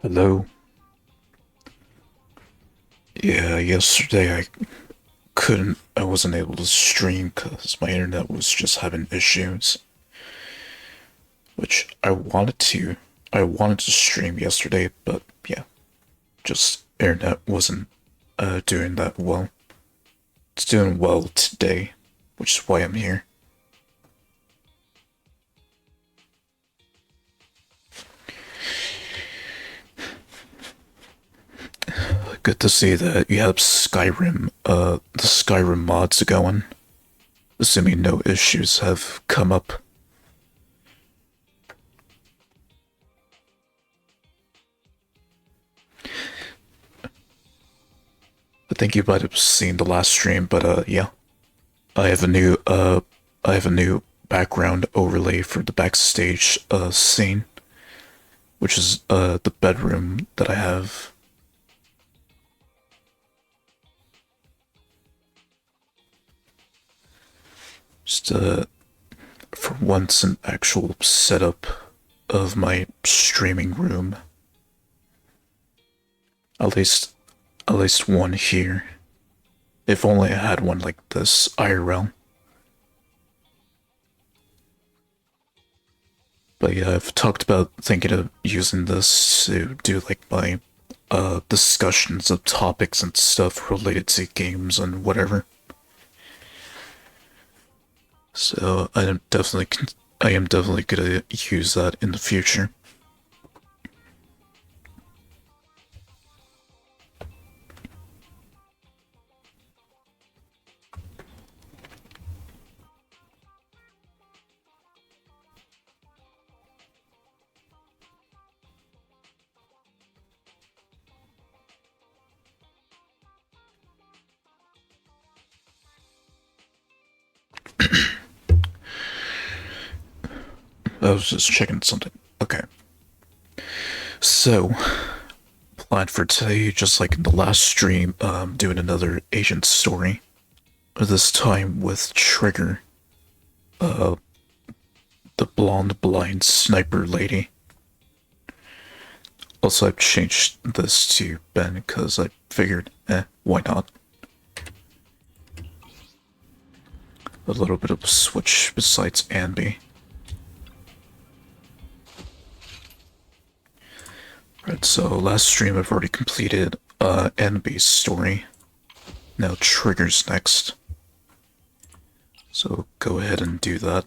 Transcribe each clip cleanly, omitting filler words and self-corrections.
Hello. Yeah, yesterday I wasn't able to stream because my internet was just having issues, which I wanted to stream yesterday, but yeah, just internet wasn't doing that well. It's doing well today, which is why I'm here. Good to see that you have the Skyrim mods going, assuming no issues have come up. I think you might have seen the last stream, but yeah. I have a new I have a new background overlay for the backstage scene, which is the bedroom that I have. Just for once an actual setup of my streaming room. At least at least one here. If only I had one like this IRL. But yeah, I've talked about thinking of using this to do like my discussions of topics and stuff related to games and whatever. So I am definitely gonna use that in the future. I was just checking something. Okay. So, plan for today, just like in the last stream, doing another agent story. This time with Trigger, uh, the blonde blind sniper lady. Also, I've changed this to Ben because I figured, why not? A little bit of a switch besides Anby. Right, so last stream I've already completed Anby's story. Now Trigger's next. So go ahead and do that.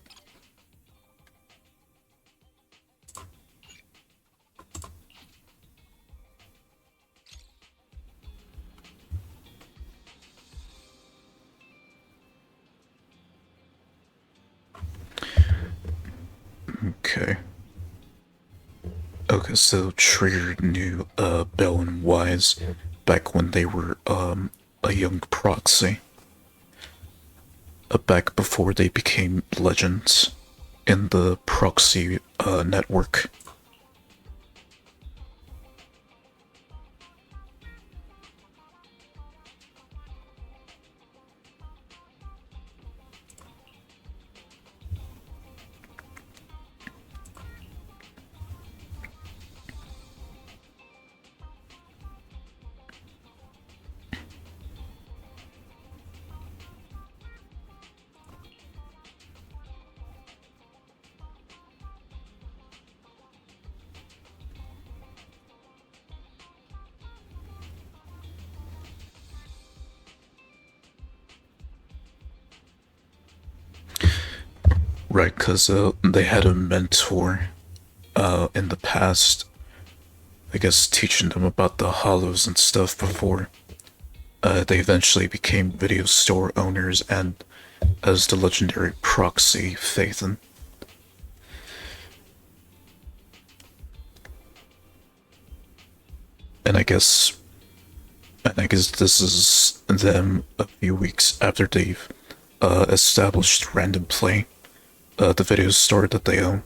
Okay. Okay, so Trigger knew Bell and Wise back when they were a young proxy. Back before they became legends in the proxy network. Right, because they had a mentor in the past, I guess teaching them about the hollows and stuff before they eventually became video store owners and as the legendary proxy Phaethon. And I guess this is them a few weeks after they've established random play, the video store that they own.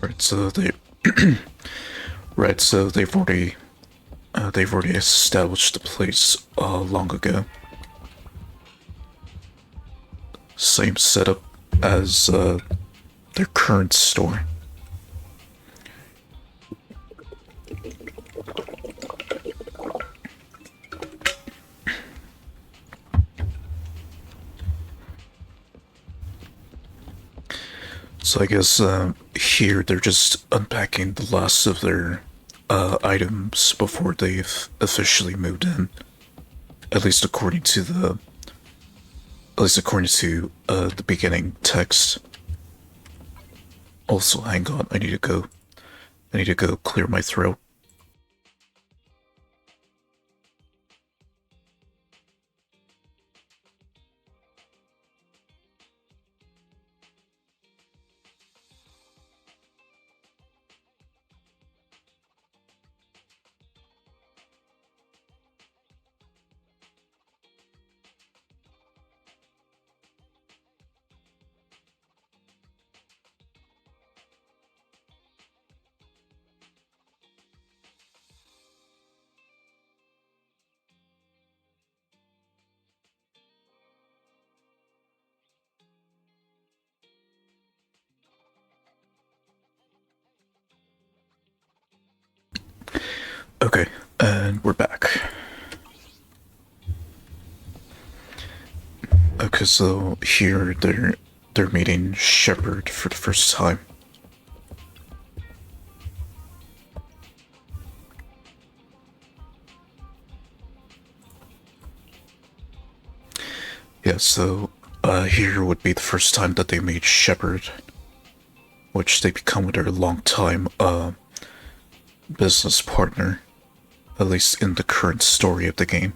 Right, so they right, so they've already established the place long ago. Same setup as their current store. So I guess here they're just unpacking the last of their items before they've officially moved in. At least according to the beginning text. Also, hang on, I need to go. I need to go clear my throat. Okay, and we're back. Okay, so here they're meeting Shepard for the first time. Yeah, so here would be the first time that they meet Shepard, which they become their longtime business partner, at least in the current story of the game.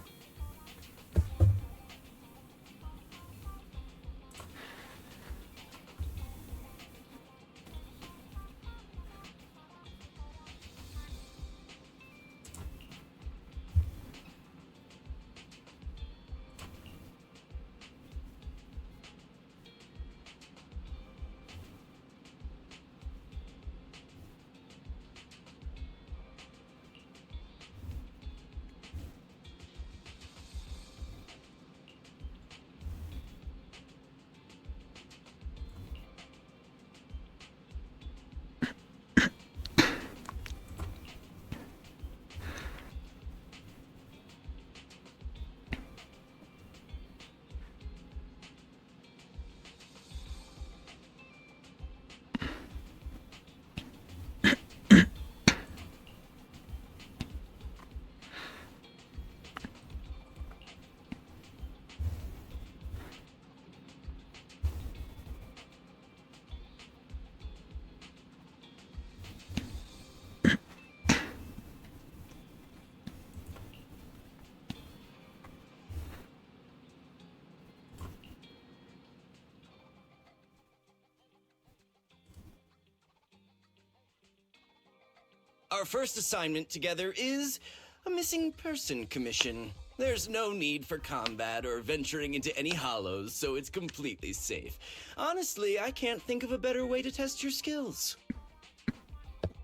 Our first assignment together is a missing person commission. There's no need for combat or venturing into any hollows, so it's completely safe. Honestly, I can't think of a better way to test your skills.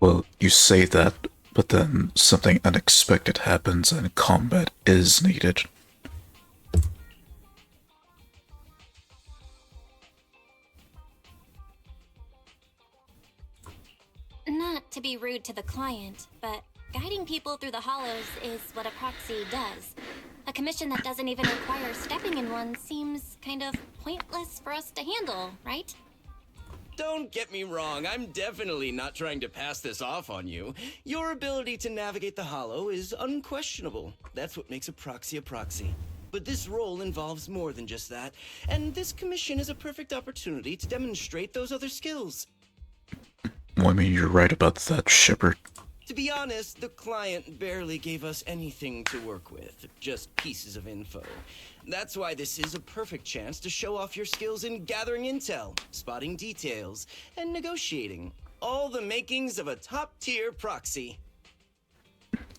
Well, you say that, but then something unexpected happens and combat is needed. Not to be rude to the client, but guiding people through the hollows is what a proxy does. A commission that doesn't even require stepping in one seems kind of pointless for us to handle, right? Don't get me wrong, I'm definitely not trying to pass this off on you. Your ability to navigate the hollow is unquestionable. That's what makes a proxy a proxy. But this role involves more than just that, and this commission is a perfect opportunity to demonstrate those other skills. Well, I mean, you're right about that, Shepard. To be honest, the client barely gave us anything to work with, just pieces of info. That's why this is a perfect chance to show off your skills in gathering intel, spotting details, and negotiating. All the makings of a top-tier proxy.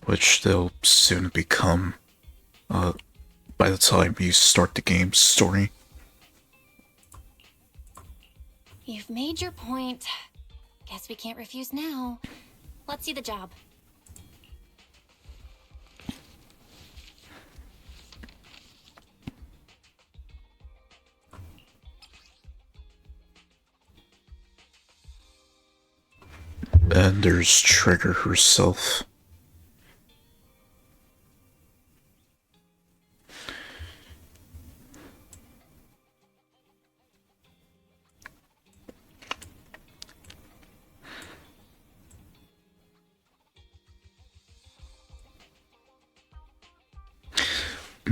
Which they'll soon become, by the time you start the game's story. You've made your point. Guess we can't refuse now. Let's see the job. And there's Trigger herself.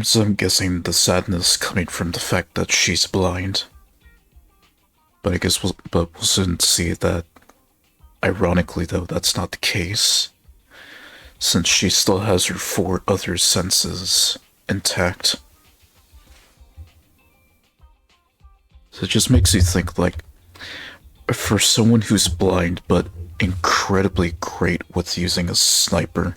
So I'm guessing the sadness coming from the fact that she's blind. But I guess we'll soon see that, ironically though, that's not the case, since she still has her 4 other senses intact. So it just makes you think, like, for someone who's blind but incredibly great with using a sniper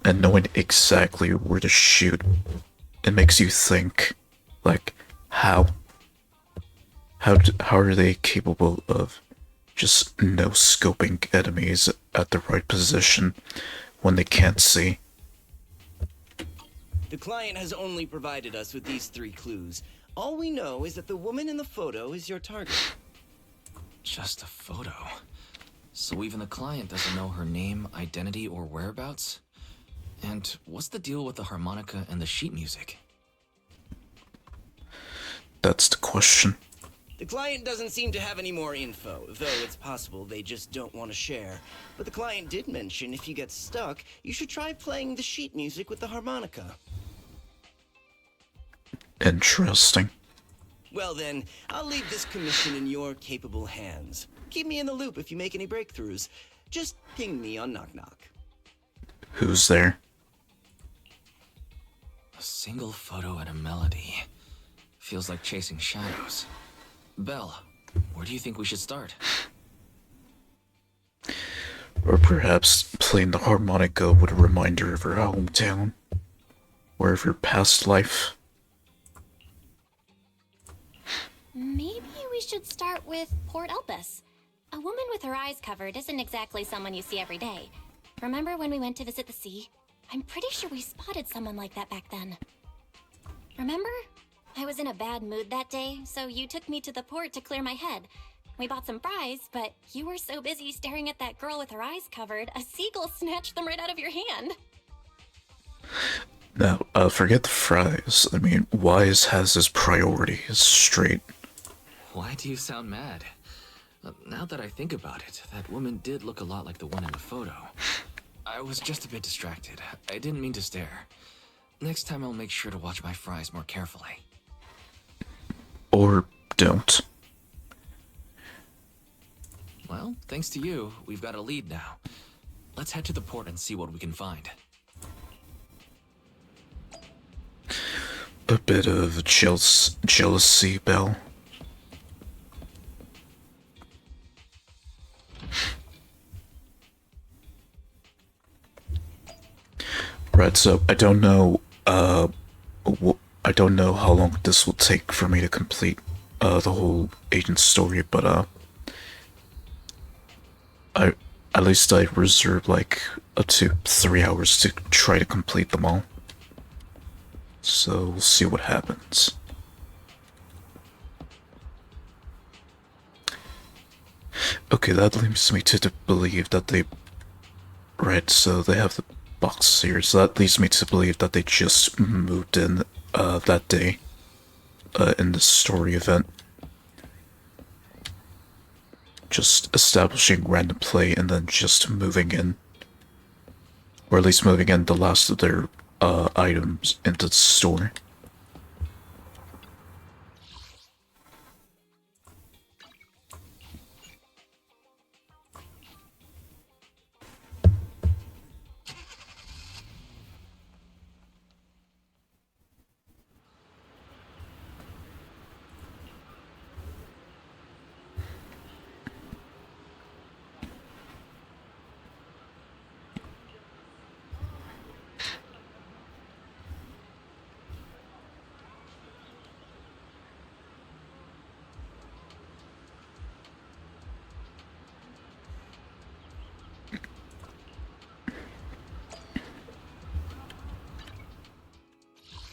and knowing exactly where to shoot, it makes you think, like, how are they capable of just no-scoping enemies at the right position when they can't see? The client has only provided us with these 3 clues. All we know is that the woman in the photo is your target. Just a photo. So even the client doesn't know her name, identity, or whereabouts? And what's the deal with the harmonica and the sheet music? That's the question. The client doesn't seem to have any more info, though it's possible they just don't want to share. But the client did mention if you get stuck, you should try playing the sheet music with the harmonica. Interesting. Well then, I'll leave this commission in your capable hands. Keep me in the loop if you make any breakthroughs. Just ping me on Knock Knock. Who's there? A single photo and a melody. Feels like chasing shadows. Belle, where do you think we should start? Or perhaps playing the harmonica would remind her of her hometown, or of her past life. Maybe we should start with Port Elpis. A woman with her eyes covered isn't exactly someone you see every day. Remember when we went to visit the sea? I'm pretty sure we spotted someone like that back then. Remember? I was in a bad mood that day, so you took me to the port to clear my head. We bought some fries, but you were so busy staring at that girl with her eyes covered, a seagull snatched them right out of your hand. Now, forget the fries. I mean, Wise has his priorities straight. Why do you sound mad? Now that I think about it, that woman did look a lot like the one in the photo. I was just a bit distracted. I didn't mean to stare. Next time I'll make sure to watch my fries more carefully. Or don't. Well, thanks to you, we've got a lead now. Let's head to the port and see what we can find. A bit of jealousy, Belle. Right, so I don't know, I don't know how long this will take for me to complete, the whole agent story, but, at least I reserved, like, up to 3 hours to try to complete them all. So, we'll see what happens. Okay, that leads me to believe that they... Right, so they have the box here, so that leads me to believe that they just moved in, that day, in the story event. Just establishing random play and then just moving in. Or at least moving in the last of their, items into the store.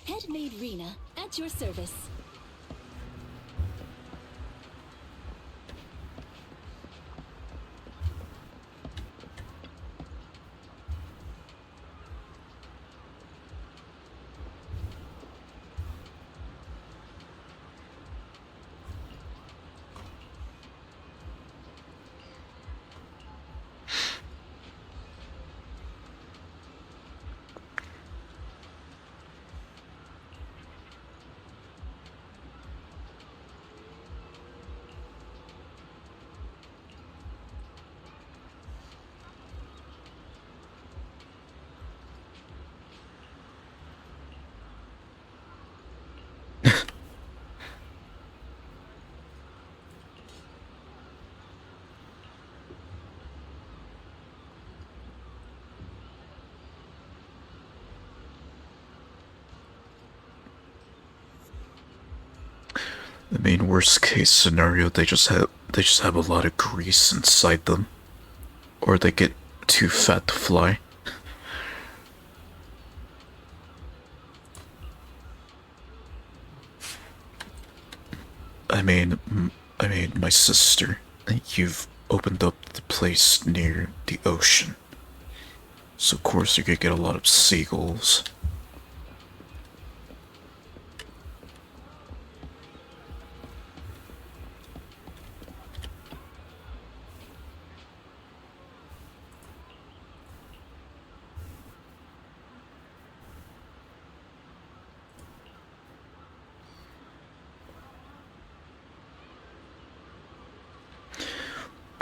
Headmaid Rena, at your service. I mean, worst case scenario, they just have a lot of grease inside them, or they get too fat to fly. I mean, my sister, you've opened up the place near the ocean, so of course you could get a lot of seagulls.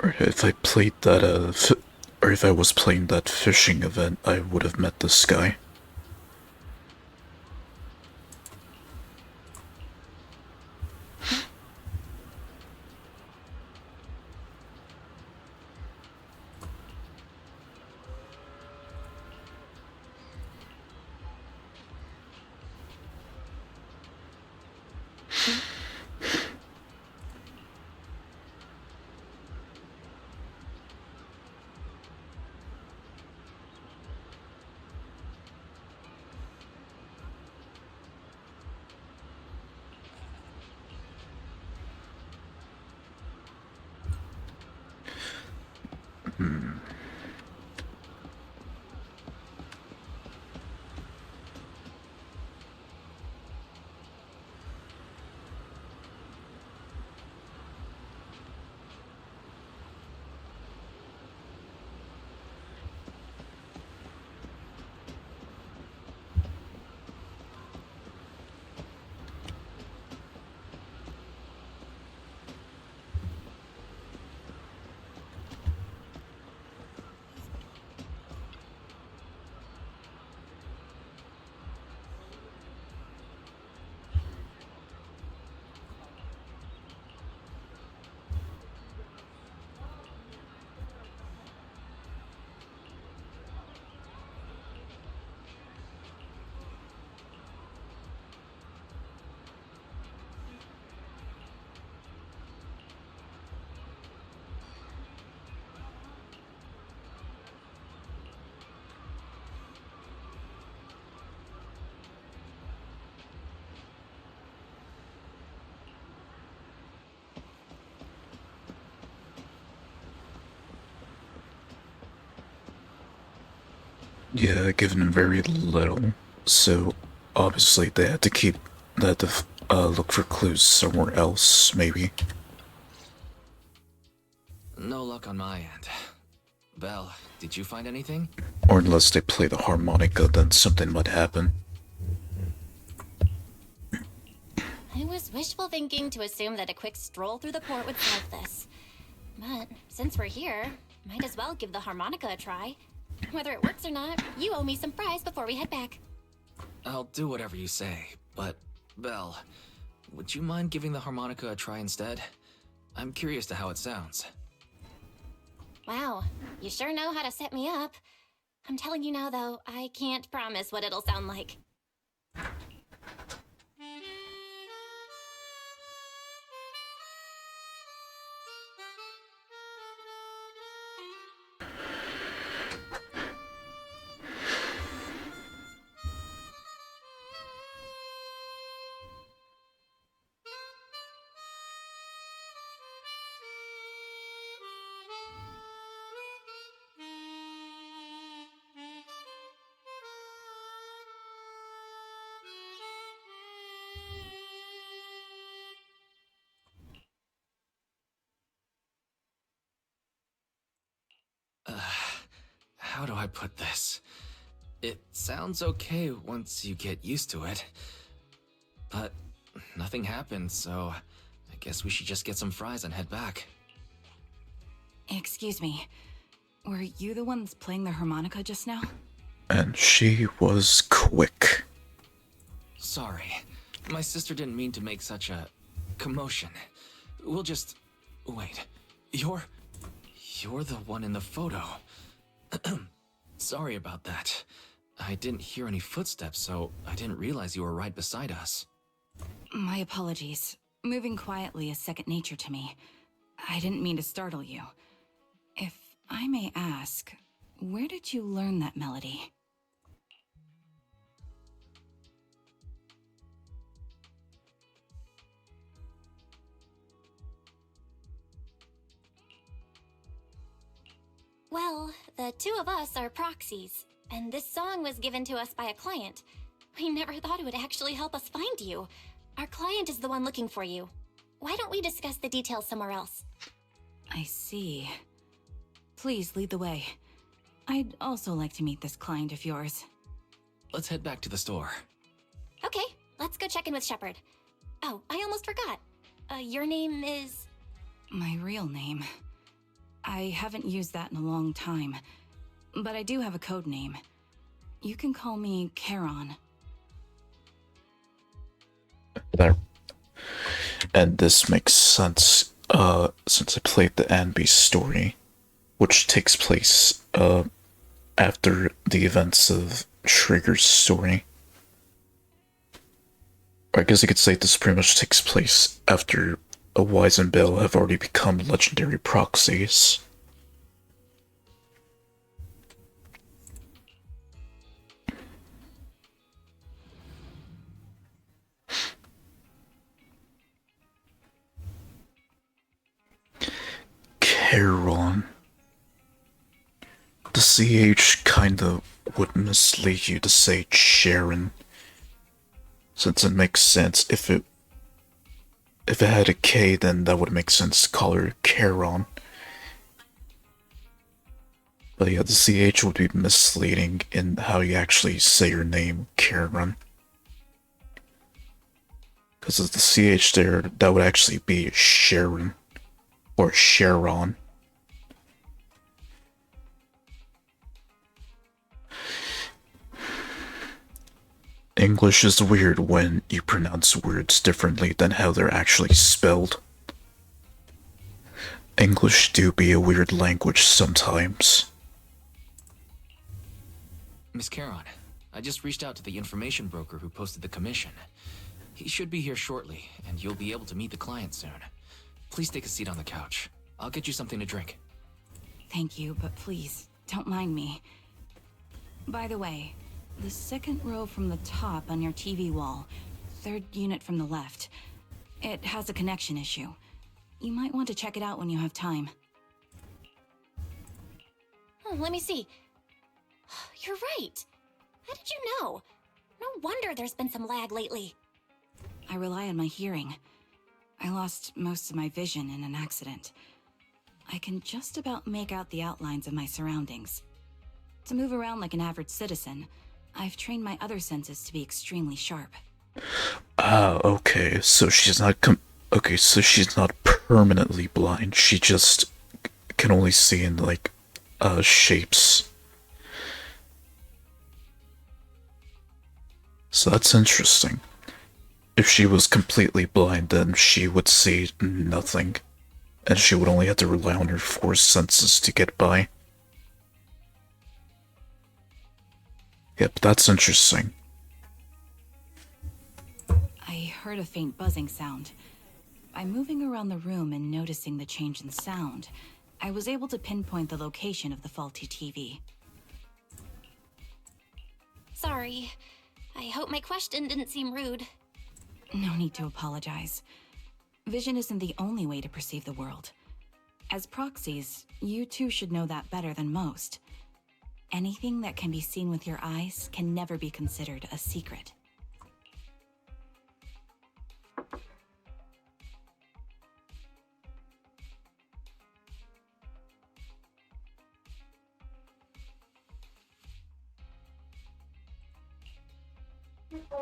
Or if I played that, or if I was playing that fishing event, I would have met this guy. Yeah, given very little, so obviously they had to look for clues somewhere else, maybe. No luck on my end. Belle, did you find anything? Or unless they play the harmonica, then something might happen. I was wishful thinking to assume that a quick stroll through the port would solve this. But since we're here, might as well give the harmonica a try. Whether it works or not, you owe me some fries before we head back. I'll do whatever you say, but Belle, would you mind giving the harmonica a try instead? I'm curious to how it sounds. Wow, you sure know how to set me up. I'm telling you now, though, I can't promise what it'll sound like. I put this? It sounds okay once you get used to it. But nothing happened, so I guess we should just get some fries and head back. Excuse me. Were you the one that's playing the harmonica just now? And she was quick. Sorry. My sister didn't mean to make such a commotion. We'll just... Wait. You're the one in the photo. Sorry about that. I didn't hear any footsteps, so I didn't realize you were right beside us. My apologies. Moving quietly is second nature to me. I didn't mean to startle you. If I may ask, where did you learn that melody? Well, the two of us are proxies, and this song was given to us by a client. We never thought it would actually help us find you. Our client is the one looking for you. Why don't we discuss the details somewhere else? I see. Please lead the way. I'd also like to meet this client of yours. Let's head back to the store. Okay, let's go check in with Shepard. Oh, I almost forgot. Your name is... My real name. I haven't used that in a long time, but I do have a code name. You can call me Charon. There. And this makes sense, since I played the Anby story, which takes place, after the events of Trigger's story. I guess you could say this pretty much takes place after Wise and Bill have already become legendary proxies. Charon. The CH kinda would mislead you to say Sharon, since it makes sense. If it had a K, then that would make sense to call her Charon. But yeah, the CH would be misleading in how you actually say your name, Charon. Because of the CH there, that would actually be Sharon. Or Sharon. English is weird when you pronounce words differently than how they're actually spelled. English do be a weird language sometimes. Miss Charon, I just reached out to the information broker who posted the commission. He should be here shortly, and you'll be able to meet the client soon. Please take a seat on the couch. I'll get you something to drink. Thank you, but please, don't mind me. By the way, the second row from the top on your TV wall, third unit from the left, it has a connection issue. You might want to check it out when you have time. Let me see. You're right. How did you know? No wonder there's been some lag lately. I rely on my hearing. I lost most of my vision in an accident. I can just about make out the outlines of my surroundings. To move around like an average citizen, I've trained my other senses to be extremely sharp. Ah, okay, so she's not so she's not permanently blind, she just can only see in, like, shapes. So that's interesting. If she was completely blind, then she would see nothing, and she would only have to rely on her four senses to get by. Yep, that's interesting. I heard a faint buzzing sound. By moving around the room and noticing the change in sound, I was able to pinpoint the location of the faulty TV. Sorry. I hope my question didn't seem rude. No need to apologize. Vision isn't the only way to perceive the world. As proxies, you too should know that better than most. Anything that can be seen with your eyes can never be considered a secret.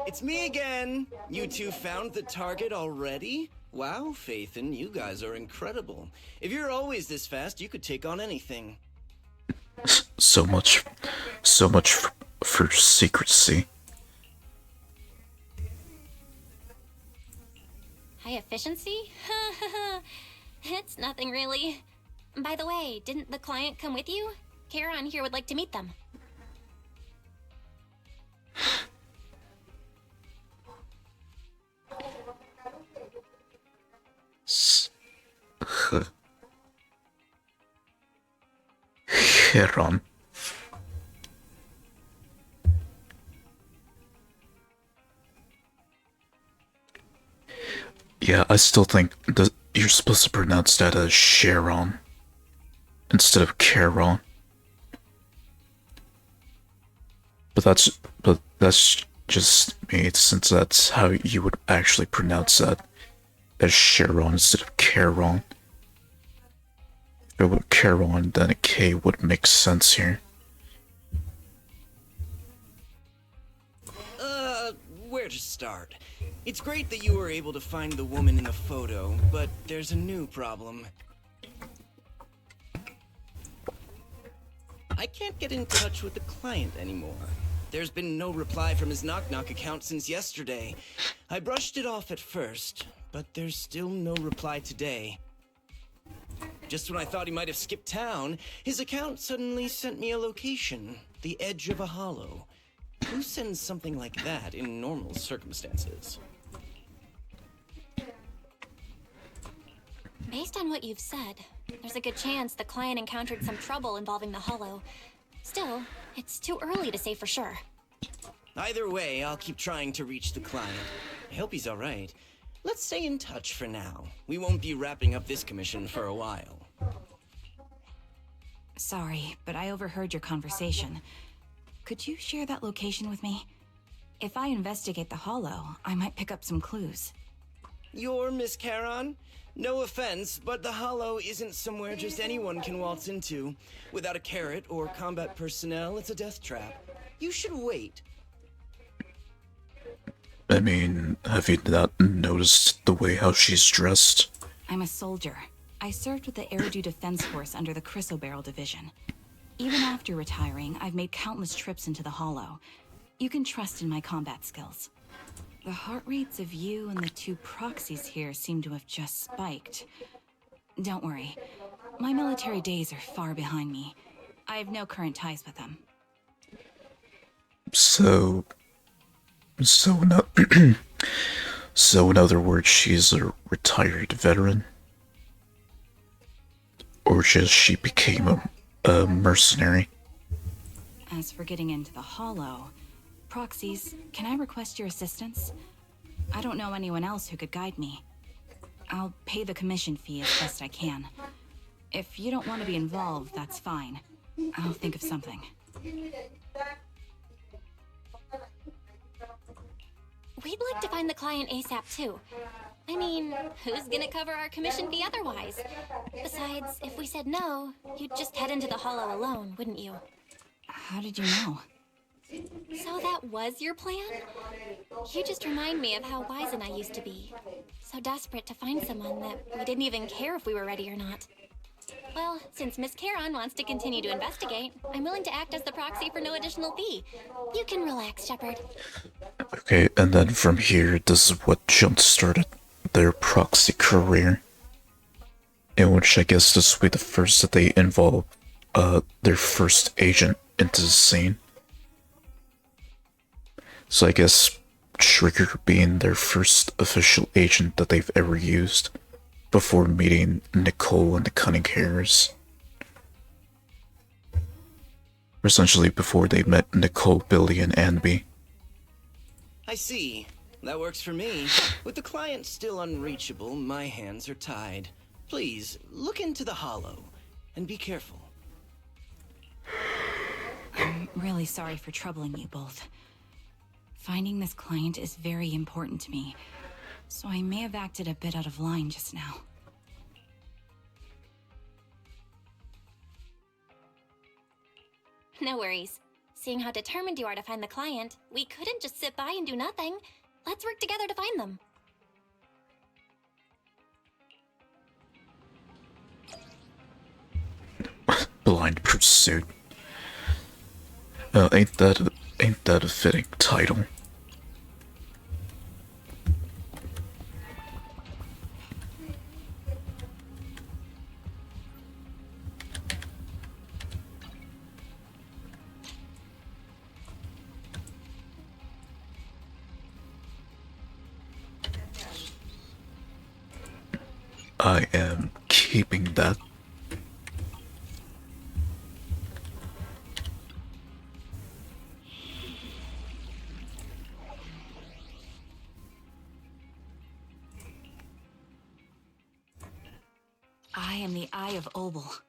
It's me again. You two found the target already? Wow, Faithin, you guys are incredible. If you're always this fast, you could take on anything. So much, for secrecy. High efficiency? It's nothing really. By the way, didn't the client come with you? Karen here would like to meet them. Heron. Yeah, I still think you're supposed to pronounce that as Sharon instead of Charon. But that's just me, since that's how you would actually pronounce that, as Sharon instead of Charon. If it were Charon, then a K would make sense here. Where to start? It's great that you were able to find the woman in the photo, but there's a new problem. I can't get in touch with the client anymore. There's been no reply from his Knock Knock account since yesterday. I brushed it off at first, but there's still no reply today. Just when I thought he might have skipped town, his account suddenly sent me a location, the edge of a hollow. Who sends something like that in normal circumstances? Based on what you've said, there's a good chance the client encountered some trouble involving the hollow. Still, it's too early to say for sure. Either way, I'll keep trying to reach the client. I hope he's alright. Let's stay in touch for now. We won't be wrapping up this commission for a while. Sorry, but I overheard your conversation. Could you share that location with me? If I investigate the hollow, I might pick up some clues. You're Miss Charon? No offense, but the hollow isn't somewhere just anyone can waltz into. Without a carrot or combat personnel, it's a death trap. You should wait. I mean, have you not noticed the way how she's dressed? I'm a soldier. I served with the Eridu Defense Force under the Chrysoberyl Division. Even after retiring, I've made countless trips into the hollow. You can trust in my combat skills. The heart rates of you and the two proxies here seem to have just spiked. Don't worry. My military days are far behind me. I have no current ties with them. So in other words, she's a retired veteran? Or just she became a mercenary? As for getting into the hollow, proxies, can I request your assistance? I don't know anyone else who could guide me. I'll pay the commission fee as best I can. If you don't want to be involved, that's fine. I'll think of something. We'd like to find the client ASAP too. I mean, who's gonna cover our commission fee otherwise? Besides, if we said no, you'd just head into the hollow alone, wouldn't you? How did you know? So that was your plan? You just remind me of how wise and I used to be. So desperate to find someone that we didn't even care if we were ready or not. Well, since Miss Charon wants to continue to investigate, I'm willing to act as the proxy for no additional fee. You can relax, Shepard. Okay, and then from here, this is what jump-started their proxy career. In which I guess this will be the first that they involve their first agent into the scene. So I guess Trigger being their first official agent that they've ever used before meeting Nicole and the Cunning Hares. Or essentially before they met Nicole, Billy, and Anby. I see. That works for me. With the client still unreachable, my hands are tied. Please, look into the hollow, and be careful. I'm really sorry for troubling you both. Finding this client is very important to me, so I may have acted a bit out of line just now. No worries. Seeing how determined you are to find the client, we couldn't just sit by and do nothing. Let's work together to find them. Blind Pursuit. Ain't that a fitting title? I am keeping that. I am the Eye of Obel.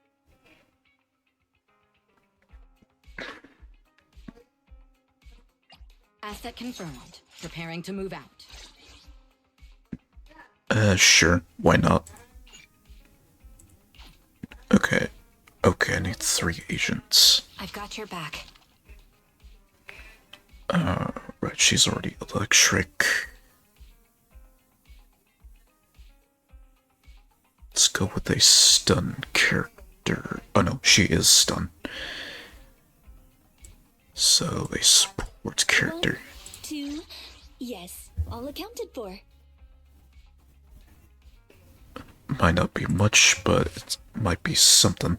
Asset confirmed. Preparing to move out. Sure, why not? Okay, I need 3 agents. I've got your back. Right, she's already electric. Let's go with a stun character. Oh no, she is stun. So, a support character. 2. Yes, all accounted for. Might not be much, but it might be something.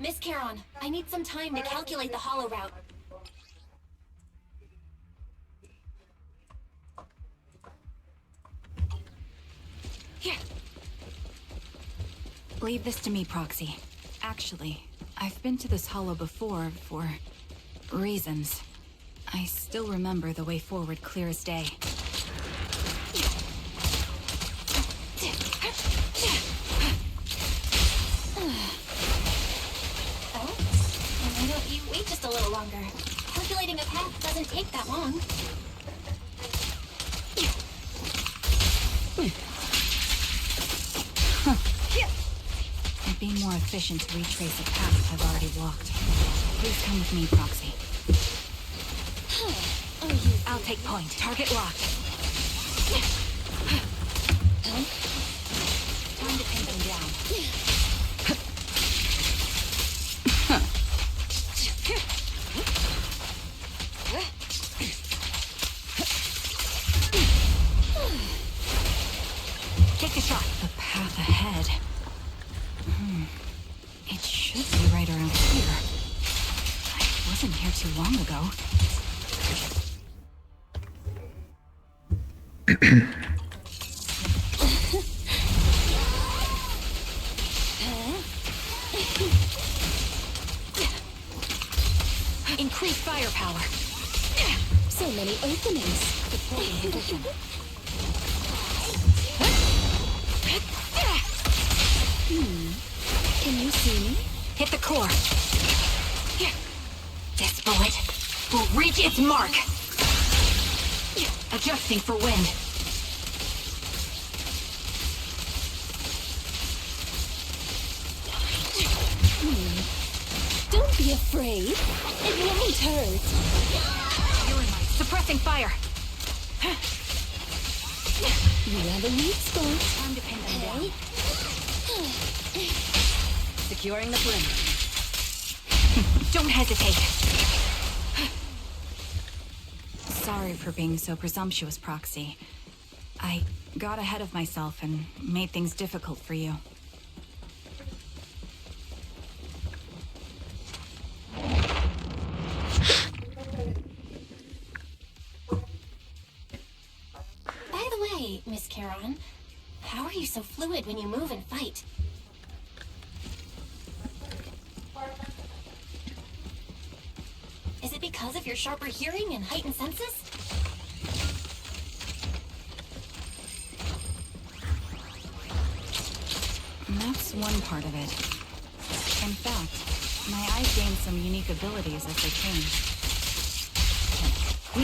Miss Charon, I need some time to calculate the hollow route. Here. Leave this to me, Proxy. Actually, I've been to this hollow before for reasons. I still remember the way forward clear as day. Oh? Why don't you wait just a little longer? Calculating a path doesn't take that long. It'd be more efficient to retrace a path I've already walked. Please come with me, Proxy. I'll take point. Target locked. Time to pin them down. Take the shot. The path ahead. It should be right around here. I wasn't here too long ago. Increase firepower. So many openings. Can you see me? Hit the core. This bullet will reach its mark. Adjusting for wind. Don't be afraid. It won't hurt. Suppressing fire. You have a weak spot. Time to pin them down. Securing the brim. Don't hesitate. Sorry for being so presumptuous, Proxy. I got ahead of myself and made things difficult for you. By the way, Miss Charon, how are you so fluid when you move and fight? Is it because of your sharper hearing and heightened senses? That's one part of it. In fact, my eyes gain some unique abilities as they change.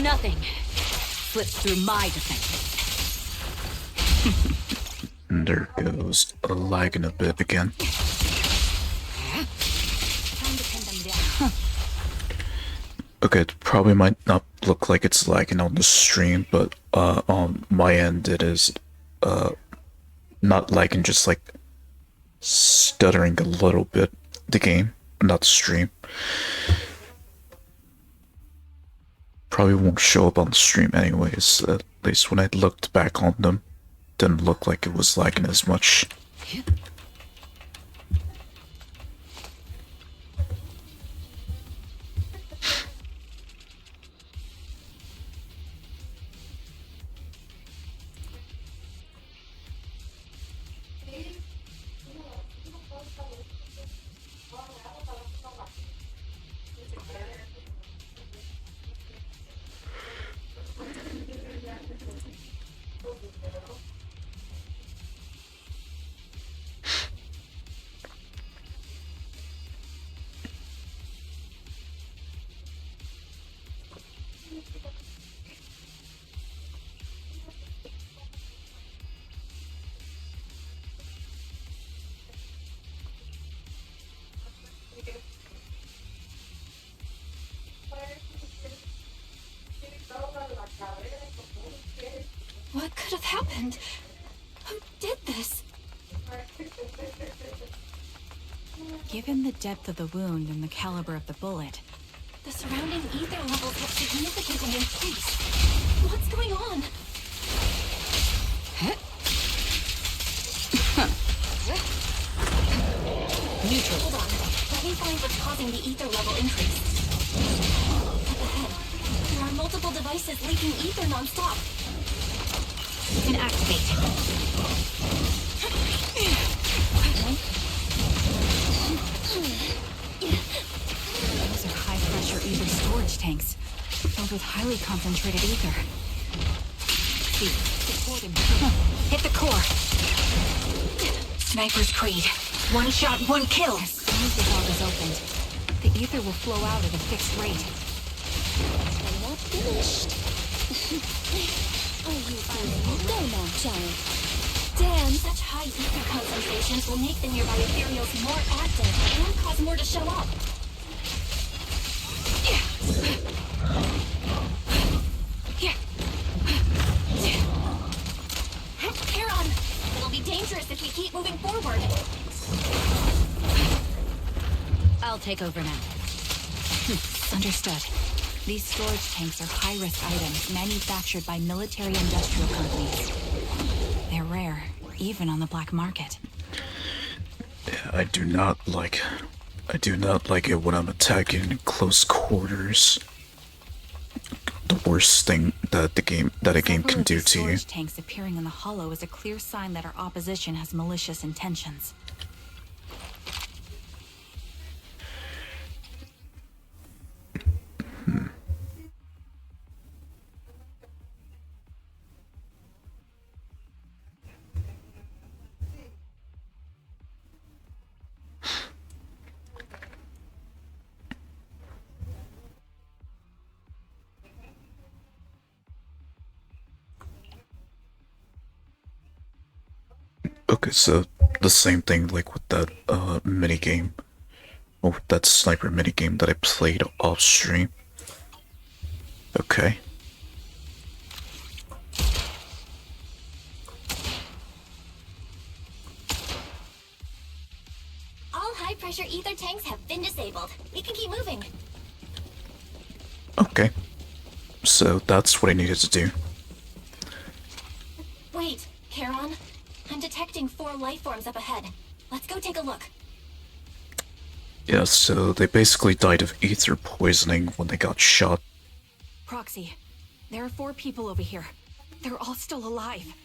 Nothing slips through my defenses. And there goes lagging a bit again. Time to pin them down. Okay, it probably might not look like it's lagging on the stream, but on my end it is not lagging, just like stuttering a little bit. The game, not the stream. Probably won't show up on the stream anyways. At least when I looked back on them, didn't look like it was lagging as much. What could have happened? Who did this? Given the depth of the wound and the caliber of the bullet, The surrounding ether levels have significantly increased. What's going on? Neutral. Hold on. Let me find what's causing the ether level increase. Up ahead, there are multiple devices leaking ether non-stop. You can activate. those are high-pressure ether storage tanks, filled with highly concentrated ether. See, support him. Hit the core. Sniper's Creed. One shot, one kill. As soon as the valve is opened, the ether will flow out at a fixed rate. I'm not finished. Oh, you go now, child. Damn, such high ether concentrations will make the nearby ethereals more active and cause more to show up. Charon, it'll be dangerous if we keep moving forward. I'll take over now. Understood. These storage tanks are high-risk items manufactured by military-industrial companies. They're rare, even on the black market. Yeah, I do not like it when I'm attacking in close quarters. The worst thing that a game can do to you. Storage tanks appearing in the hollow is a clear sign that our opposition has malicious intentions. Okay, so the same thing like with that mini game, or with that sniper mini game that I played off stream. Okay. All high-pressure ether tanks have been disabled. We can keep moving. Okay. So that's what I needed to do. Wait, Charon. I'm detecting 4 life forms up ahead. Let's go take a look. Yeah, so they basically died of ether poisoning when they got shot. Proxy, there are 4 people over here. They're all still alive.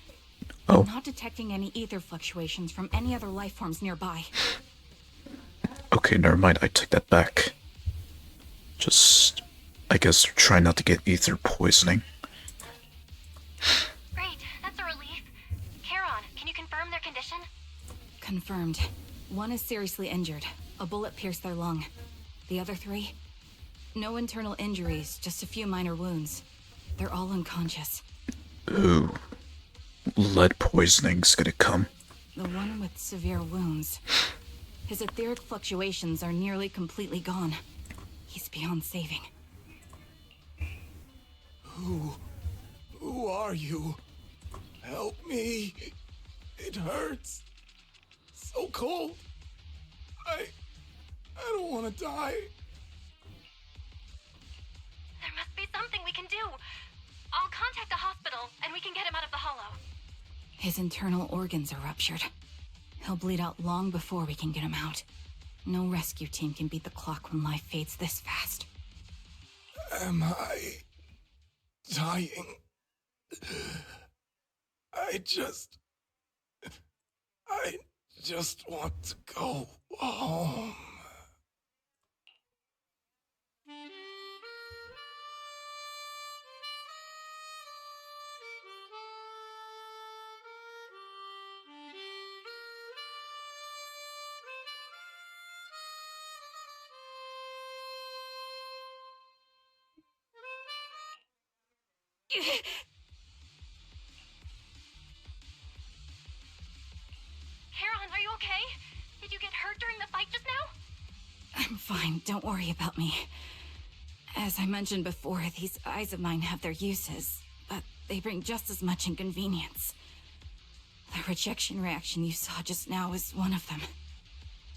Oh. I'm not detecting any ether fluctuations from any other life forms nearby. Okay, never mind, I take that back. Just, I guess, try not to get ether poisoning. Great, that's a relief. Charon, can you confirm their condition? Confirmed. One is seriously injured. A bullet pierced their lung. The other three? No internal injuries, just a few minor wounds. They're all unconscious. Ooh. Lead poisoning's gonna come. The one with severe wounds. His etheric fluctuations are nearly completely gone. He's beyond saving. Who are you? Help me. It hurts. So cold. I don't want to die. There must be something we can do. I'll contact the hospital, and we can get him out of the hollow. His internal organs are ruptured. He'll bleed out long before we can get him out. No rescue team can beat the clock when life fades this fast. Am I dying? I just want to go home. Karen, are you okay? Did you get hurt during the fight just now? I'm fine, don't worry about me. As I mentioned before, these eyes of mine have their uses, but they bring just as much inconvenience. The rejection reaction you saw just now is one of them.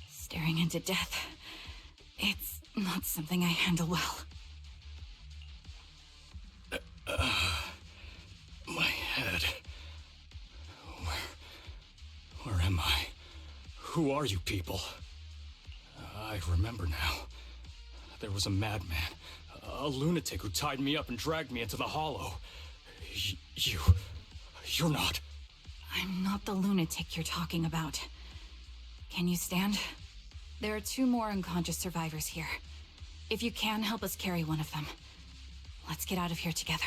Staring into death. It's not something I handle well. My head. Where am I? Who are you people? I remember now. There was a madman, a lunatic who tied me up and dragged me into the hollow. You're not. I'm not the lunatic you're talking about. Can you stand? There are 2 more unconscious survivors here. If you can, help us carry one of them. Let's get out of here together.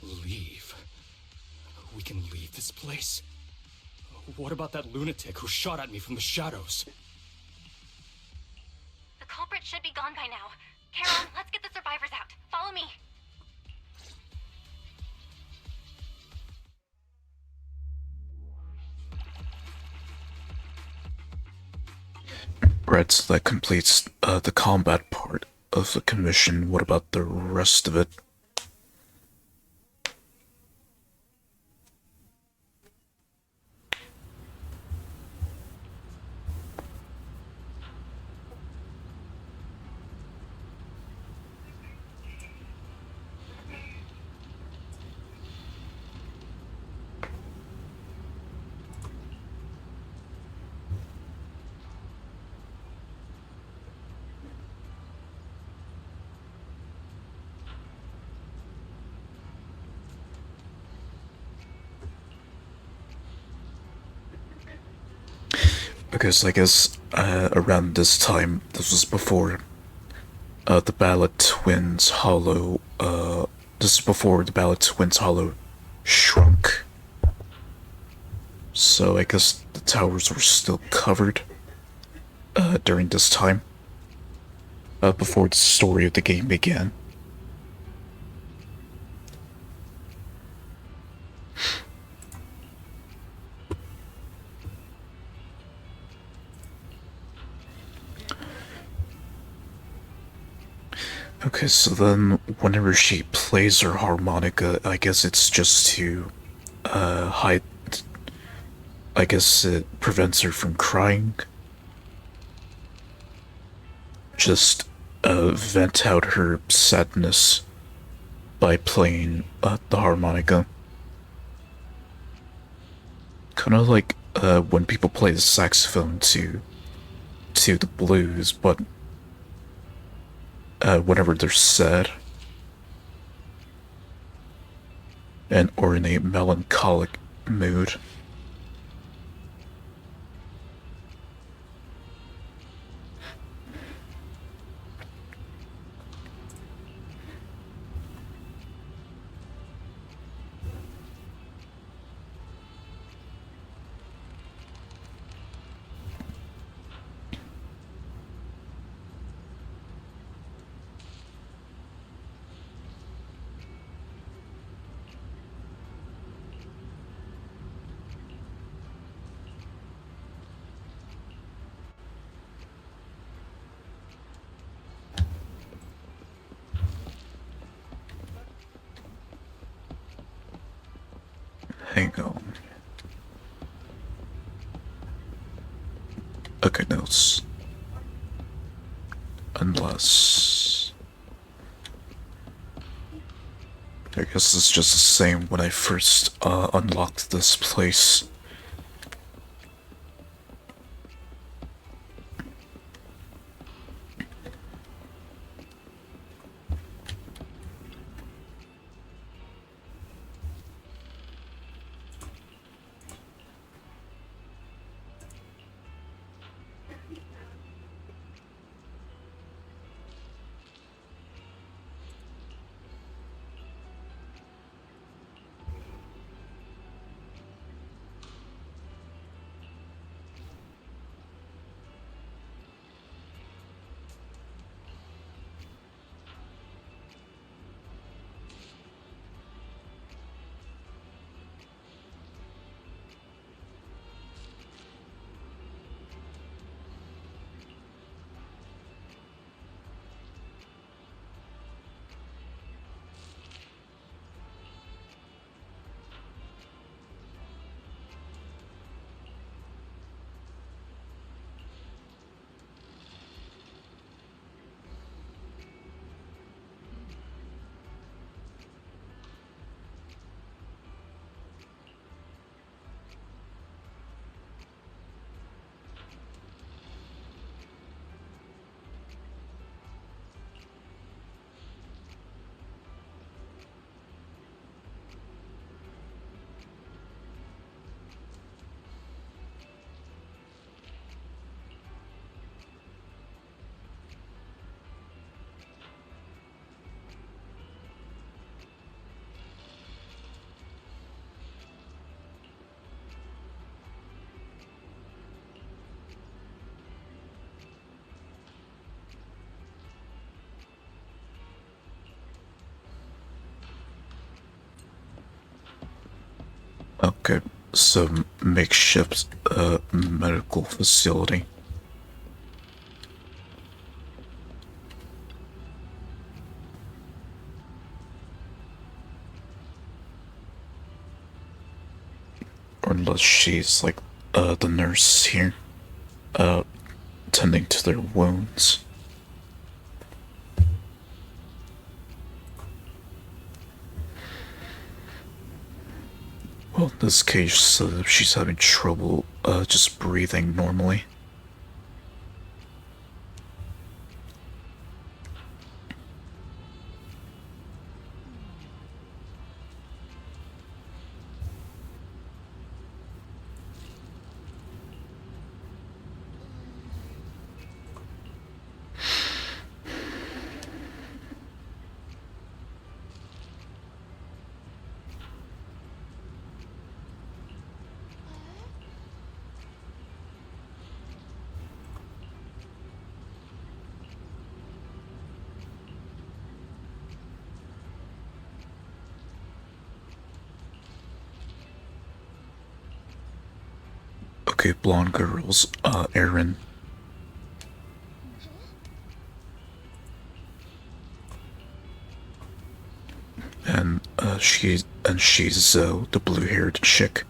Leave? We can leave this place? What about that lunatic who shot at me from the shadows? The culprit should be gone by now. Karen, let's get the survivors out. Follow me. Right, so that completes the combat part of the commission. What about the rest of it? Because I guess around this time, this was before the Ballad Twins Hollow, this is before the Ballad Twins Hollow shrunk. So I guess the towers were still covered during this time, before the story of the game began. Okay, so then whenever she plays her harmonica, I guess it's just to hide. I guess it prevents her from crying. Just vent out her sadness by playing the harmonica. Kind of like when people play the saxophone to the blues, but whenever they're sad and or in a melancholic mood. Hang on. Okay, no, unless... I guess it's just the same when I first unlocked this place. Okay, so makeshift medical facility. Or unless she's like the nurse here, tending to their wounds. Well, in this case, she's having trouble just breathing normally. Okay, blonde girls, Erin. And she's Zoe, the blue-haired chick.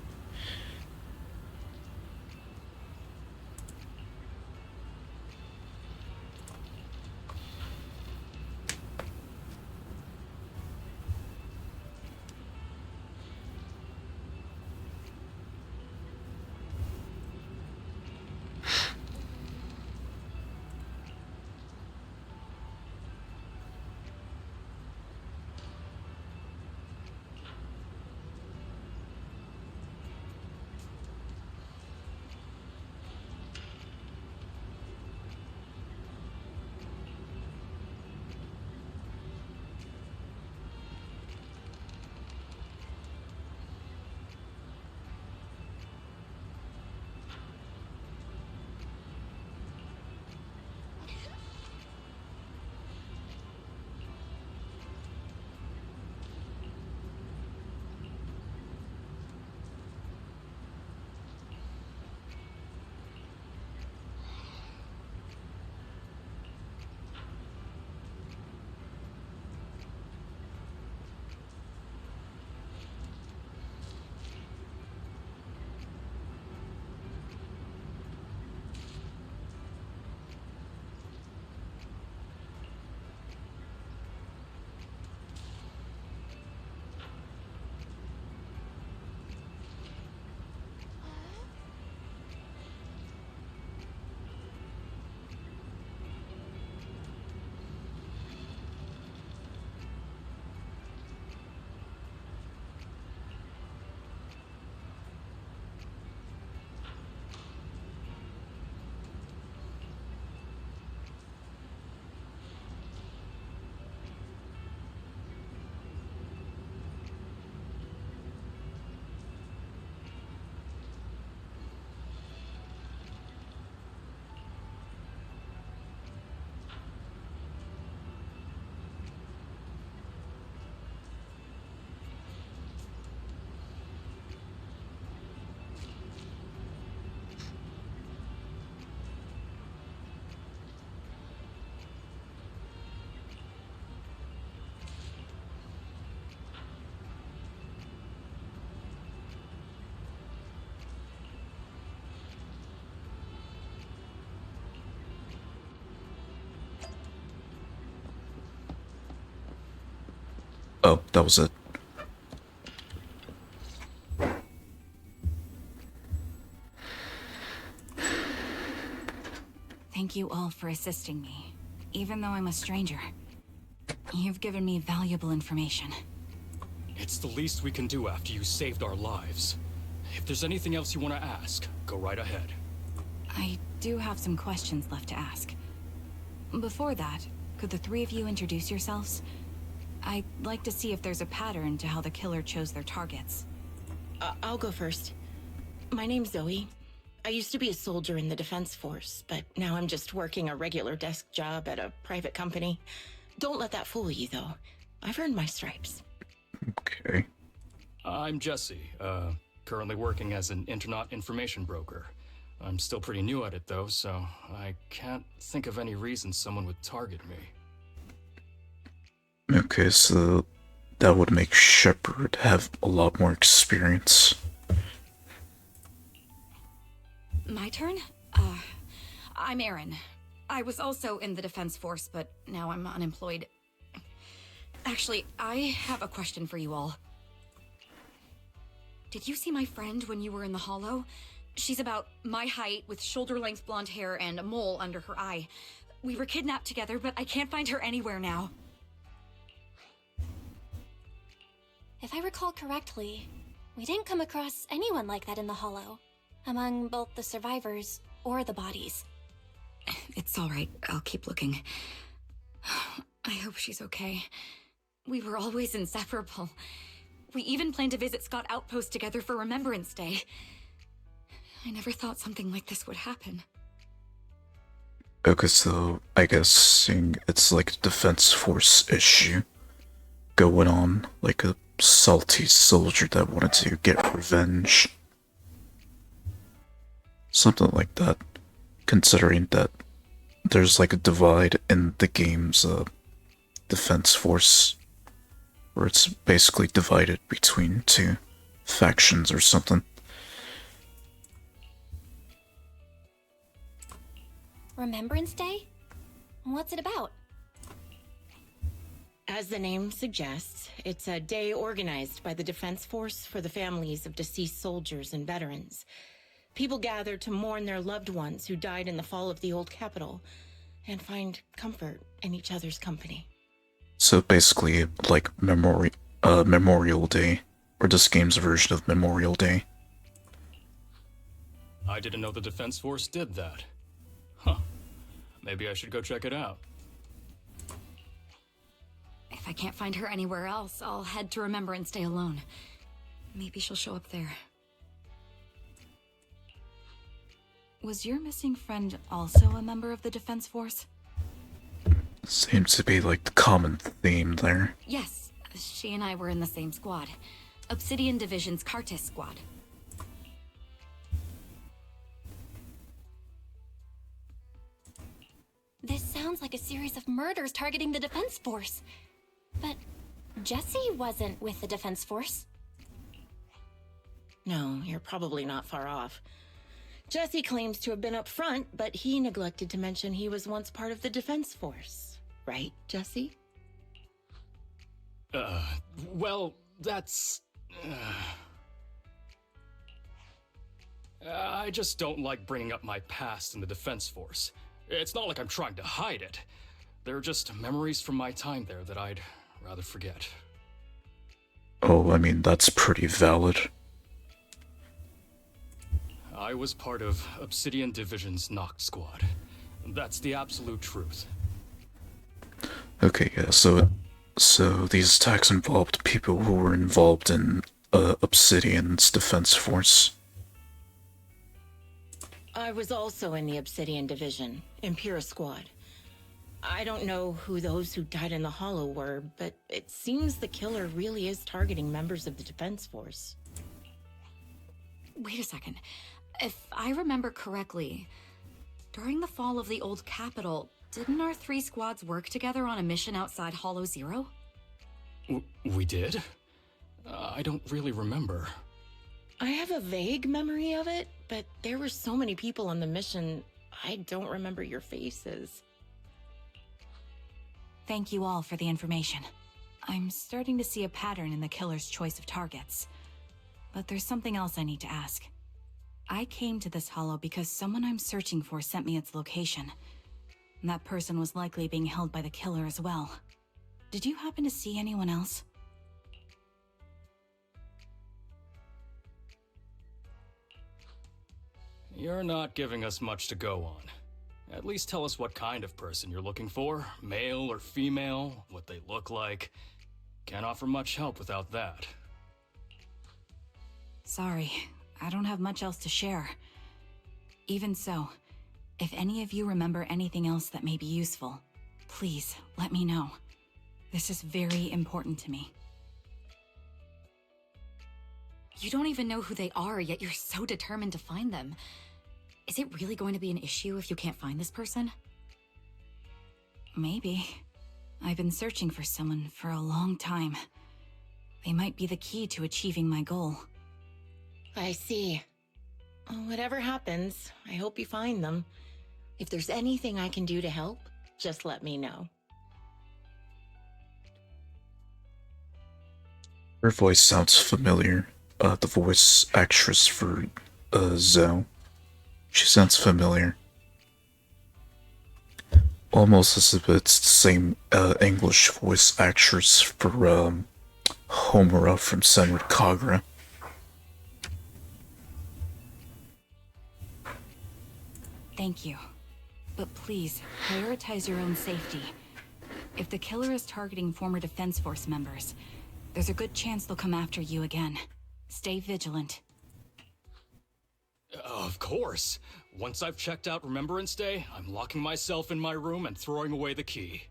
Oh, that was it. Thank you all for assisting me, even though I'm a stranger. You've given me valuable information. It's the least we can do after you saved our lives. If there's anything else you want to ask, go right ahead. I do have some questions left to ask. Before that, could the three of you introduce yourselves? I'd like to see if there's a pattern to how the killer chose their targets. I'll go first. My name's Zoe. I used to be a soldier in the Defense Force, but now I'm just working a regular desk job at a private company. Don't let that fool you, though. I've earned my stripes. Okay. I'm Jesse, currently working as an internet information broker. I'm still pretty new at it, though, so I can't think of any reason someone would target me. Okay, so that would make Shepard have a lot more experience. My turn? I'm Erin. I was also in the Defense Force, but now I'm unemployed. Actually, I have a question for you all. Did you see my friend when you were in the Hollow? She's about my height, with shoulder-length blonde hair and a mole under her eye. We were kidnapped together, but I can't find her anywhere now. If I recall correctly, we didn't come across anyone like that in the Hollow, among both the survivors or the bodies. It's all right. I'll keep looking. I hope she's okay. We were always inseparable. We even planned to visit Scott Outpost together for Remembrance Day. I never thought something like this would happen. Okay, so I guessing it's like a Defense Force issue going on, like a salty soldier that wanted to get revenge. Something like that, considering that there's like a divide in the game's Defense Force, where it's basically divided between two factions or something. Remembrance Day? What's it about? As the name suggests, it's a day organized by the Defense Force for the families of deceased soldiers and veterans. People gather to mourn their loved ones who died in the fall of the old capital and find comfort in each other's company. So basically, like Memorial Day, or this game's version of Memorial Day. I didn't know the Defense Force did that. Huh. Maybe I should go check it out. If I can't find her anywhere else, I'll head to Remembrance Day alone. Maybe she'll show up there. Was your missing friend also a member of the Defense Force? Seems to be like the common theme there. Yes, she and I were in the same squad. Obsidian Division's Cartis squad. This sounds like a series of murders targeting the Defense Force. But Jesse wasn't with the Defense Force. No, you're probably not far off. Jesse claims to have been up front, but he neglected to mention he was once part of the Defense Force. Right, Jesse? Well, that's... I just don't like bringing up my past in the Defense Force. It's not like I'm trying to hide it. They're just memories from my time there that I'd rather forget. Oh, I mean, that's pretty valid. I was part of Obsidian Division's Noct Squad. That's the absolute truth. Okay, yeah, so these attacks involved people who were involved in Obsidian's Defense Force. I was also in the Obsidian Division, Impera Squad. I don't know who those who died in the Hollow were, but it seems the killer really is targeting members of the Defense Force. Wait a second. If I remember correctly, during the fall of the old capital, didn't our three squads work together on a mission outside Hollow Zero? We did? I don't really remember. I have a vague memory of it, but there were so many people on the mission, I don't remember your faces. Thank you all for the information. I'm starting to see a pattern in the killer's choice of targets. But there's something else I need to ask. I came to this hollow because someone I'm searching for sent me its location. And that person was likely being held by the killer as well. Did you happen to see anyone else? You're not giving us much to go on. At least tell us what kind of person you're looking for, male or female, what they look like. Can't offer much help without that. Sorry, I don't have much else to share. Even so, if any of you remember anything else that may be useful, please let me know. This is very important to me. You don't even know who they are, yet you're so determined to find them. Is it really going to be an issue if you can't find this person? Maybe. I've been searching for someone for a long time. They might be the key to achieving my goal. I see. Whatever happens, I hope you find them. If there's anything I can do to help, just let me know. Her voice sounds familiar. The voice actress for Zhao. She sounds familiar. Almost as if it's the same English voice actress for Homura from Senran Kagura. Thank you. But please, prioritize your own safety. If the killer is targeting former Defense Force members, there's a good chance they'll come after you again. Stay vigilant. Of course. Once I've checked out Remembrance Day, I'm locking myself in my room and throwing away the key.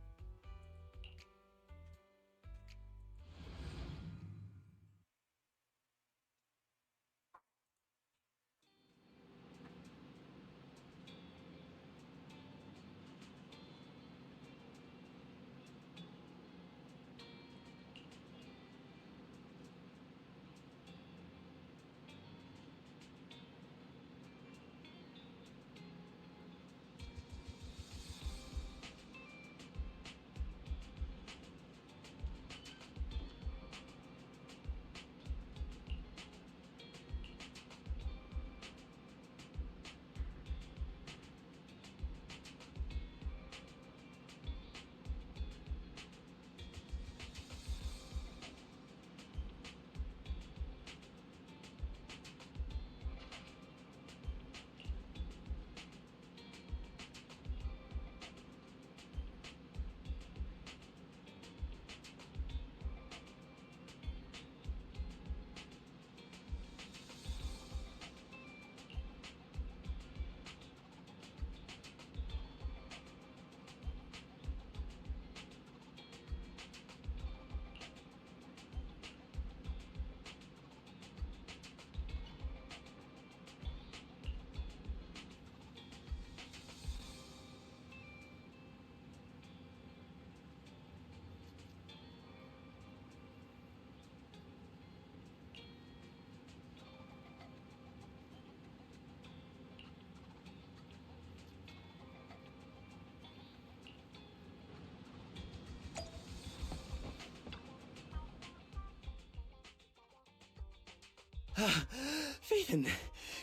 Phaethon,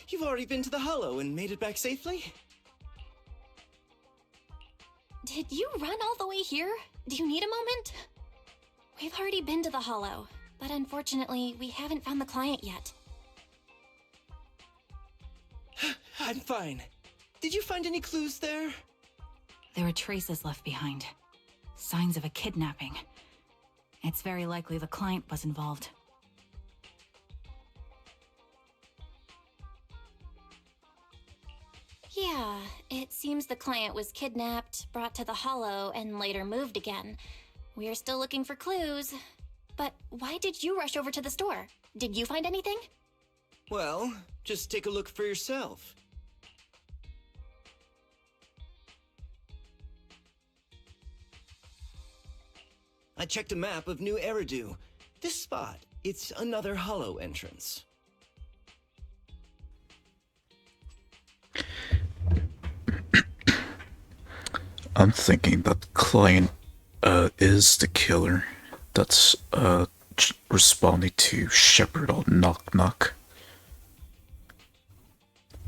you've already been to the Hollow and made it back safely? Did you run all the way here? Do you need a moment? We've already been to the Hollow, but unfortunately, we haven't found the client yet. I'm fine. Did you find any clues there? There are traces left behind. Signs of a kidnapping. It's very likely the client was involved. Yeah, it seems the client was kidnapped, brought to the Hollow, and later moved again. We're still looking for clues. But why did you rush over to the store? Did you find anything? Well, just take a look for yourself. I checked a map of New Eridu. This spot, it's another Hollow entrance. I'm thinking that the client is the killer. that's responding to Shepard on knock knock.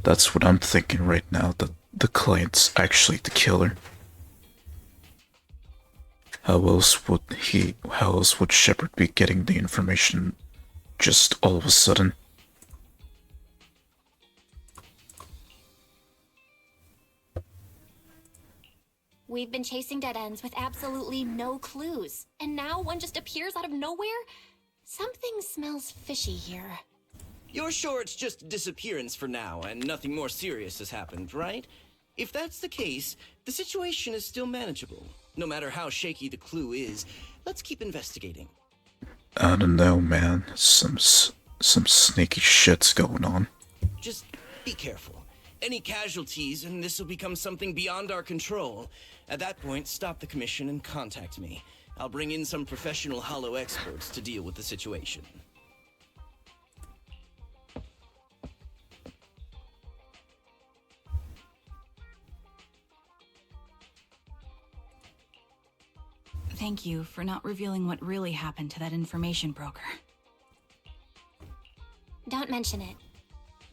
That's what I'm thinking right now, that the client's actually the killer. How else would Shepard be getting the information just all of a sudden? We've been chasing dead ends with absolutely no clues, and now one just appears out of nowhere? Something smells fishy here. You're sure it's just disappearance for now and nothing more serious has happened, right? If that's the case, the situation is still manageable. No matter how shaky the clue is, let's keep investigating. I don't know, man. Some sneaky shit's going on. Just be careful. Any casualties and this will become something beyond our control. At that point, stop the commission and contact me. I'll bring in some professional holo experts to deal with the situation. Thank you for not revealing what really happened to that information broker. Don't mention it.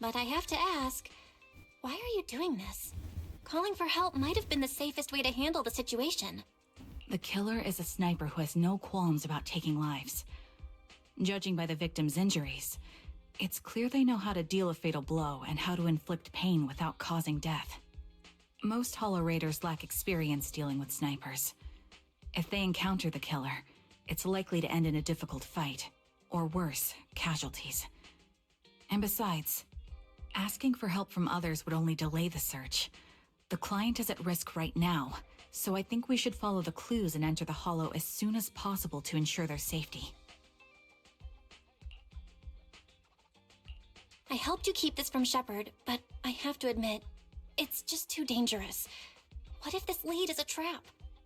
But I have to ask, why are you doing this? Calling for help might have been the safest way to handle the situation. The killer is a sniper who has no qualms about taking lives. Judging by the victim's injuries, it's clear they know how to deal a fatal blow and how to inflict pain without causing death. Most holo raiders lack experience dealing with snipers. If they encounter the killer, it's likely to end in a difficult fight, or worse, casualties. And besides, asking for help from others would only delay the search. The client is at risk right now, so I think we should follow the clues and enter the holo as soon as possible to ensure their safety. I helped you keep this from Shepard, but I have to admit, it's just too dangerous. What if this lead is a trap?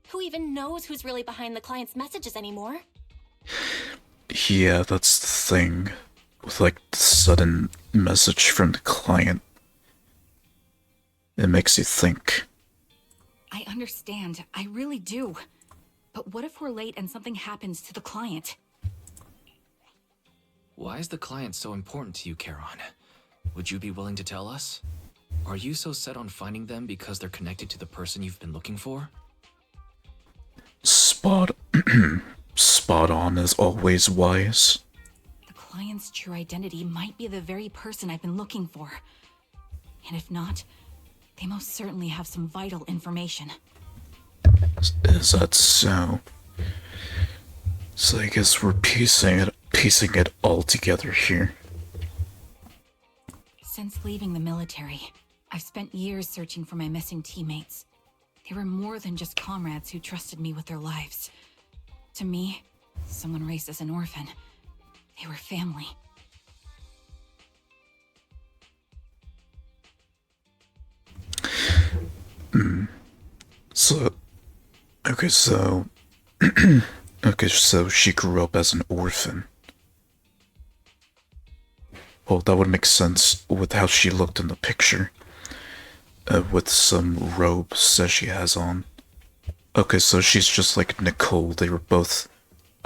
Who even knows who's really behind the client's messages anymore? Yeah, that's the thing. With like the sudden message from the client, it makes you think. I understand, I really do. But what if we're late and something happens to the client? Why is the client so important to you, Charon? Would you be willing to tell us? Are you so set on finding them because they're connected to the person you've been looking for? Spot on as always, Wise. The client's true identity might be the very person I've been looking for. And if not, they most certainly have some vital information. Is that so? So I guess we're piecing it all together here. Since leaving the military, I've spent years searching for my missing teammates. They were more than just comrades who trusted me with their lives. To me, someone raised as an orphan, they were family. Okay, so she grew up as an orphan. Well, that would make sense with how she looked in the picture. With some robes that she has on. Okay, so she's just like Nicole. They were both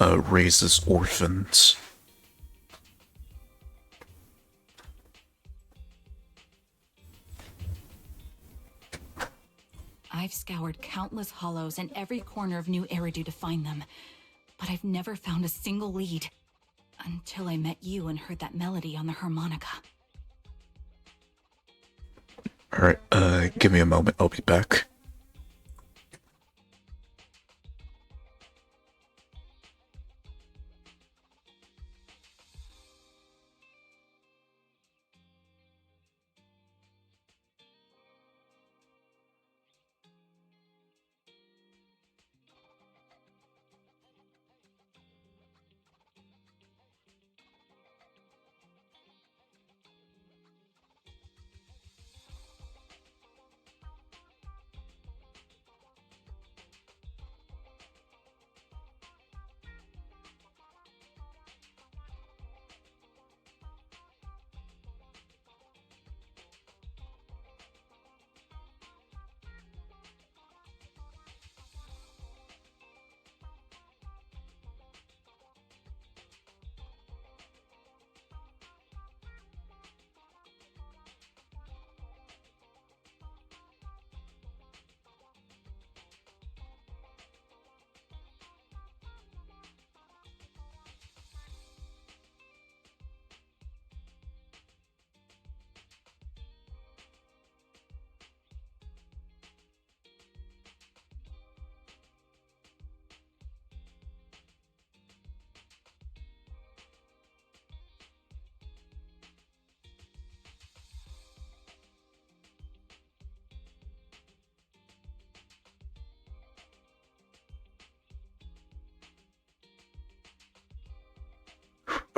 raised as orphans. I've scoured countless hollows in every corner of New Eridu to find them, but I've never found a single lead. Until I met you and heard that melody on the harmonica. Alright, give me a moment, I'll be back.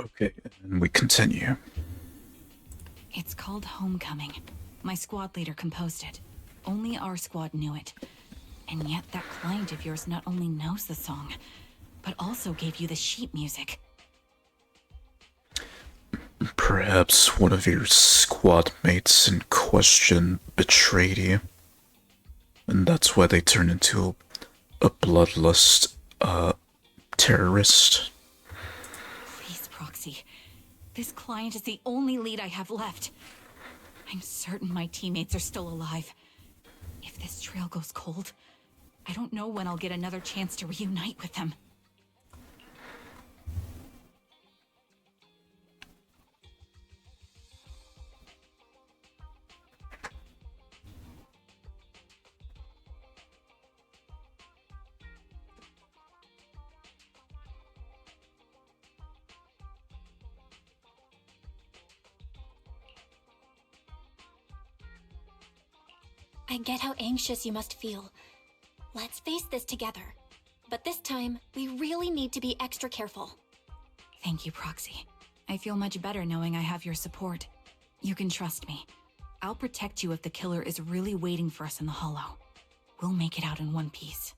Okay, and we continue. It's called Homecoming. My squad leader composed it. Only our squad knew it. And yet that client of yours not only knows the song, but also gave you the sheet music. Perhaps one of your squad mates in question betrayed you. And that's why they turned into a bloodlust, terrorist. Please, Proxy. This client is the only lead I have left. I'm certain my teammates are still alive. If this trail goes cold, I don't know when I'll get another chance to reunite with them. I get how anxious you must feel. Let's face this together. But this time, we really need to be extra careful. Thank you, Proxy. I feel much better knowing I have your support. You can trust me. I'll protect you if the killer is really waiting for us in the Hollow. We'll make it out in one piece.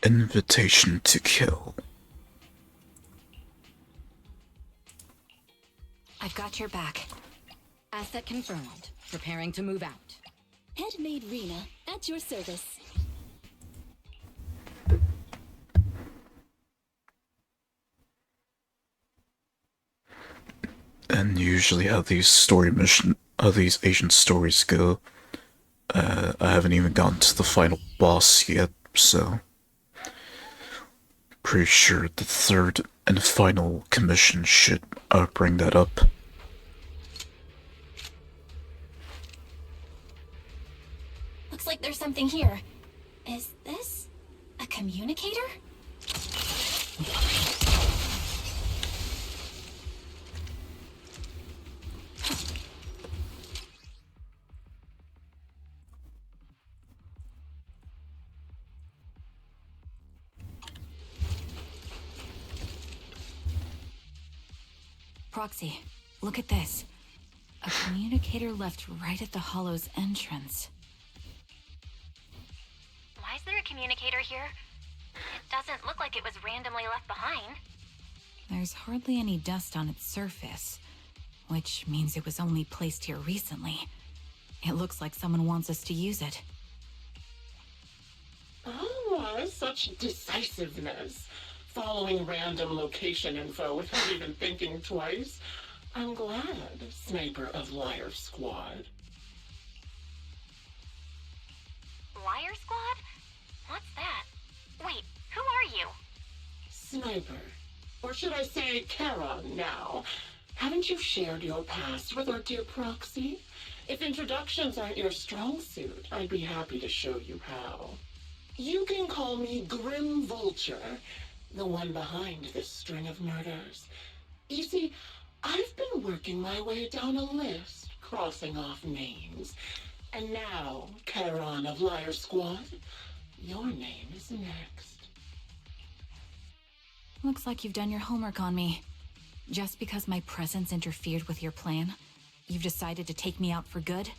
Invitation to kill. I've got your back. Asset confirmed. Preparing to move out. Handmaid Rena, at your service. And usually how these Asian stories go, I haven't even gotten to the final boss yet, so pretty sure the third and final commission should bring that up. Looks like there's something here. Is this a communicator? Proxy, look at this. A communicator left right at the Hollow's entrance. Why is there a communicator here? It doesn't look like it was randomly left behind. There's hardly any dust on its surface, which means it was only placed here recently. It looks like someone wants us to use it. Oh, such decisiveness. Following random location info without even thinking twice. I'm glad, Sniper of Liar Squad. Liar Squad? What's that? Wait, who are you? Sniper. Or should I say Charon now? Haven't you shared your past with our dear Proxy? If introductions aren't your strong suit, I'd be happy to show you how. You can call me Grim Vulture, the one behind this string of murders. You see, I've been working my way down a list, crossing off names. And now, Charon of Liar Squad, your name is next. Looks like you've done your homework on me. Just because my presence interfered with your plan, you've decided to take me out for good?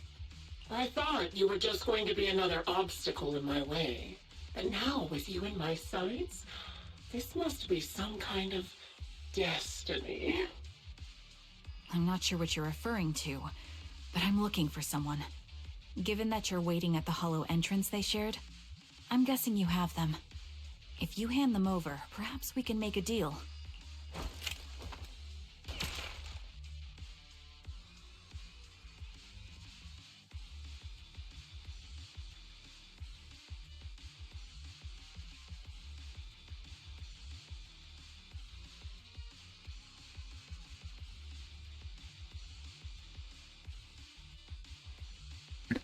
I thought you were just going to be another obstacle in my way. But now, with you in my sights, this must be some kind of destiny. I'm not sure what you're referring to, but I'm looking for someone. Given that you're waiting at the Hollow entrance they shared, I'm guessing you have them. If you hand them over, perhaps we can make a deal.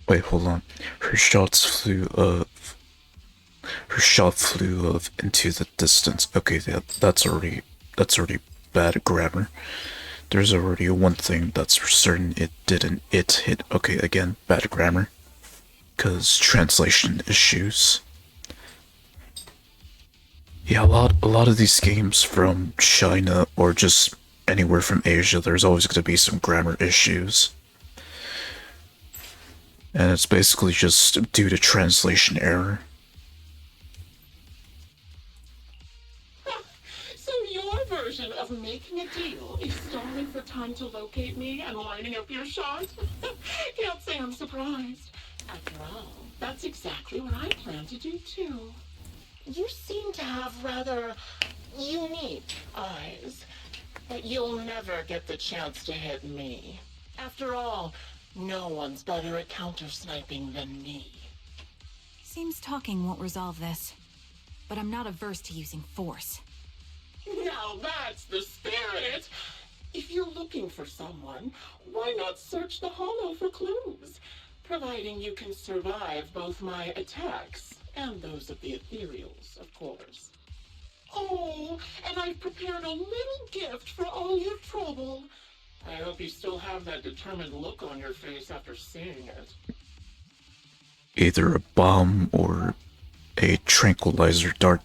Wait, hold on. Her shots flew her shot flew into the distance. Okay, that's already bad grammar. There's already one thing that's for certain it didn't. It hit. Okay, again, bad grammar. Cause translation issues. Yeah, a lot of these games from China or just anywhere from Asia, there's always going to be some grammar issues. And it's basically just due to translation error. So your version of making a deal is stalling for time to locate me and lining up your shot? Can't say I'm surprised. After all, that's exactly what I plan to do too. You seem to have rather unique eyes, but you'll never get the chance to hit me. After all, no one's better at counter-sniping than me. Seems talking won't resolve this, but I'm not averse to using force. Now that's the spirit! If you're looking for someone, why not search the hollow for clues? Providing you can survive both my attacks and those of the ethereals, of course. Oh, and I've prepared a little gift for all your trouble. I hope you still have that determined look on your face after seeing it. Either a bomb or a tranquilizer dart.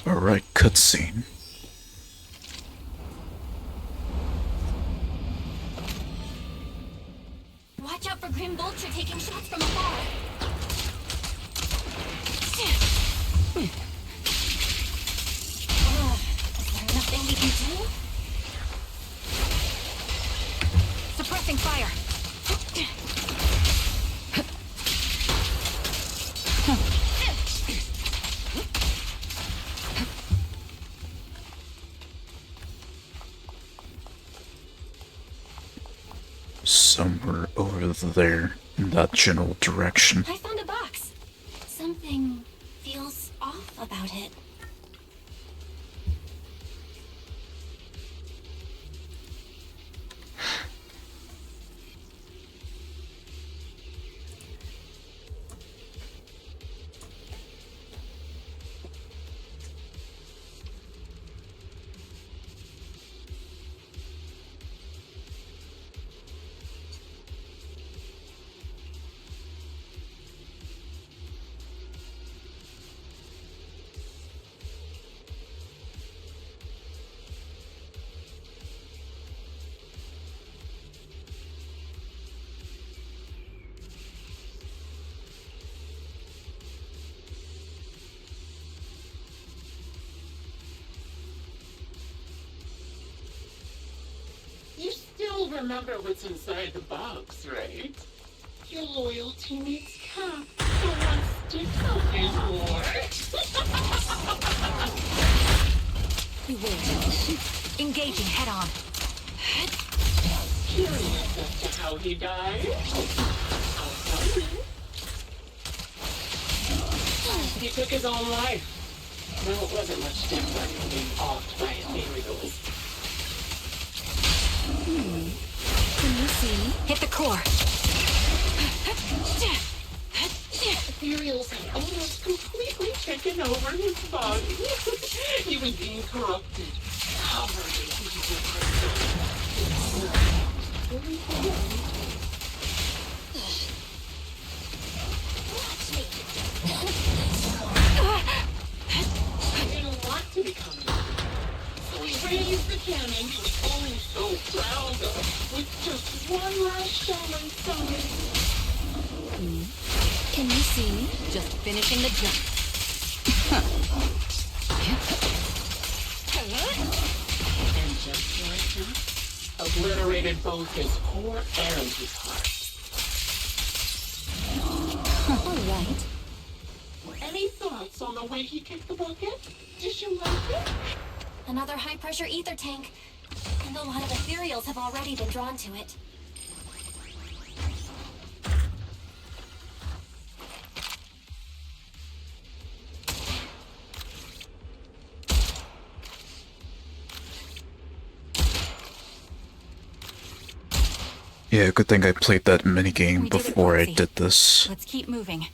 Alright, cutscene. Watch out for Grim Vulture taking shots from afar. Is there nothing we can do? Suppressing fire! Somewhere over there, in that general direction. I found a box. Something feels off about it. You still remember what's inside the box, right? Your loyal teammate's cap. The one sticks out his war. Beware. Engaging head on. Curious as to how he died. I'll tell you. He took his own life. No, it wasn't much different from being offed by ethereals. Can you see? Hit the core. Ethereals had almost completely taken over his body. He was being corrupted, covered in evil He didn't want to become evil, so he raised the cannon he was always so proud of, with just one last shell inside. Can you see? Just finishing the jump. And just like that, obliterated both his core and his heart. All right. Any thoughts on the way he kicked the bucket? Did you like it? Another high-pressure ether tank. And a lot of ethereals have already been drawn to it. Yeah, good thing I played that minigame We did it, before I Foxy. did this. Let's keep moving.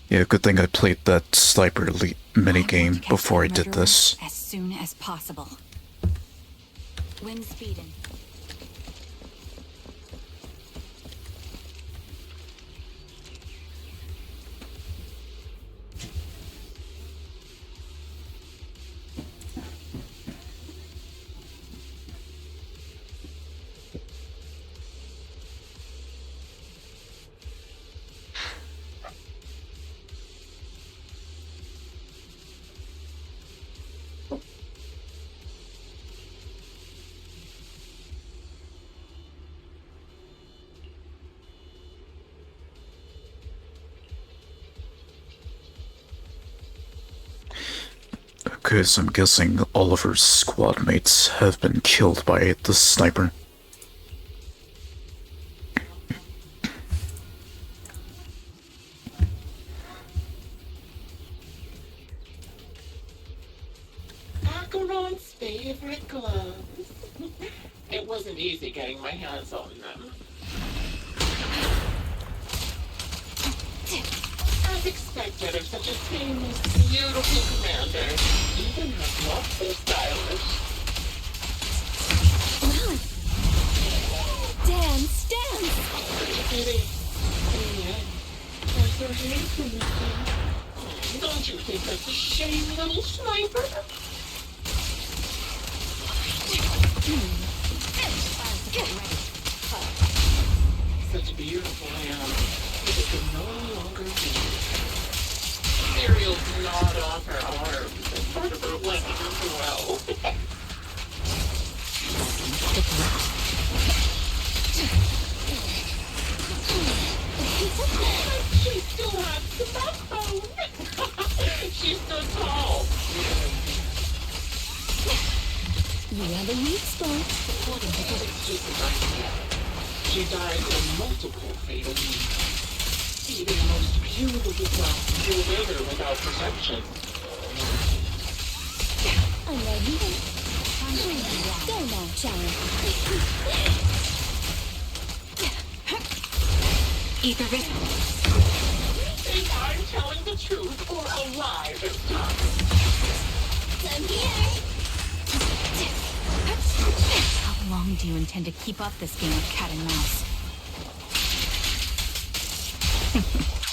Yeah, good thing I played that sniper elite I want to minigame catch before I that did murderer this. as soon as possible. Wind speeding. Okay, so I'm guessing Oliver's squad mates have been killed by the sniper. Acheron's favorite gloves. It wasn't easy getting my hands on them. As expected of such a famous, beautiful commander, even her gloves are stylish. Dance, dance! Pretty. Yeah. That's her hand for me. Don't you think that's a shame, little sniper? Such beautiful hand. It can no longer be. Muriel's gnawed off her arms, and part of her leg as well. She still has the backbone. She stood tall. You have a weak spot. It's just an idea. She died in multiple fatal wounds. Even the most beautiful clown will wither without protection. I love you. Go now, child. Ether vision. Think I'm telling the truth or a lie this time? I'm here. How long do you intend to keep up this game of cat and mouse?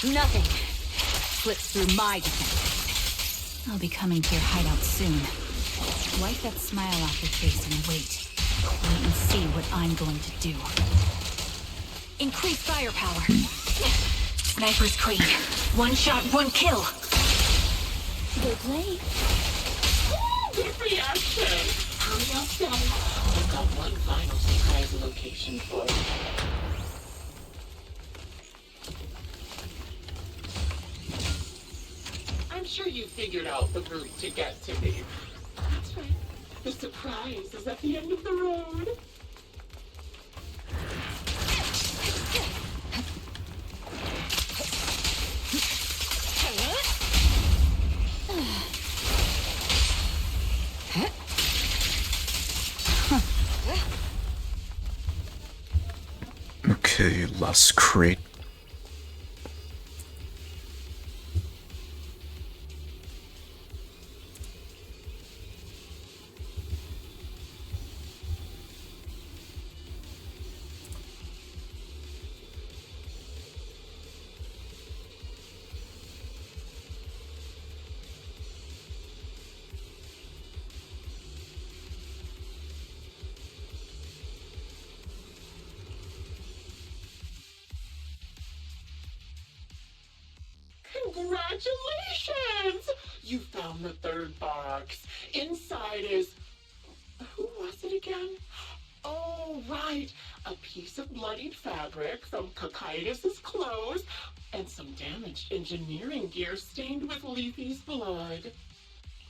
Nothing slips through my defense. I'll be coming to your hideout soon. Wipe that smile off your face and wait. Wait and see what I'm going to do. Increase firepower. Sniper's queen. One shot, one kill. Good play. Good reaction. Hurry up, guys. I've got one final surprise location for you. I'm sure you figured out the route to get to me. That's right. The surprise is at the end of the road. Okay, last crate. Congratulations! You found the third box. Inside is... Who was it again? Oh, right. A piece of bloodied fabric from Cocytus's clothes and some damaged engineering gear stained with Leafy's blood.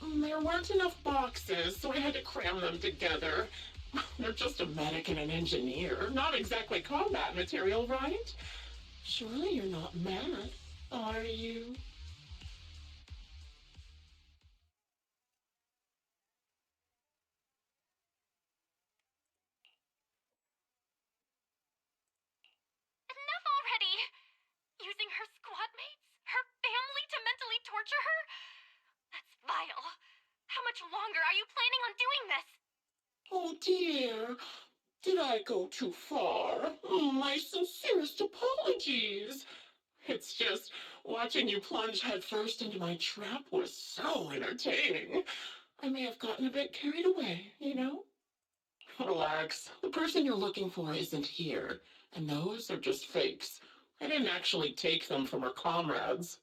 There weren't enough boxes, so I had to cram them together. They're just a medic and an engineer. Not exactly combat material, right? Surely you're not mad, are you? insanity! Using her squad mates, her family to mentally torture her? That's vile. How much longer are you planning on doing this? Oh dear, did I go too far? My sincerest apologies. It's just watching you plunge headfirst into my trap was so entertaining. I may have gotten a bit carried away, you know? Relax. The person you're looking for isn't here, and those are just fakes. I didn't actually take them from her comrades.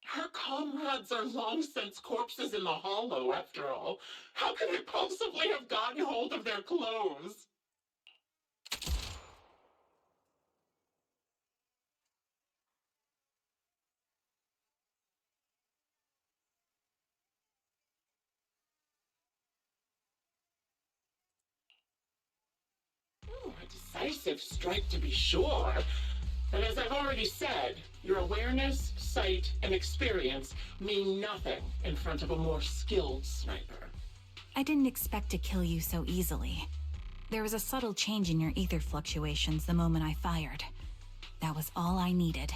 Her comrades are long since corpses in the hollow, after all. How could I possibly have gotten hold of their clothes? A decisive strike to be sure. But as I've already said, your awareness, sight, and experience mean nothing in front of a more skilled sniper. I didn't expect to kill you so easily. There was a subtle change in your ether fluctuations the moment I fired. That was all I needed.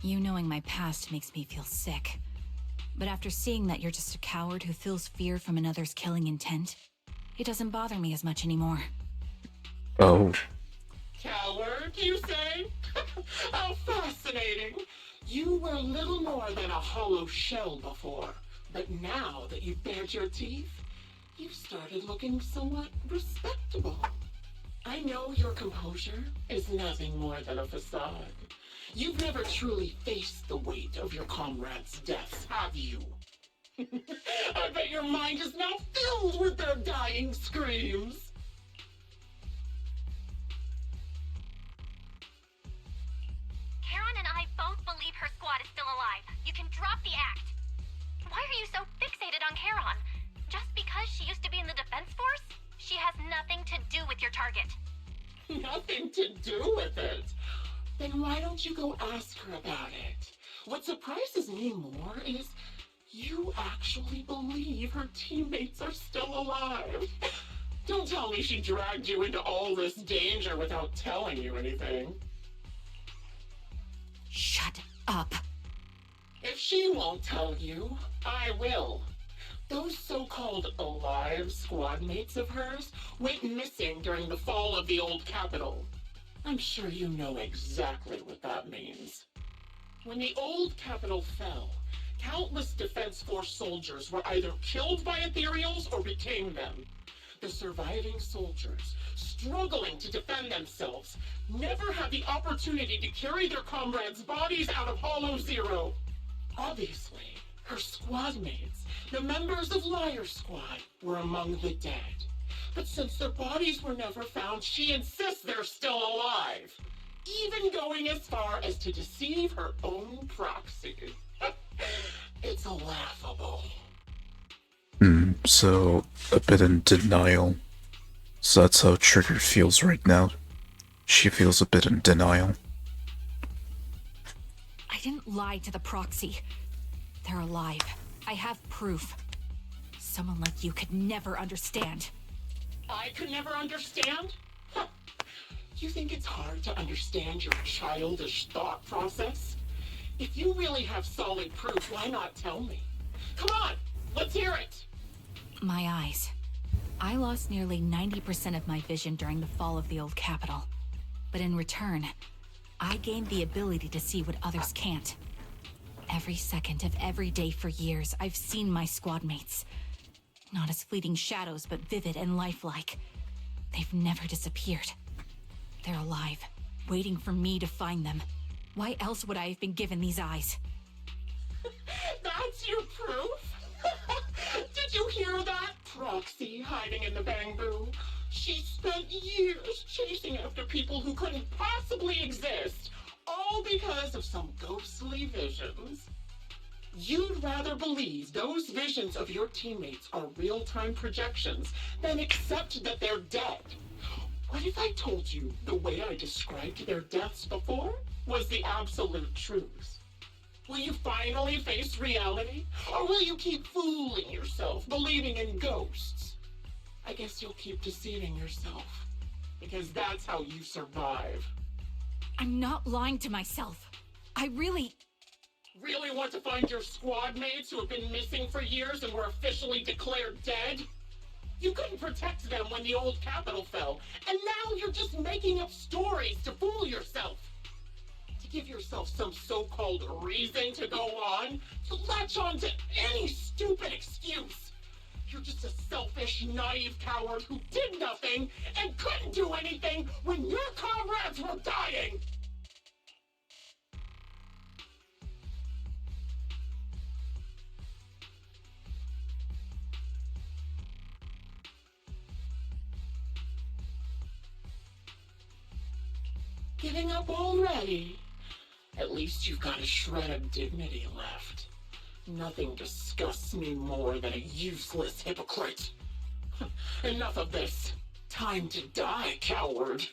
You knowing my past makes me feel sick. But after seeing that you're just a coward who feels fear from another's killing intent, it doesn't bother me as much anymore. Oh. Coward, you say? How fascinating. You were little more than a hollow shell before, but now that you've bared your teeth, you've started looking somewhat respectable. I know your composure is nothing more than a facade. You've never truly faced the weight of your comrades' deaths, have you? I bet your mind is now filled with their dying screams. Karen and I both believe her squad is still alive. You can drop the act. Why are you so fixated on Karen? Just because she used to be in the defense force? She has nothing to do with your target. Nothing to do with it? Then why don't you go ask her about it? What surprises me more is you actually believe her teammates are still alive. Don't tell me she dragged you into all this danger without telling you anything. Shut up. If she won't tell you, I will. Those so-called alive squad mates of hers went missing during the fall of the old capital. I'm sure you know exactly what that means. When the old capital fell, countless Defense Force soldiers were either killed by ethereals or became them. The surviving soldiers, struggling to defend themselves, never had the opportunity to carry their comrades' bodies out of Hollow Zero. Obviously, her squad mates, the members of Liar Squad, were among the dead. But since their bodies were never found, she insists they're still alive, even going as far as to deceive her own proxy. It's laughable. So a bit in denial. So that's how Trigger feels right now. She feels a bit in denial. I didn't lie to the proxy. They're alive. I have proof. Someone like you could never understand. I could never understand? Huh. You think it's hard to understand your childish thought process? If you really have solid proof, why not tell me? Come on, let's hear it! My eyes. I lost nearly 90% of my vision during the fall of the old capital. But in return, I gained the ability to see what others can't. Every second of every day for years, I've seen my squad mates. Not as fleeting shadows, but vivid and lifelike. They've never disappeared. They're alive, waiting for me to find them. Why else would I have been given these eyes? That's your proof? Did you hear that? Proxy hiding in the bamboo. She spent years chasing after people who couldn't possibly exist, all because of some ghostly visions. You'd rather believe those visions of your teammates are real-time projections than accept that they're dead. What if I told you the way I described their deaths before was the absolute truth? Will you finally face reality? Or will you keep fooling yourself, believing in ghosts? I guess you'll keep deceiving yourself, because that's how you survive. I'm not lying to myself. I really want to find your squad mates who have been missing for years and were officially declared dead? You couldn't protect them when the old capital fell, and now you're just making up stories to fool yourself. To give yourself some so-called reason to go on, to latch on to any stupid excuse. You're just a selfish, naive coward who did nothing and couldn't do anything when your comrades were dying! Giving up already? At least you've got a shred of dignity left. Nothing disgusts me more than a useless hypocrite. Enough of this. Time to die, coward.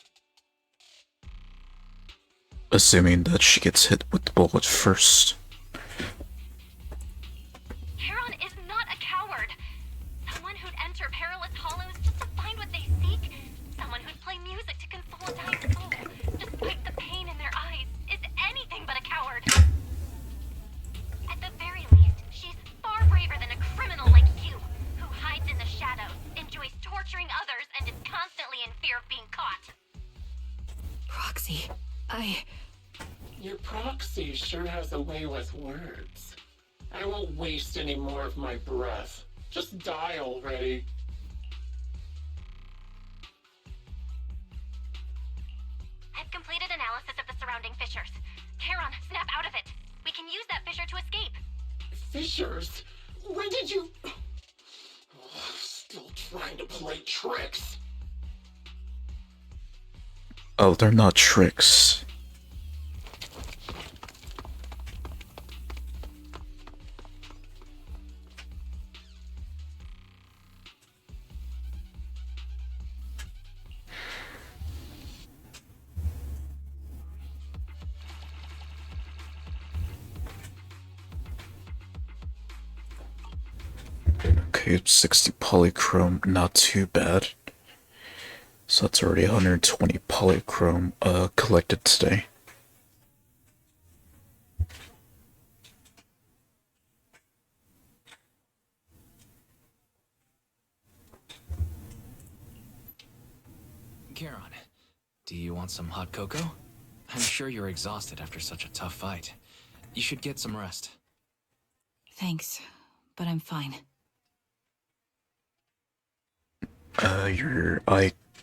Assuming that she gets hit with the bullet first. Charon is not a coward. Someone who'd enter perilous hollows just to find what they seek. Someone who'd play music to console a dying soul, despite the pain in their eyes, is anything but a coward. At the very least, she's far braver than a criminal like you, who hides in the shadows, enjoys torturing others, and is constantly in fear of being caught. Proxy, Your proxy sure has a way with words. I won't waste any more of my breath. Just die already. I've completed analysis of the surrounding fissures. Charon, snap out of it. We can use that fissure to escape. Fissures? When did you... Still trying to play tricks. Oh, they're not tricks. Okay, 60 polychrome, not too bad. So that's already 120 polychrome collected today. Charon, do you want some hot cocoa? I'm sure you're exhausted after such a tough fight. You should get some rest. thanks, but I'm fine.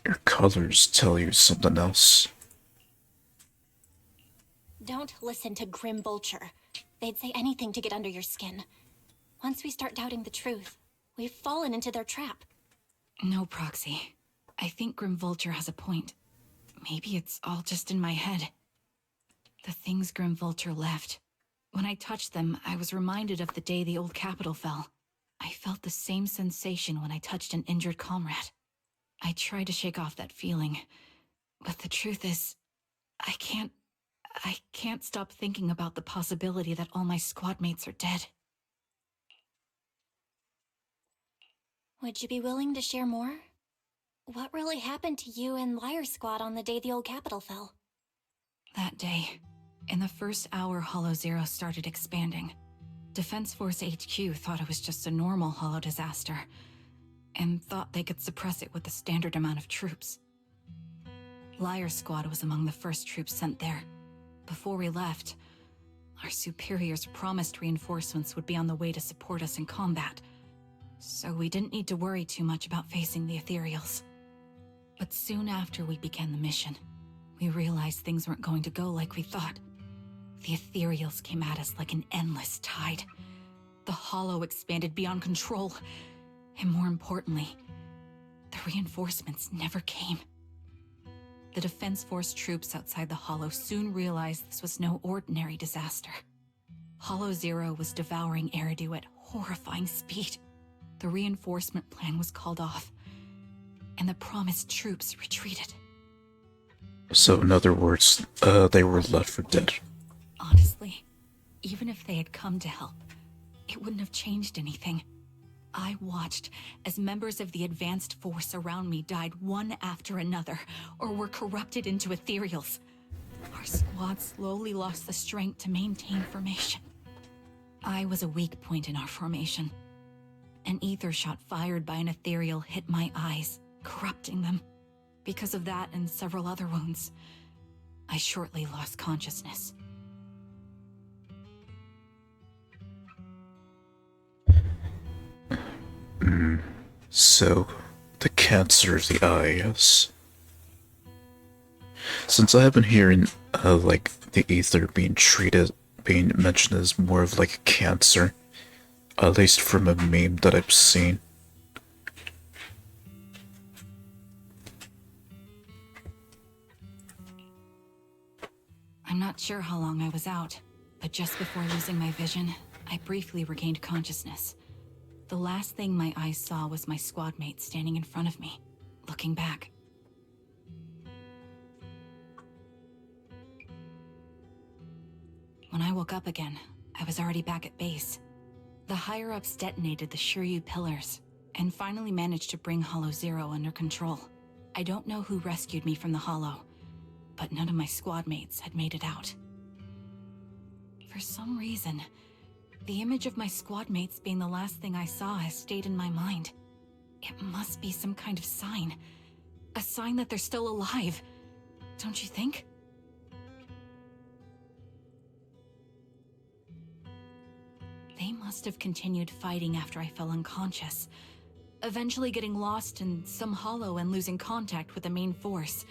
Your colors tell you something else. Don't listen to Grim Vulture. They'd say anything to get under your skin. Once we start doubting the truth, we've fallen into their trap. No, Proxy. I think Grim Vulture has a point. Maybe it's all just in my head. The things Grim Vulture left. When I touched them, I was reminded of the day the old capital fell. I felt the same sensation when I touched an injured comrade. I tried to shake off that feeling, but the truth is, I can't stop thinking about the possibility that all my squad mates are dead. Would you be willing to share more? What really happened to you and Liar Squad on the day the old capital fell? That day, in the first hour Hollow Zero started expanding, Defense Force HQ thought it was just a normal Hollow disaster, and thought they could suppress it with the standard amount of troops. Liar Squad was among the first troops sent there. Before we left, our superiors promised reinforcements would be on the way to support us in combat, so we didn't need to worry too much about facing the Ethereals. But soon after we began the mission, we realized things weren't going to go like we thought. The Ethereals came at us like an endless tide. The Hollow expanded beyond control, and more importantly, the reinforcements never came. The Defense Force troops outside the Hollow soon realized this was no ordinary disaster. Hollow Zero was devouring Eridu at horrifying speed. The reinforcement plan was called off, and the promised troops retreated. So in other words, they were left for dead. Honestly, even if they had come to help, it wouldn't have changed anything. I watched as members of the advanced force around me died one after another, or were corrupted into ethereals. Our squad slowly lost the strength to maintain formation. I was a weak point in our formation. An ether shot fired by an ethereal hit my eyes, corrupting them. Because of that and several other wounds, I shortly lost consciousness. So, the cancer of the eye, yes. Since I have been hearing, like, the ether being mentioned as more of like a cancer, at least from a meme that I've seen. I'm not sure how long I was out, but just before losing my vision, I briefly regained consciousness. The last thing my eyes saw was my squad mate standing in front of me, looking back. When I woke up again, I was already back at base. The higher-ups detonated the Shiryu pillars, and finally managed to bring Hollow Zero under control. I don't know who rescued me from the Hollow, but none of my squad mates had made it out. For some reason, the image of my squad mates being the last thing I saw has stayed in my mind. It must be some kind of sign. A sign that they're still alive. Don't you think? They must have continued fighting after I fell unconscious, eventually getting lost in some hollow and losing contact with the main force,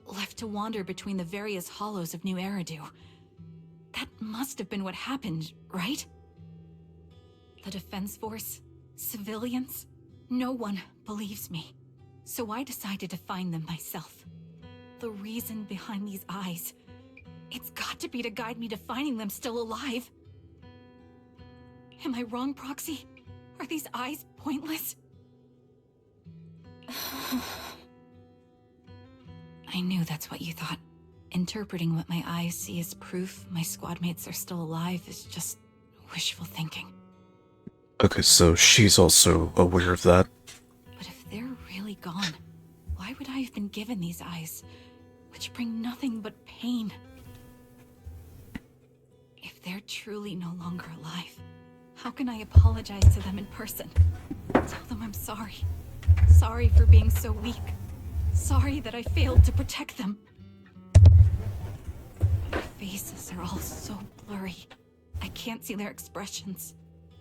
left to wander between the various hollows of New Eridu. That must have been what happened, right? The defense force, civilians, no one believes me. So I decided to find them myself. The reason behind these eyes, it's got to be to guide me to finding them still alive. Am I wrong, Proxy? Are these eyes pointless? I knew that's what you thought. Interpreting what my eyes see as proof my squad mates are still alive is just wishful thinking. Okay, so she's also aware of that. But if they're really gone, why would I have been given these eyes, which bring nothing but pain? If they're truly no longer alive, how can I apologize to them in person? Tell them I'm sorry. Sorry for being so weak. Sorry that I failed to protect them. Their faces are all so blurry. I can't see their expressions.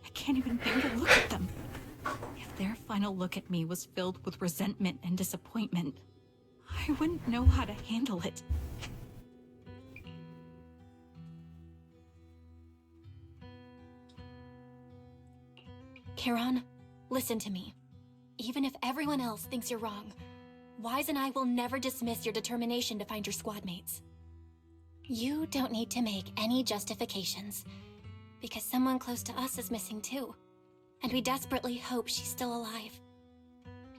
I can't even bear to look at them. If their final look at me was filled with resentment and disappointment, I wouldn't know how to handle it. Kiran, listen to me. Even if everyone else thinks you're wrong, Wise and I will never dismiss your determination to find your squad mates. You don't need to make any justifications, because someone close to us is missing too, and we desperately hope she's still alive.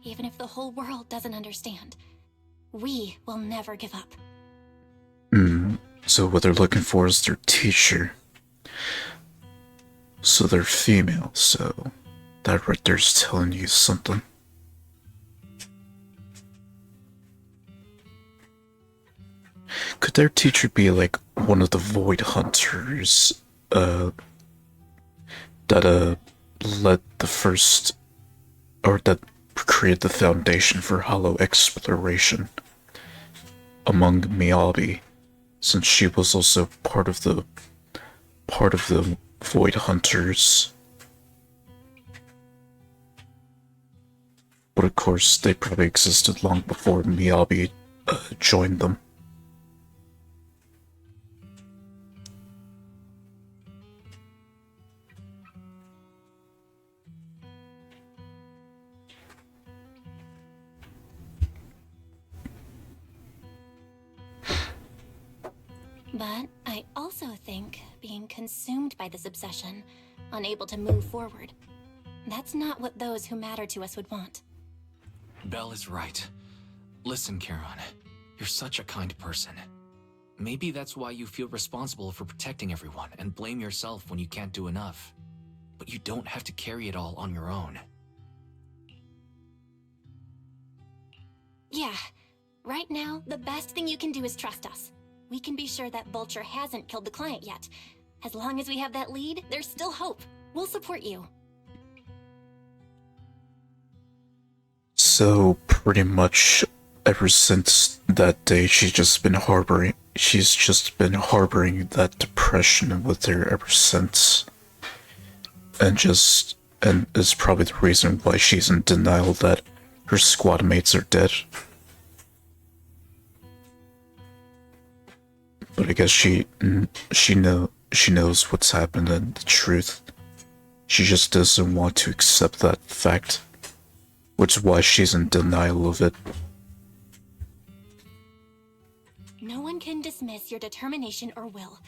Even if the whole world doesn't understand, we will never give up. So what they're looking for is their teacher. So they're female, so that right there's telling you something. Could their teacher be like one of the Void Hunters, that led the first, or that created the foundation for hollow exploration among Miyabi, since she was also part of the Void Hunters. But of course, they probably existed long before Miyabi joined them. But I also think being consumed by this obsession, unable to move forward, that's not what those who matter to us would want. Belle is right. Listen, Charon, you're such a kind person. Maybe that's why you feel responsible for protecting everyone and blame yourself when you can't do enough. But you don't have to carry it all on your own. Yeah, right now, the best thing you can do is trust us. we can be sure that Vulture hasn't killed the client yet. As long as we have that lead, there's still hope. We'll support you. So pretty much ever since that day, she's just been harboring that depression with her ever since. And is probably the reason why she's in denial that her squad mates are dead. But I guess she knows what's happened and the truth. She just doesn't want to accept that fact, which is why she's in denial of it. No one can dismiss your determination or will.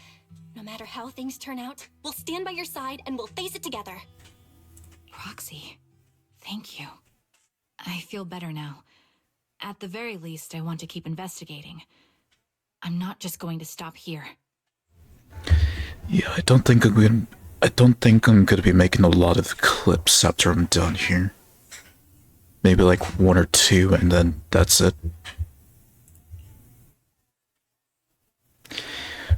No matter how things turn out, we'll stand by your side and we'll face it together. Proxy, thank you. I feel better now. At the very least, I want to keep investigating. I'm not just going to stop here. Yeah, I don't think I'm gonna be making a lot of clips after I'm done here. Maybe like 1 or 2 and then that's it.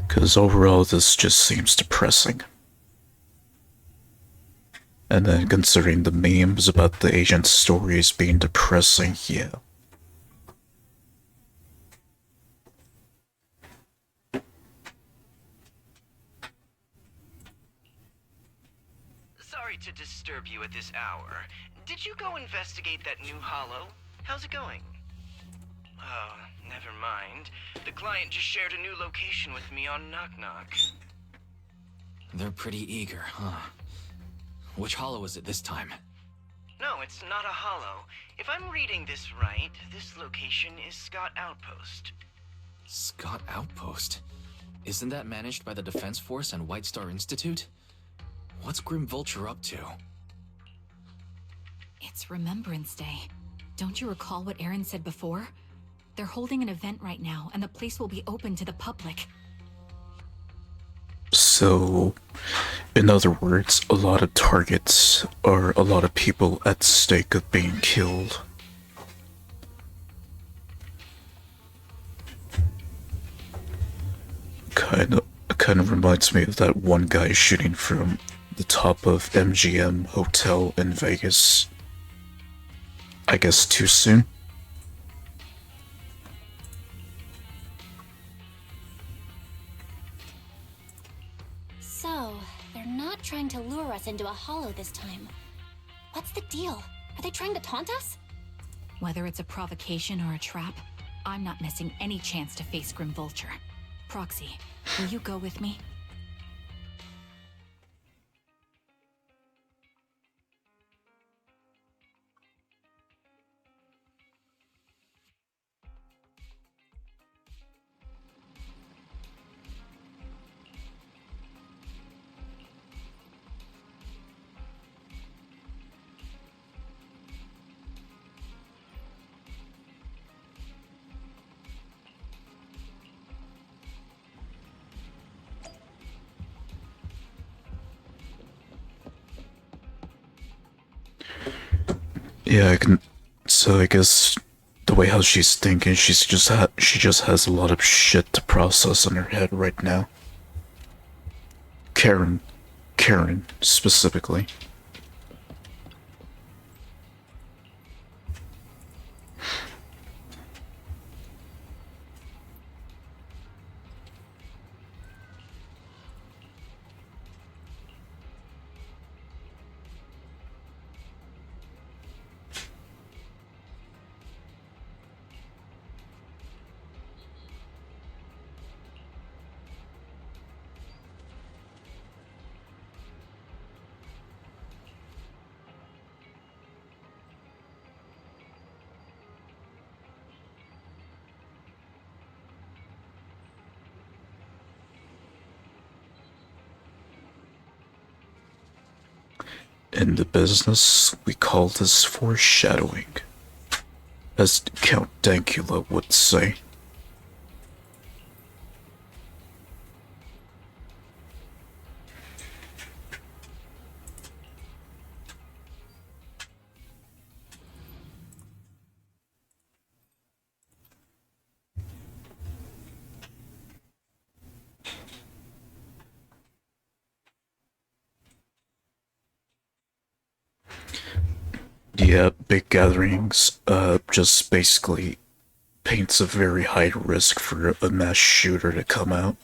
Because overall this just seems depressing. And then considering the memes about the agent's stories being depressing, yeah. Sorry to disturb you at this hour. Did you go investigate that new holo? How's it going? Oh, never mind. The client just shared a new location with me on Knock Knock. They're pretty eager, huh? Which holo is it this time? No, it's not a holo. If I'm reading this right, this location is Scott Outpost. Scott Outpost? Isn't that managed by the Defense Force and White Star Institute? What's Grim Vulture up to? It's Remembrance Day. Don't you recall what Aaron said before? They're holding an event right now, and the place will be open to the public. So, in other words, a lot of targets or a lot of people at stake of being killed. Kind of reminds me of that one guy shooting from the top of MGM Hotel in Vegas. I guess too soon? So, they're not trying to lure us into a holo this time. What's the deal? Are they trying to taunt us? Whether it's a provocation or a trap, I'm not missing any chance to face Grim Vulture. Proxy, will you go with me? Yeah, I can. So I guess the way how she's thinking, she just has a lot of shit to process in her head right now. Karen specifically. In the business, we call this foreshadowing, as Count Dankula would say. yeah, big gatherings, just basically paints a very high risk for a mass shooter to come out.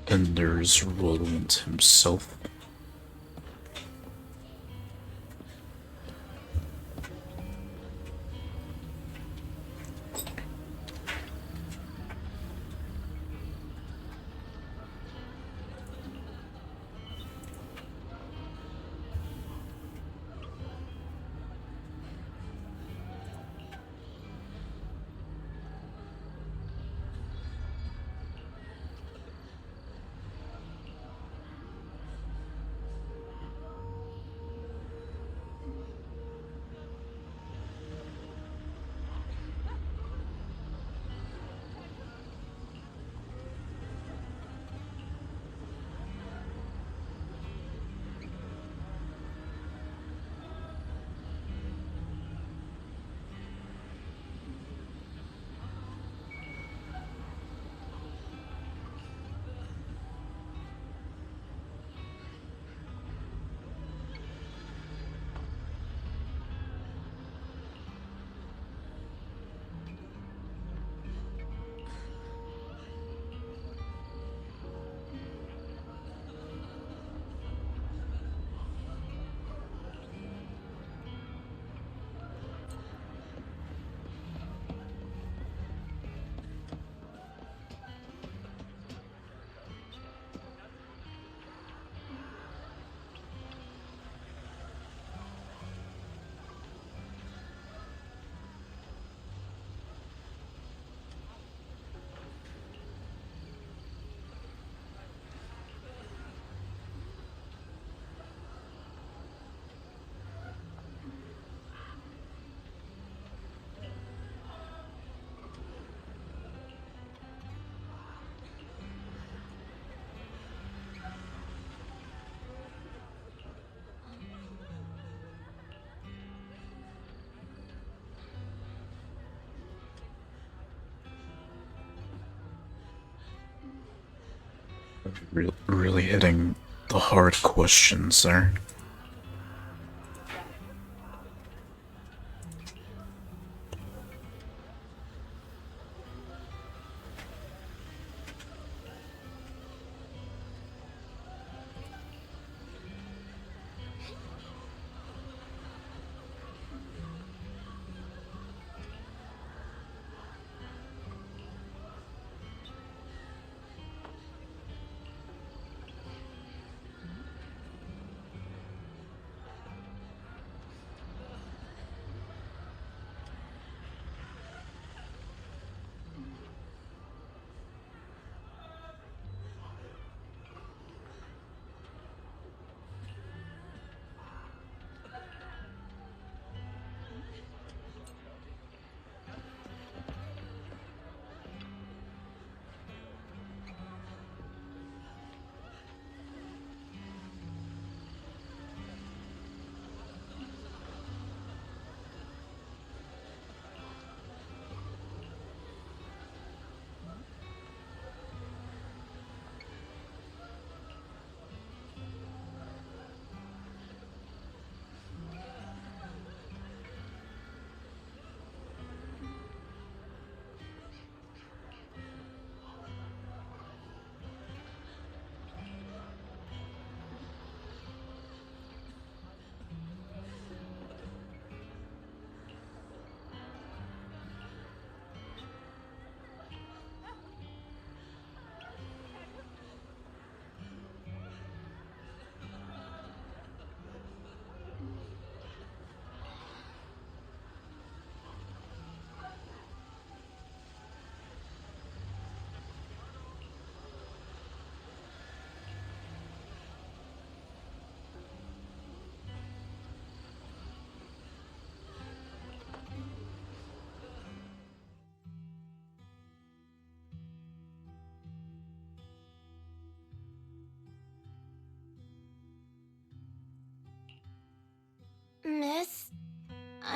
And there's Roland himself. Really hitting the hard questions there.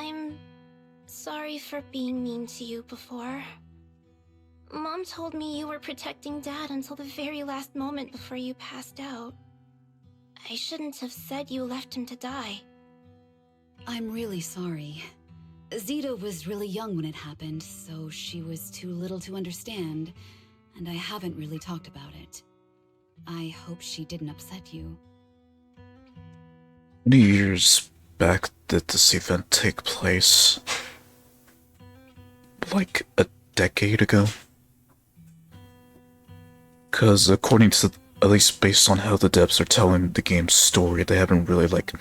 I'm sorry for being mean to you before. Mom told me you were protecting Dad until the very last moment before you passed out. I shouldn't have said you left him to die. I'm really sorry. Zeta was really young when it happened, so she was too little to understand, and I haven't really talked about it. I hope she didn't upset you. How many years back did this event take place? Like a decade ago? Because according to, at least based on how the devs are telling the game's story, they haven't really, like,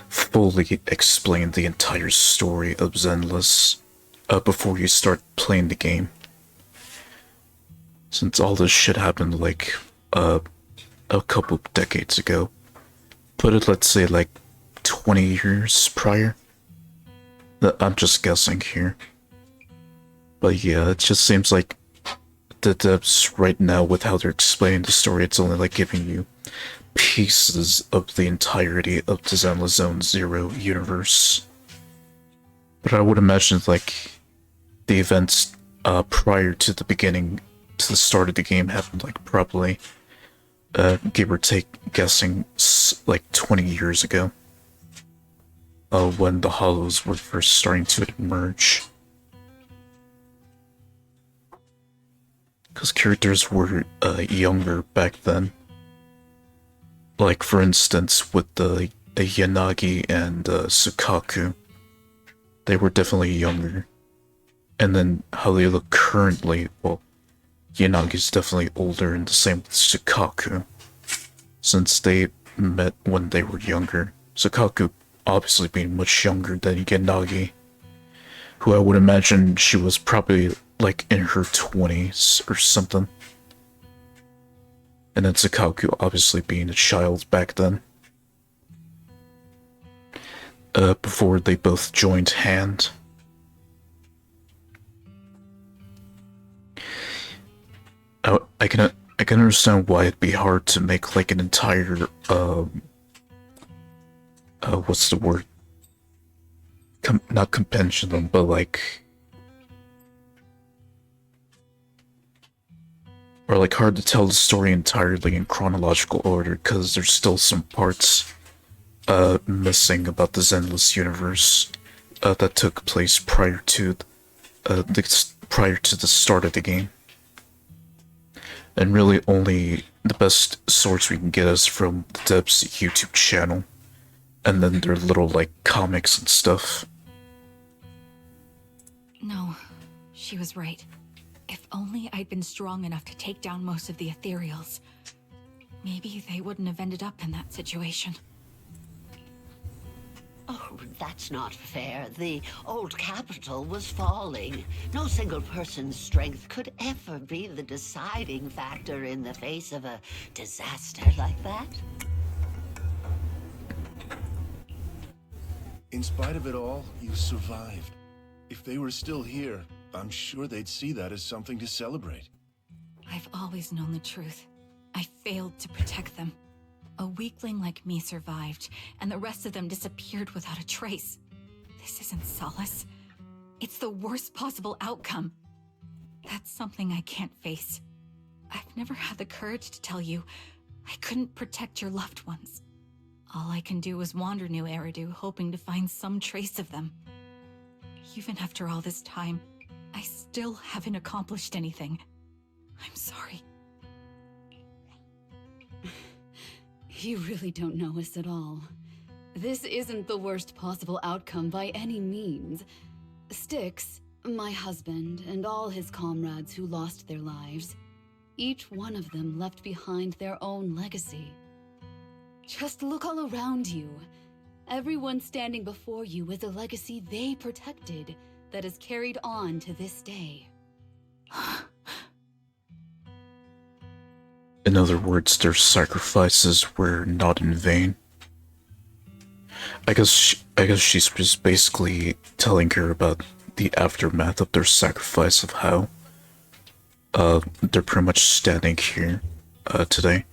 fully explained the entire story of Zenless before you start playing the game. Since all this shit happened, like, a couple decades ago. Put it, let's say, like, 20 years prior? I'm just guessing here. But yeah, it just seems like the devs right now, with how they're explaining the story, it's only like giving you pieces of the entirety of the Zenless Zone Zero universe. But I would imagine, like, the events prior to the beginning, to the start of the game happened, like, probably, give or take, guessing, like, 20 years ago. When the Hollows were first starting to emerge. Because characters were younger back then. Like, for instance, with the Yanagi and Sukaku. They were definitely younger. And then how they look currently, well, Yanagi's definitely older, and the same with Sukaku. Since they met when they were younger. Sukaku obviously being much younger than Yanagi. Who I would imagine she was probably like in her 20s or something. And then Sukaku obviously being a child back then. Before they both joined hand. I can understand why it'd be hard to make like an entire what's the word? Not compendium, but like, or like hard to tell the story entirely in chronological order, because there's still some parts missing about the Zenless universe that took place prior to the start of the game. And really only the best source we can get is from the devs' YouTube channel. And then their little, like, comics and stuff. No, she was right. If only I'd been strong enough to take down most of the ethereals. Maybe they wouldn't have ended up in that situation. Oh, that's not fair. The old capital was falling. No single person's strength could ever be the deciding factor in the face of a disaster like that. In spite of it all, you survived. If they were still here, I'm sure they'd see that as something to celebrate. I've always known the truth. I failed to protect them. A weakling like me survived, and the rest of them disappeared without a trace. This isn't solace. It's the worst possible outcome. That's something I can't face. I've never had the courage to tell you I couldn't protect your loved ones. All I can do is wander New Eridu, hoping to find some trace of them. Even after all this time, I still haven't accomplished anything. I'm sorry. You really don't know us at all. This isn't the worst possible outcome by any means. Styx, my husband, and all his comrades who lost their lives, each one of them left behind their own legacy. Just look all around you. Everyone standing before you is a legacy they protected that is carried on to this day. In other words, their sacrifices were not in vain. I guess she's just basically telling her about the aftermath of their sacrifice, of how they're pretty much standing here today.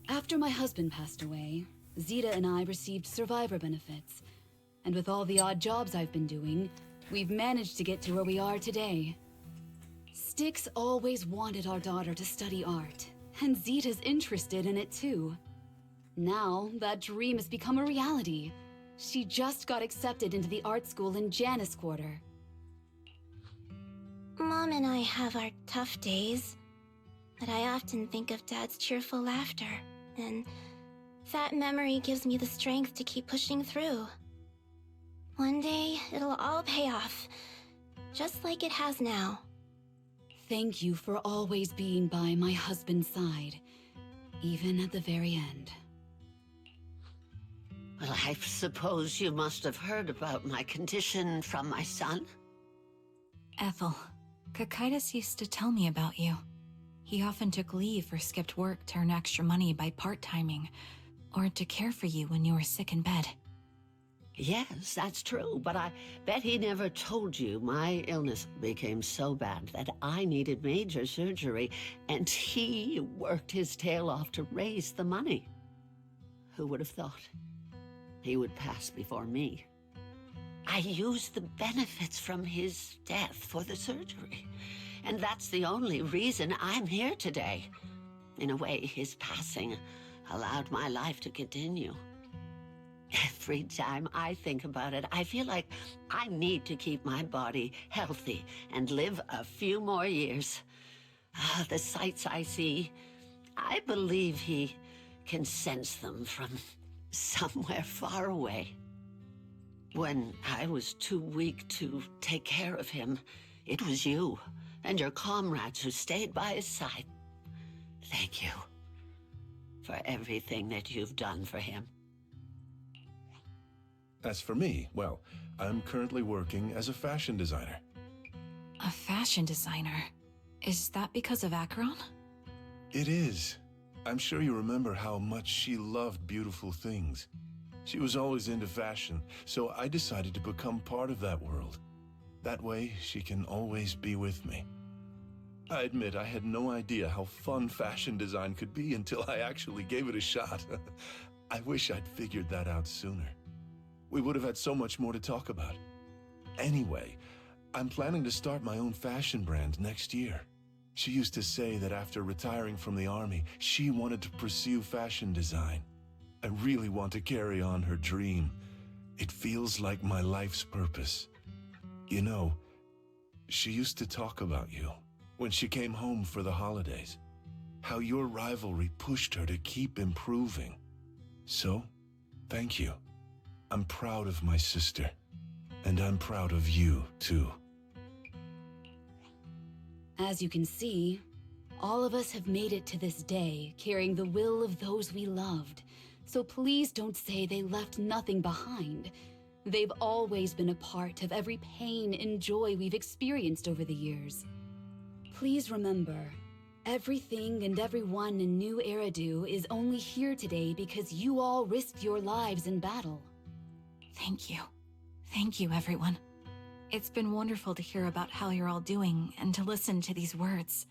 After my husband passed away, Zeta and I received survivor benefits. And with all the odd jobs I've been doing, we've managed to get to where we are today. Styx always wanted our daughter to study art, and Zeta's interested in it too. Now, that dream has become a reality. She just got accepted into the art school in Janus Quarter. Mom and I have our tough days, but I often think of Dad's cheerful laughter, and that memory gives me the strength to keep pushing through. One day, it'll all pay off, just like it has now. Thank you for always being by my husband's side, even at the very end. Well, I suppose you must have heard about my condition from my son? Ethel, Cocytus used to tell me about you. He often took leave or skipped work to earn extra money by part-timing, or to care for you when you were sick in bed. Yes, that's true, but I bet he never told you my illness became so bad that I needed major surgery, and he worked his tail off to raise the money. Who would have thought he would pass before me? I used the benefits from his death for the surgery, and that's the only reason I'm here today. In a way, his passing allowed my life to continue. Every time I think about it, I feel like I need to keep my body healthy and live a few more years. The sights I see, I believe he can sense them from somewhere far away. When I was too weak to take care of him, it was you and your comrades who stayed by his side. Thank you for everything that you've done for him. As for me, well, I'm currently working as a fashion designer. A fashion designer? Is that because of Acheron? It is. I'm sure you remember how much she loved beautiful things. She was always into fashion, so I decided to become part of that world. That way, she can always be with me. I admit I had no idea how fun fashion design could be until I actually gave it a shot. I wish I'd figured that out sooner. We would have had so much more to talk about. Anyway, I'm planning to start my own fashion brand next year. She used to say that after retiring from the army, she wanted to pursue fashion design. I really want to carry on her dream. It feels like my life's purpose. You know, she used to talk about you when she came home for the holidays. How your rivalry pushed her to keep improving. So, thank you. I'm proud of my sister, and I'm proud of you, too. As you can see, all of us have made it to this day, carrying the will of those we loved. So please don't say they left nothing behind. They've always been a part of every pain and joy we've experienced over the years. Please remember, everything and everyone in New Eridu is only here today because you all risked your lives in battle. Thank you. Thank you, everyone. It's been wonderful to hear about how you're all doing and to listen to these words.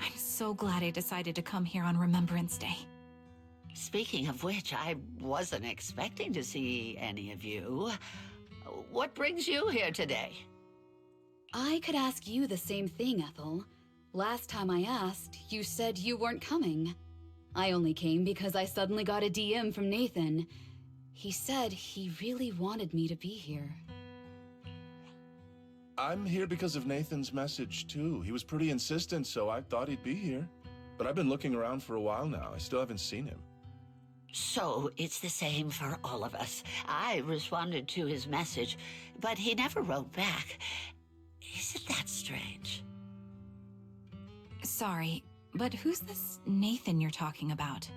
I'm so glad I decided to come here on Remembrance Day. Speaking of which, I wasn't expecting to see any of you. What brings you here today? I could ask you the same thing, Ethel. Last time I asked, you said you weren't coming. I only came because I suddenly got a DM from Nathan. He said he really wanted me to be here. I'm here because of Nathan's message, too. He was pretty insistent, so I thought he'd be here. But I've been looking around for a while now. I still haven't seen him. So it's the same for all of us. I responded to his message, but he never wrote back. Isn't that strange? Sorry, but who's this Nathan you're talking about?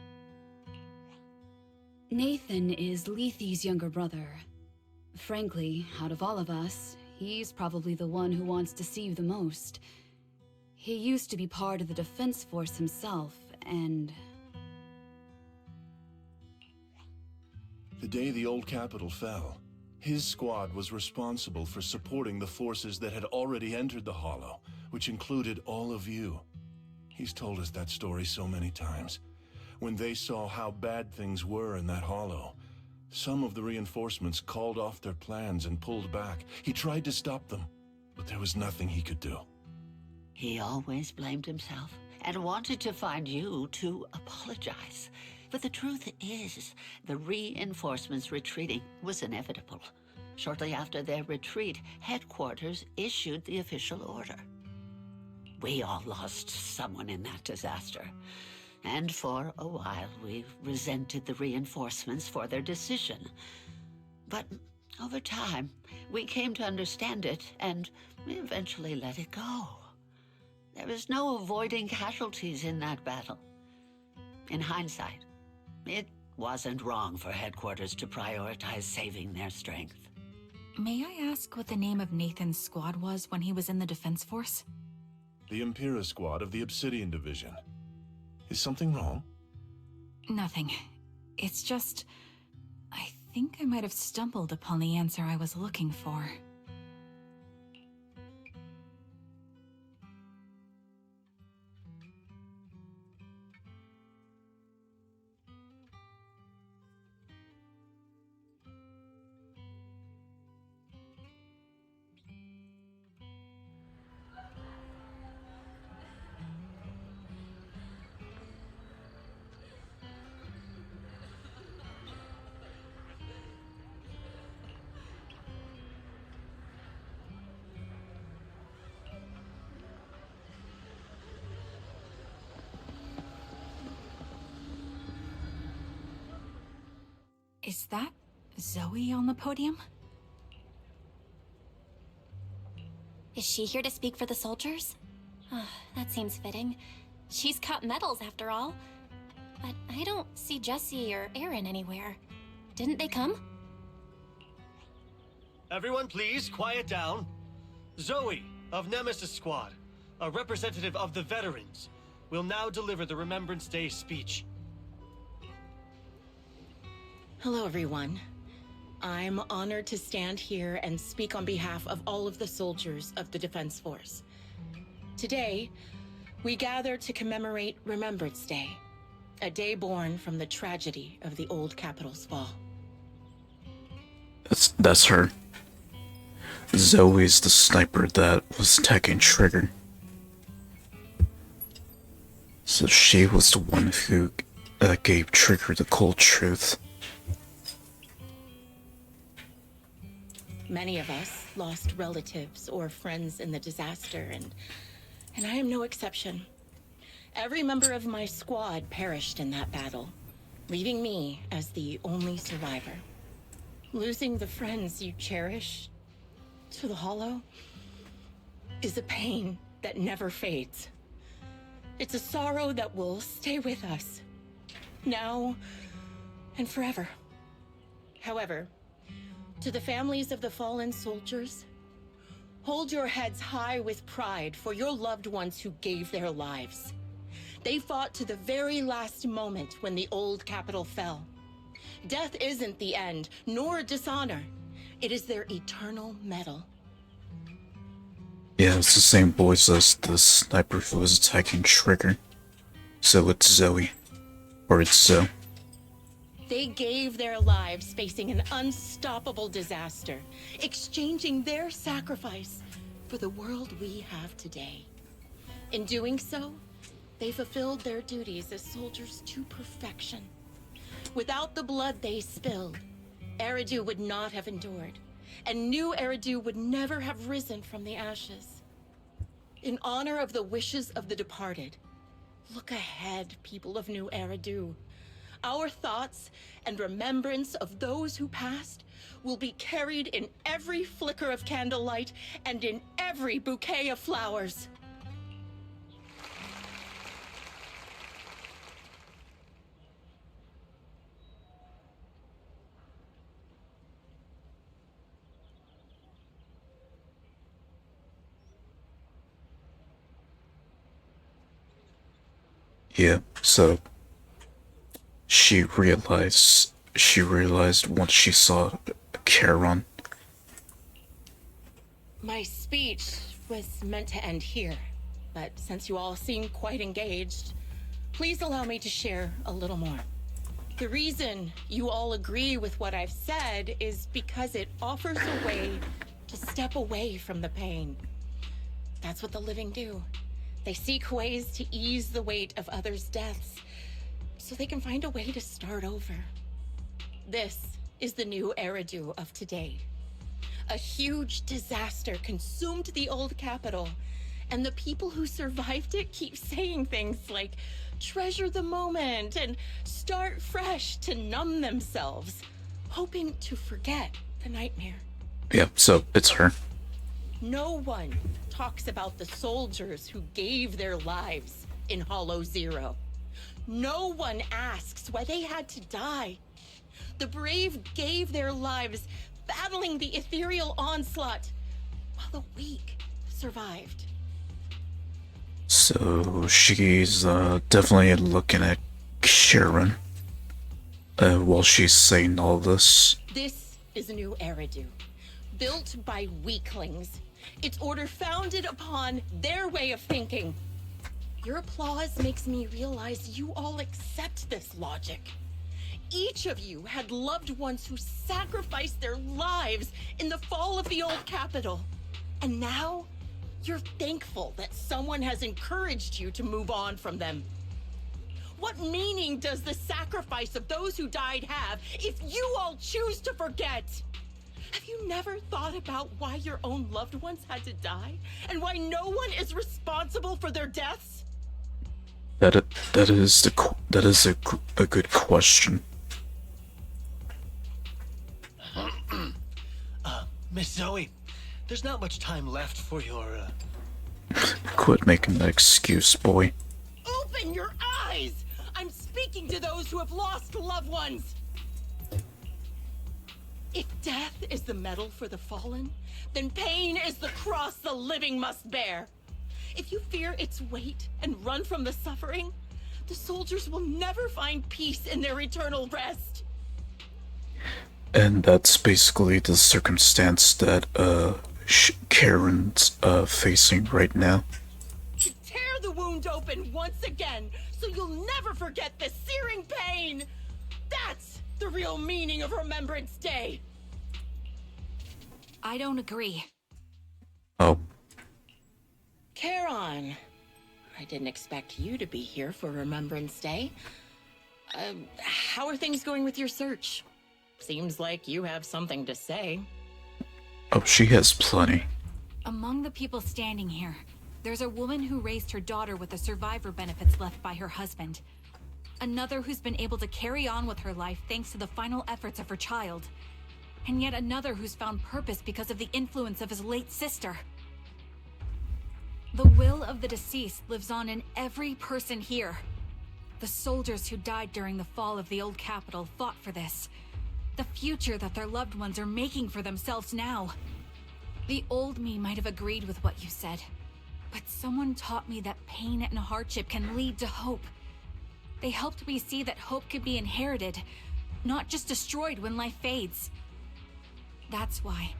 Nathan is Lethe's younger brother. Frankly, out of all of us, he's probably the one who wants to see you the most. He used to be part of the defense force himself, and... The day the old capital fell, his squad was responsible for supporting the forces that had already entered the Hollow, which included all of you. He's told us that story so many times. When they saw how bad things were in that Hollow, Some of the reinforcements called off their plans and pulled back. He tried to stop them, but there was nothing he could do. He always blamed himself and wanted to find you to apologize. But the truth is, the reinforcements retreating was inevitable. Shortly after their retreat, headquarters issued the official order. We all lost someone in that disaster. And for a while, we resented the reinforcements for their decision. But over time, we came to understand it, and we eventually let it go. There was no avoiding casualties in that battle. In hindsight, it wasn't wrong for headquarters to prioritize saving their strength. May I ask what the name of Nathan's squad was when he was in the Defense Force? The Impera squad of the Obsidian Division. Is something wrong? Nothing. It's just... I think I might have stumbled upon the answer I was looking for. Is that Zoe on the podium? Is she here to speak for the soldiers? That seems fitting. She's cut medals after all. But I don't see Jesse or Aaron anywhere. Didn't they come? Everyone please, quiet down. Zoe of Nemesis Squad, a representative of the veterans, will now deliver the Remembrance Day speech. Hello, everyone. I'm honored to stand here and speak on behalf of all of the soldiers of the Defense Force. Today, we gather to commemorate Remembrance Day, a day born from the tragedy of the old capital's fall. That's her. Zoe's the sniper that was attacking Trigger. So she was the one who gave Trigger the cold truth. Many of us lost relatives or friends in the disaster, and I am no exception. Every member of my squad perished in that battle, leaving me as the only survivor. Losing the friends you cherish to the Hollow is a pain that never fades. It's a sorrow that will stay with us, now and forever. However, to the families of the fallen soldiers, hold your heads high with pride for your loved ones who gave their lives. They fought to the very last moment when the old capital fell. Death isn't the end, nor dishonor. It is their eternal medal. Yeah, it's the same voice as the sniper who was attacking Trigger. So it's Zoe. Or it's Zoe. They gave their lives facing an unstoppable disaster, exchanging their sacrifice for the world we have today. In doing so, they fulfilled their duties as soldiers to perfection. Without the blood they spilled, Eridu would not have endured, and new Eridu would never have risen from the ashes. In honor of the wishes of the departed, look ahead, people of New Eridu. Our thoughts and remembrance of those who passed will be carried in every flicker of candlelight and in every bouquet of flowers. Yeah, so she realized once she saw Charon. My speech was meant to end here, but since you all seem quite engaged, please allow me to share a little more. The reason you all agree with what I've said is because it offers a way to step away from the pain. That's what the living do. They seek ways to ease the weight of others' deaths so they can find a way to start over. This is the new Eridu of today. A huge disaster consumed the old capital, and the people who survived it keep saying things like, treasure the moment and start fresh to numb themselves, hoping to forget the nightmare. Yeah, so it's her. No one talks about the soldiers who gave their lives in Hollow Zero. No one asks why they had to die. The brave gave their lives battling the ethereal onslaught, while the weak survived. So she's definitely looking at Sharon while she's saying all this. This is a new Eridu, built by weaklings. Its order founded upon their way of thinking. Your applause makes me realize you all accept this logic. Each of you had loved ones who sacrificed their lives in the fall of the old capital. And now, you're thankful that someone has encouraged you to move on from them. What meaning does the sacrifice of those who died have if you all choose to forget? Have you never thought about why your own loved ones had to die? And why no one is responsible for their deaths? That is a good question. Miss Zoe, there's not much time left for your, Quit making that excuse, boy. Open your eyes! I'm speaking to those who have lost loved ones! If death is the medal for the fallen, then pain is the cross the living must bear. If you fear its weight and run from the suffering, the soldiers will never find peace in their eternal rest. And that's basically the circumstance that Karen's facing right now. To tear the wound open once again, so you'll never forget the searing pain. That's the real meaning of Remembrance Day. I don't agree. Oh. Charon, I didn't expect you to be here for Remembrance Day. How are things going with your search? Seems like you have something to say. Oh, she has plenty. Among the people standing here, there's a woman who raised her daughter with the survivor benefits left by her husband. Another who's been able to carry on with her life thanks to the final efforts of her child. And yet another who's found purpose because of the influence of his late sister. The will of the deceased lives on in every person here. The soldiers who died during the fall of the old capital fought for this. The future that their loved ones are making for themselves now. The old me might have agreed with what you said, but someone taught me that pain and hardship can lead to hope. They helped me see that hope could be inherited, not just destroyed when life fades. That's why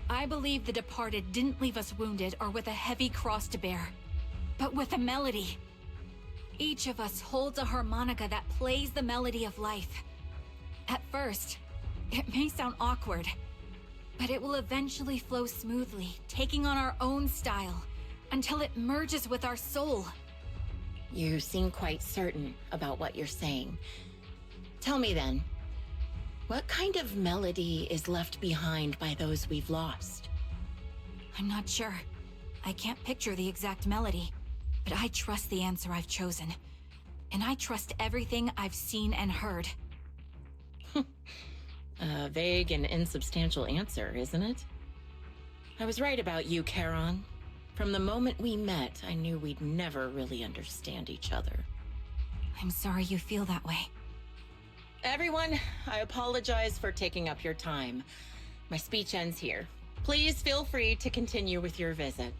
I believe the departed didn't leave us wounded or with a heavy cross to bear, but with a melody. Each of us holds a harmonica that plays the melody of life. At first, it may sound awkward, but it will eventually flow smoothly, taking on our own style, until it merges with our soul. You seem quite certain about what you're saying. Tell me then, what kind of melody is left behind by those we've lost? I'm not sure. I can't picture the exact melody, but I trust the answer I've chosen. And I trust everything I've seen and heard. A vague and insubstantial answer, isn't it? I was right about you, Charon. From the moment we met, I knew we'd never really understand each other. I'm sorry you feel that way. Everyone, I apologize for taking up your time. My speech ends here. Please feel free to continue with your visit.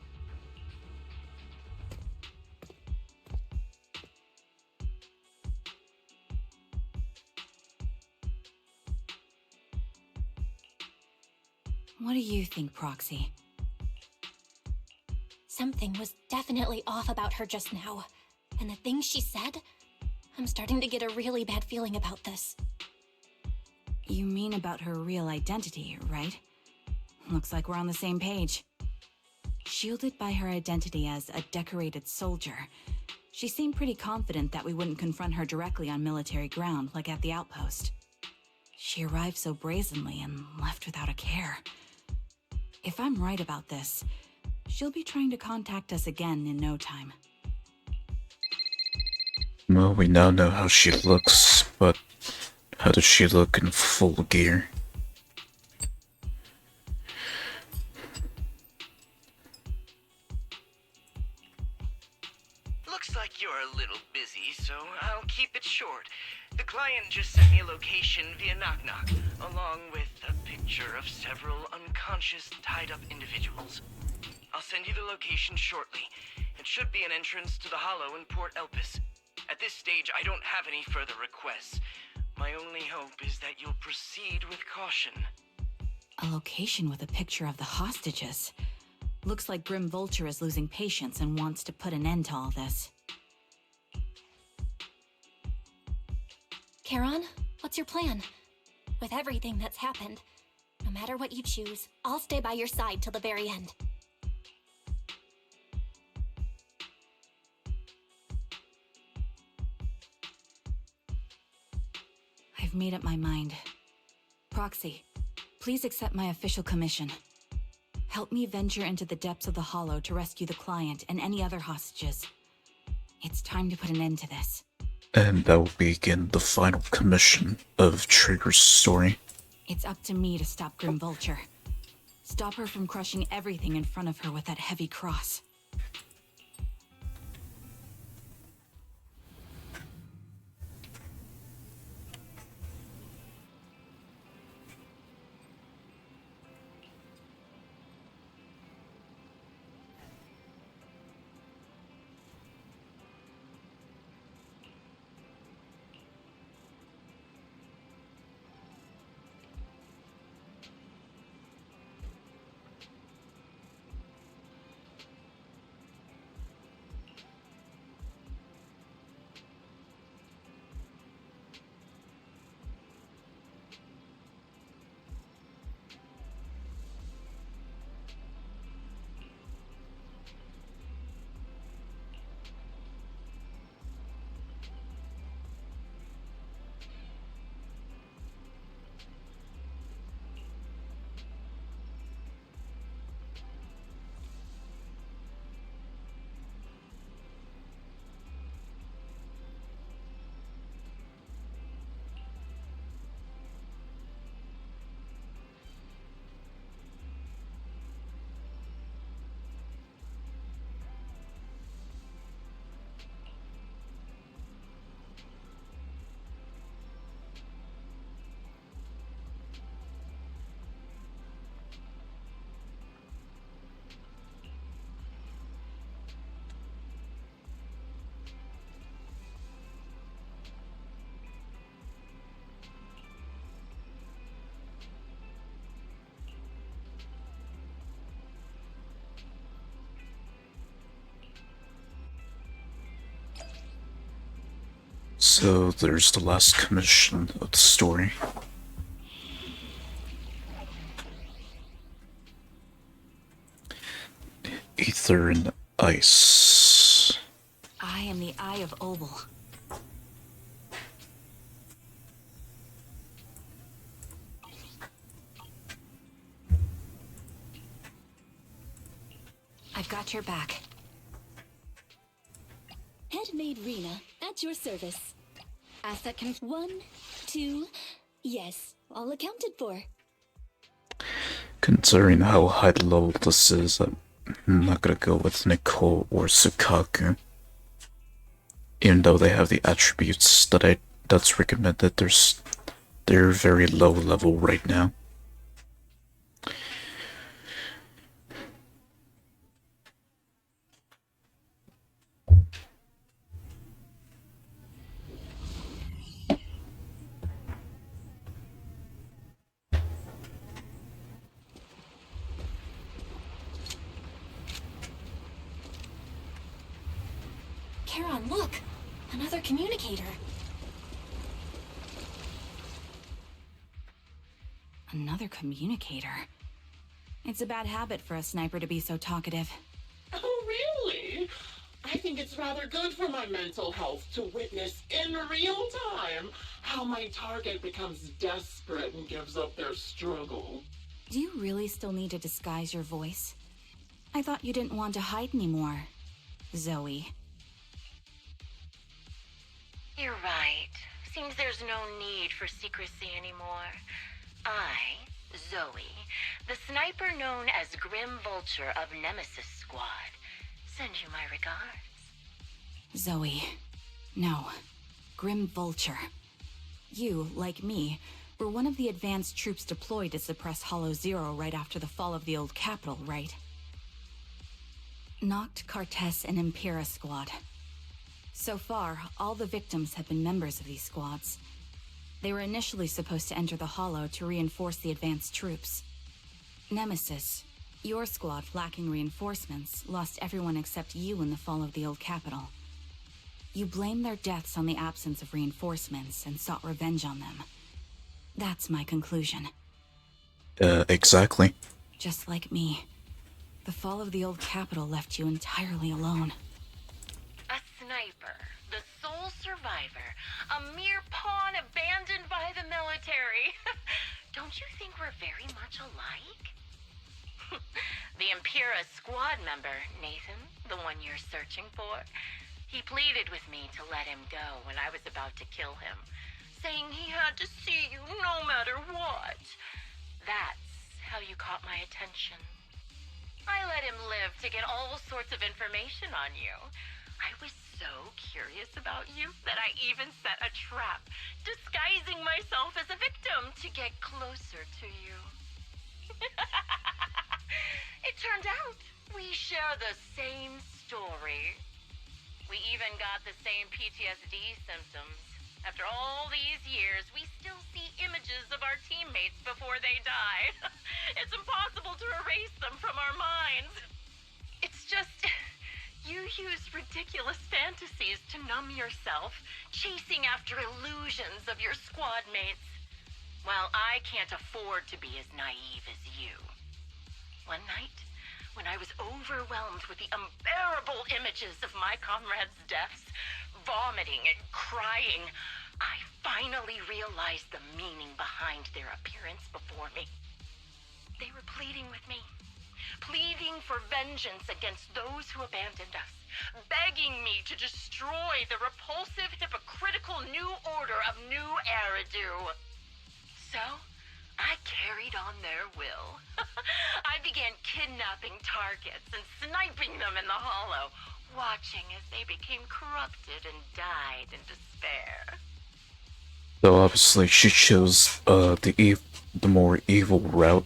What do you think, Proxy? Something was definitely off about her just now. And the things she said, I'm starting to get a really bad feeling about this. You mean about her real identity, right? Looks like we're on the same page. Shielded by her identity as a decorated soldier, she seemed pretty confident that we wouldn't confront her directly on military ground like at the outpost. She arrived so brazenly and left without a care. If I'm right about this, she'll be trying to contact us again in no time. Well, we now know how she looks, but how does she look in full gear? Looks like you're a little busy, so I'll keep it short. The client just sent me a location via Knock Knock, along with a picture of several unconscious, tied-up individuals. I'll send you the location shortly. It should be an entrance to the Hollow in Port Elpis. At this stage, I don't have any further requests. My only hope is that you'll proceed with caution. A location with a picture of the hostages. Looks like Grim Vulture is losing patience and wants to put an end to all this. Charon, what's your plan? With everything that's happened, no matter what you choose, I'll stay by your side till the very end. I've made up my mind. Proxy, please accept my official commission. Help me venture into the depths of the Hollow to rescue the client and any other hostages. It's time to put an end to this. And that will begin the final commission of Trigger's story. It's up to me to stop Grim Vulture. Stop her from crushing everything in front of her with that heavy cross. So there's the last commission of the story. Ether and ice. I am the Eye of Oval. I've got your back. Handmade Rena, at your service. Asset 1, 2, yes, all accounted for. Considering how high level this is, I'm not gonna go with Nicole or Sukaku. Even though they have the attributes that's recommended, they're very low level right now. Charon, look! Another communicator. Another communicator. It's a bad habit for a sniper to be so talkative. Oh, really? I think it's rather good for my mental health to witness in real time how my target becomes desperate and gives up their struggle. Do you really still need to disguise your voice? I thought you didn't want to hide anymore, Zoe. You're right. Seems there's no need for secrecy anymore. I, Zoe, the sniper known as Grim Vulture of Nemesis Squad, send you my regards. Zoe. No. Grim Vulture. You, like me, were one of the advanced troops deployed to suppress Hollow Zero right after the fall of the old capital, right? Noct, Cartes, and Impera Squad. So far, all the victims have been members of these squads. They were initially supposed to enter the Hollow to reinforce the advanced troops. Nemesis, your squad, lacking reinforcements, lost everyone except you in the fall of the old capital. You blamed their deaths on the absence of reinforcements and sought revenge on them. That's my conclusion. Exactly. Just like me. The fall of the old capital left you entirely alone. A sniper, the sole survivor, a mere pawn abandoned by the military. Don't you think we're very much alike? The Impera squad member, Nathan, the one you're searching for, he pleaded with me to let him go when I was about to kill him, saying he had to see you no matter what. That's how you caught my attention. I let him live to get all sorts of information on you. I was so curious about you that I even set a trap, disguising myself as a victim to get closer to you. It turned out we share the same story. We even got the same PTSD symptoms. After all these years, we still see images of our teammates before they die. It's impossible to erase them from our minds. It's just, you use ridiculous fantasies to numb yourself, chasing after illusions of your squad mates. Well, I can't afford to be as naive as you. One night, when I was overwhelmed with the unbearable images of my comrades' deaths, vomiting and crying, I finally realized the meaning behind their appearance before me. They were pleading with me, pleading for vengeance against those who abandoned us, begging me to destroy the repulsive, hypocritical new order of New Eridu. So, I carried on their will. I began kidnapping targets and sniping them in the Hollow, watching as they became corrupted and died in despair. So obviously she chose the more evil route,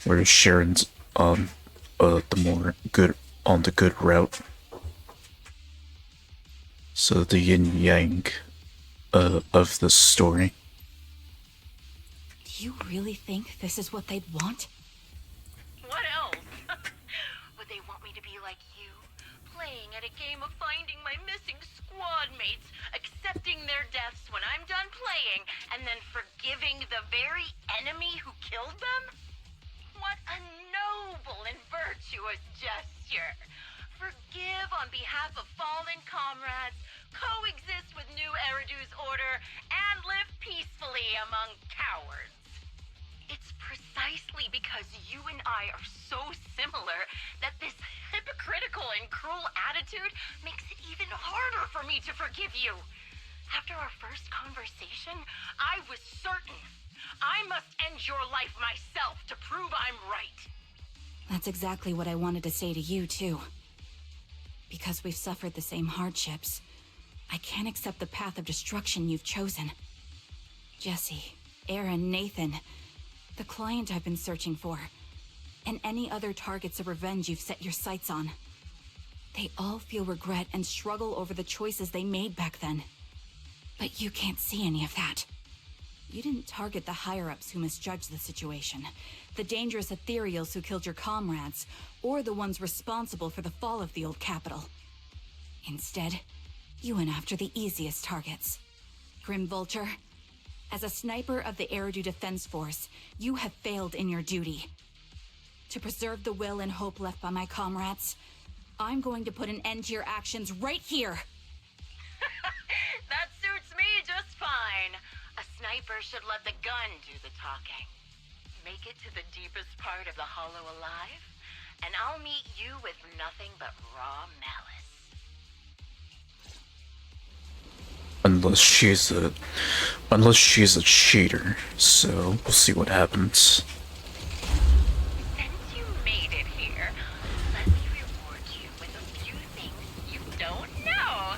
whereas Sharon's on the good route. So the yin yang of the story. Do you really think this is what they'd want? What else? Would they want me to be like you, playing at a game of finding my missing squad mates, accepting their deaths when I'm done playing, and then forgiving the very enemy who killed them? What a noble and virtuous gesture! Forgive on behalf of fallen comrades, coexist with New Eridu's order, and live peacefully among cowards. It's precisely because you and I are so similar that this hypocritical and cruel attitude makes it even harder for me to forgive you. After our first conversation, I was certain I must end your life myself to prove I'm right. That's exactly what I wanted to say to you, too. Because we've suffered the same hardships, I can't accept the path of destruction you've chosen. Jesse, Aaron, Nathan, the client I've been searching for, and any other targets of revenge you've set your sights on. They all feel regret and struggle over the choices they made back then. But you can't see any of that. You didn't target the higher-ups who misjudged the situation, the dangerous ethereals who killed your comrades, or the ones responsible for the fall of the old capital. Instead, you went after the easiest targets. Grim Vulture, As a sniper of the Eridu Defense Force, you have failed in your duty. To preserve the will and hope left by my comrades, I'm going to put an end to your actions right here. That suits me just fine. A sniper should let the gun do the talking. Make it to the deepest part of the hollow alive, and I'll meet you with nothing but raw malice. Unless she's a cheater, so we'll see what happens. Since you made it here, let me reward you with a few things you don't know.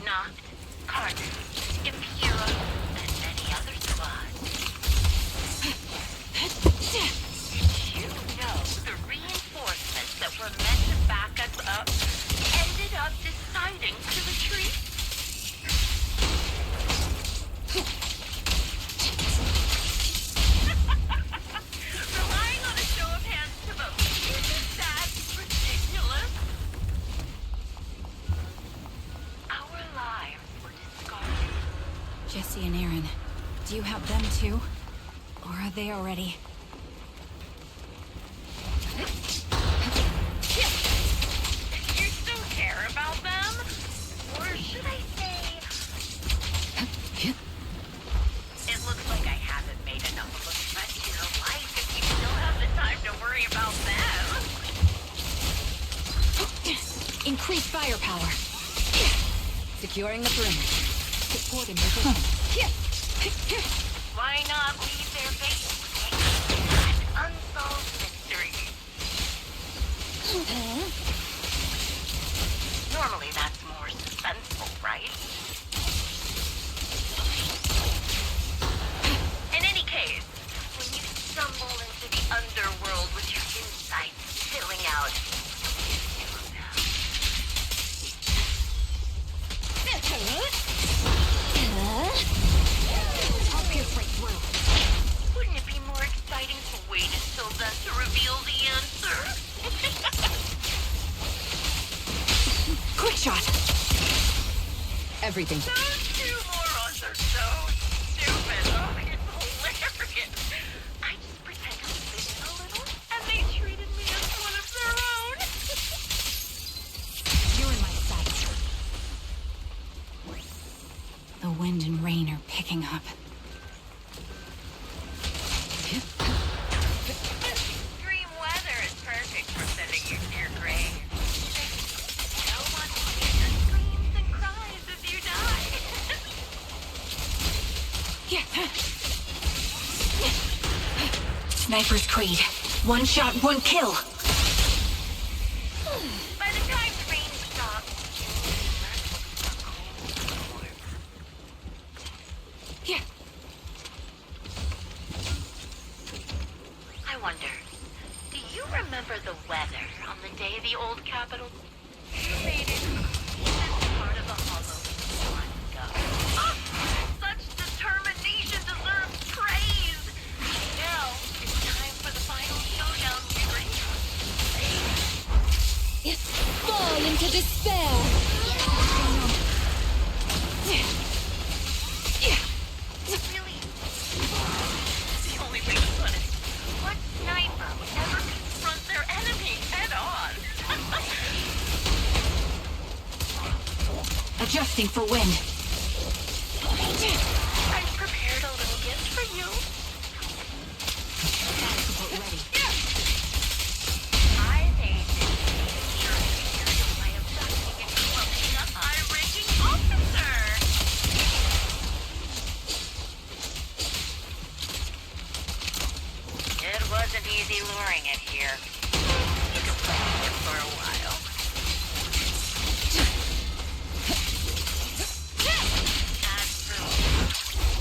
Noct, Carter, Impura, and many other squads. Did you know the reinforcements that were meant to back us up ended up deciding to retreat? Relying on a show of hands to vote, isn't that ridiculous? Our lives were discarded. Jesse and Aaron, do you have them too? Or are they already... You still care about them? Or should I say... It looks like I haven't made enough of a threat to your life if you still have the time to worry about them. Increase firepower. Securing the perimeter. Supporting position. Why not leave their base an unsolved mystery? Normally that's more suspenseful, right? In any case, when you stumble into the underworld with your insights filling out I'll pierce right through. wouldn't it be more exciting to wait until then to reveal the answer? Quick shot. Everything. Those two morons are so stupid. Oh, it's hilarious. I just pretended to fit in a little, and they treated me as one of their own. You're in my sight. The wind and rain are picking up. Extreme weather is perfect for sending you to your grave. No one will hear your screams and cries as you die. Sniper's Creed. One shot, one kill. By the time the rain stops, I wonder, do you remember the weather on the day the old capital? You made it this part of the hollow one go. Oh, such determination deserves praise. Now it's time for the final showdown, Mary. Fall into despair. Really? The only way to put it. What sniper would ever confront their enemy head on? Adjusting for wind. I've prepared a little gift for you. Support ready. I made this secure material by abducting and cloaking a high-ranking officer. It wasn't easy luring it here. You can play with it for a while. As for me,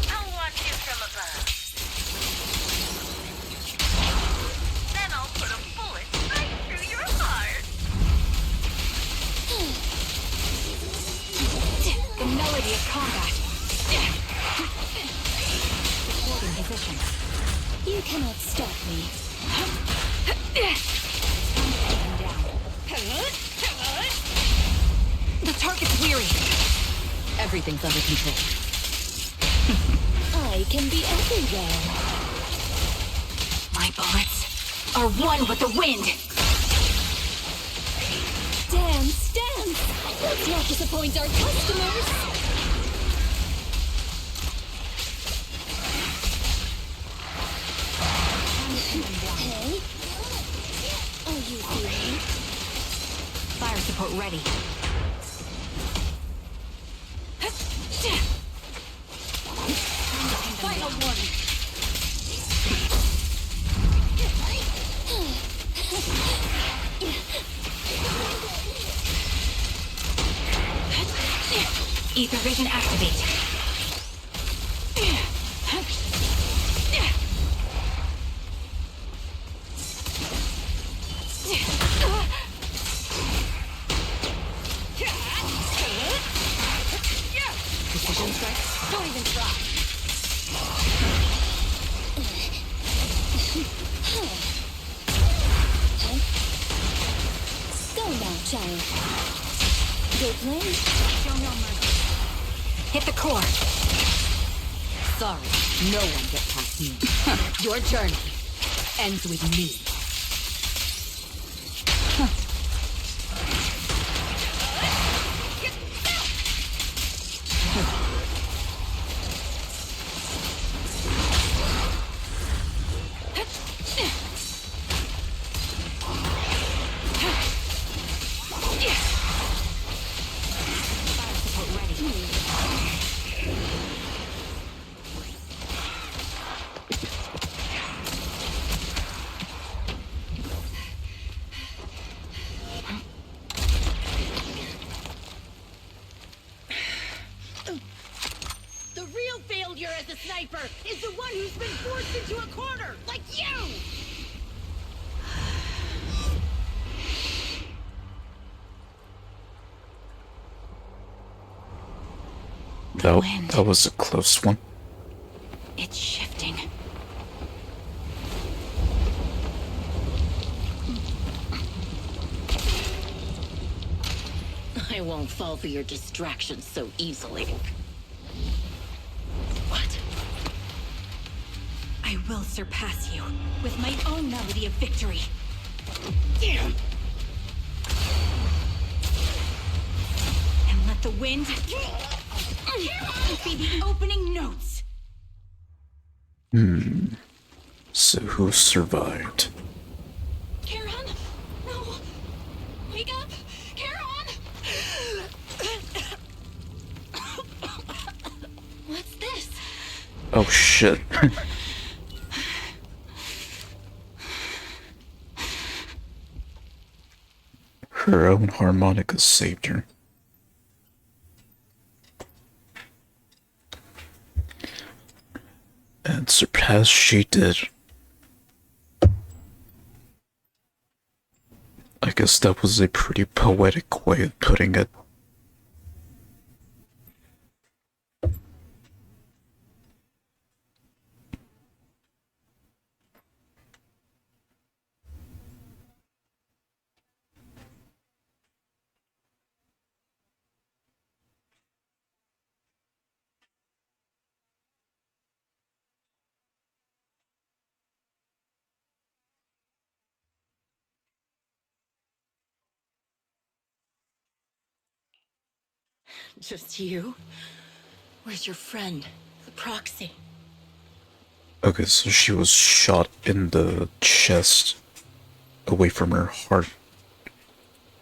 I'll watch you from above. Then I'll put a bullet right through your heart. The melody of combat. Supporting position. You cannot stop me. The target's weary. everything's under control. I can be everywhere. My bullets are one with the wind. Dance, dance! Let's not disappoint our customers! Hey? Are you feeling? Fire support ready. Final warning. Ether vision activate. Precision strike? Don't even try. Go now, child. Go play. Show no mercy. Hit the core. Sorry, no one gets past me. Your journey ends with me. The real failure as a sniper is the one who's been forced into a corner, like you! That was a close one. It's shifting. I won't fall for your distractions so easily. What? I will surpass you with my own melody of victory. Damn! And let the wind be the opening notes. So who survived? Karen? No! Wake up! Karen! What's this? Oh shit. Her own harmonica saved her. And surpass she did. I guess that was a pretty poetic way of putting it. Just you? Where's your friend, the proxy? Okay, so she was shot in the chest, away from her heart.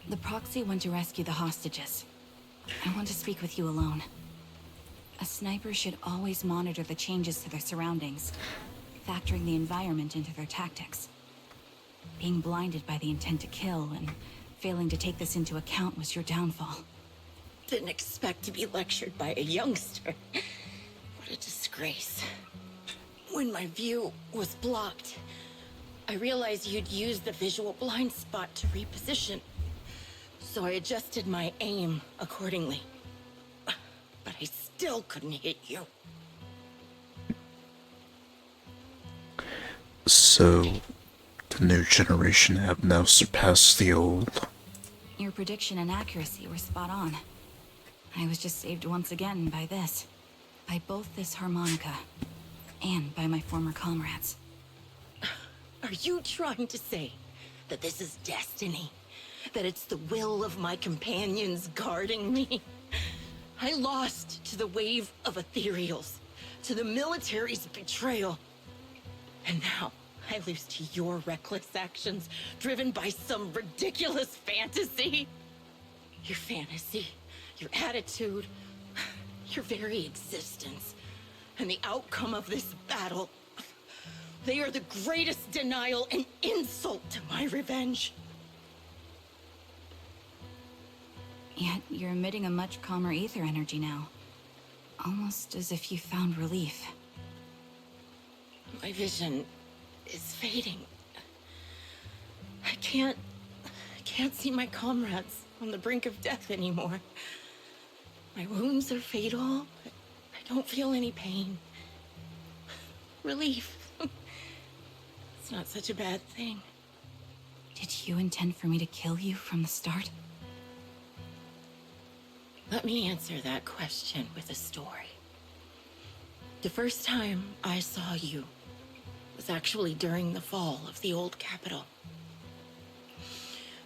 The proxy went to rescue the hostages. I want to speak with you alone. A sniper should always monitor the changes to their surroundings, factoring the environment into their tactics. Being blinded by the intent to kill and failing to take this into account was your downfall. Didn't expect to be lectured by a youngster. What a disgrace. When my view was blocked, I realized you'd used the visual blind spot to reposition. So I adjusted my aim accordingly. But I still couldn't hit you. So, the new generation have now surpassed the old. Your prediction and accuracy were spot on. I was just saved once again by this. By both this harmonica and by my former comrades. Are you trying to say that this is destiny? That it's the will of my companions guarding me? I lost to the wave of ethereals, to the military's betrayal. And now I lose to your reckless actions, driven by some ridiculous fantasy. Your fantasy, your attitude, your very existence, and the outcome of this battle, they are the greatest denial and insult to my revenge. Yet you're emitting a much calmer ether energy now. Almost as if you found relief. My vision is fading. I can't see my comrades on the brink of death anymore. My wounds are fatal, but I don't feel any pain. Relief. It's not such a bad thing. Did you intend for me to kill you from the start? Let me answer that question with a story. The first time I saw you was actually during the fall of the old capital.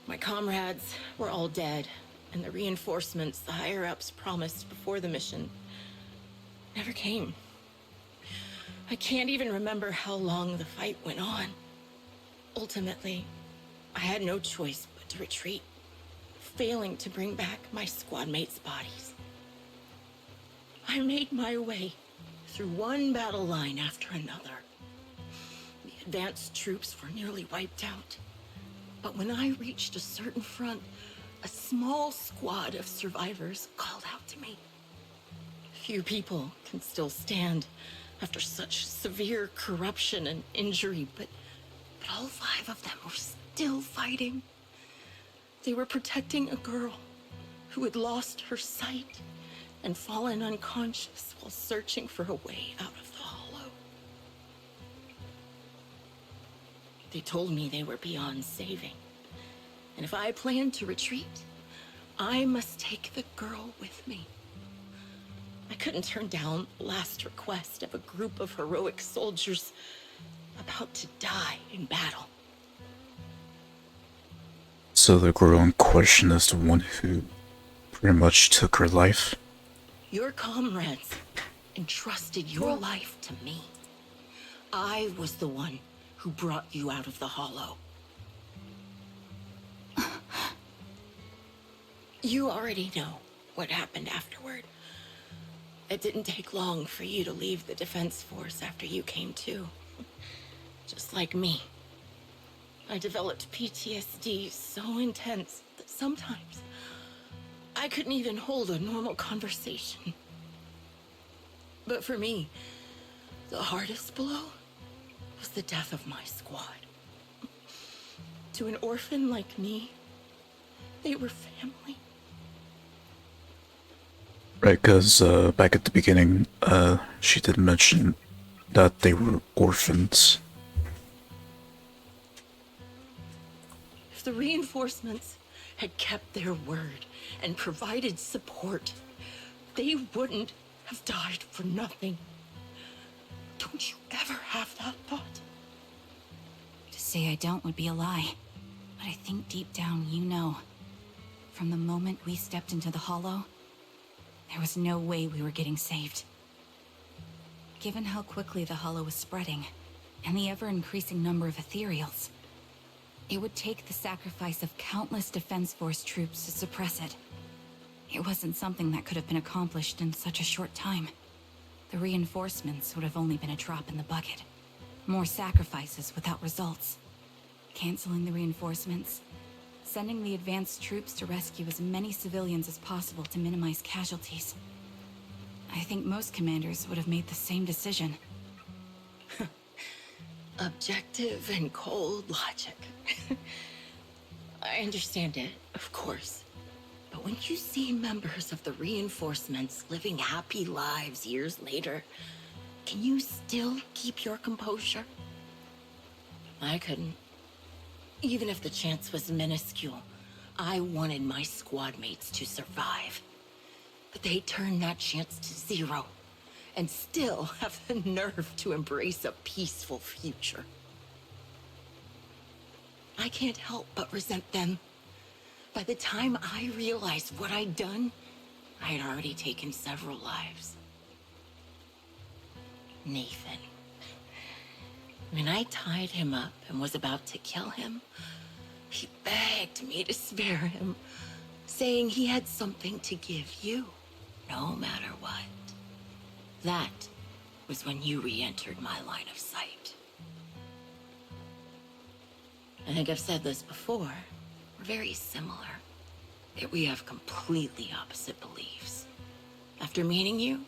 My comrades were all dead, and the reinforcements the higher-ups promised before the mission never came. I can't even remember how long the fight went on. Ultimately, I had no choice but to retreat, failing to bring back my squad mates' bodies. I made my way through one battle line after another. The advanced troops were nearly wiped out. But when I reached a certain front, a small squad of survivors called out to me. Few people can still stand after such severe corruption and injury, but all 5 of them were still fighting. They were protecting a girl who had lost her sight and fallen unconscious while searching for a way out of the hollow. They told me they were beyond saving, and if I planned to retreat, I must take the girl with me. I couldn't turn down the last request of a group of heroic soldiers about to die in battle. So the girl in question is the one who pretty much took her life? Your comrades entrusted your life to me. I was the one who brought you out of the hollow. You already know what happened afterward. It didn't take long for you to leave the Defense Force after you came to. Just like me. I developed PTSD so intense that sometimes I couldn't even hold a normal conversation. But for me, the hardest blow was the death of my squad. To an orphan like me, they were family. Right, because back at the beginning, she did mention that they were orphans. If the reinforcements had kept their word and provided support, they wouldn't have died for nothing. Don't you ever have that thought? To say I don't would be a lie. But I think deep down you know. From the moment we stepped into the hollow, there was no way we were getting saved. Given how quickly the hollow was spreading, and the ever-increasing number of ethereals, it would take the sacrifice of countless Defense Force troops to suppress it. It wasn't something that could have been accomplished in such a short time. The reinforcements would have only been a drop in the bucket. More sacrifices without results. Canceling the reinforcements, sending the advanced troops to rescue as many civilians as possible to minimize casualties. I think most commanders would have made the same decision. Objective and cold logic. I understand it, of course. But when you see members of the reinforcements living happy lives years later, can you still keep your composure? I couldn't. Even if the chance was minuscule, I wanted my squad mates to survive. But they turn that chance to zero and still have the nerve to embrace a peaceful future. I can't help but resent them. By the time I realized what I'd done, I had already taken several lives. Nathan. When I tied him up and was about to kill him, he begged me to spare him, saying he had something to give you, no matter what. That was when you re-entered my line of sight. I think I've said this before. We're very similar, yet we have completely opposite beliefs. After meeting you,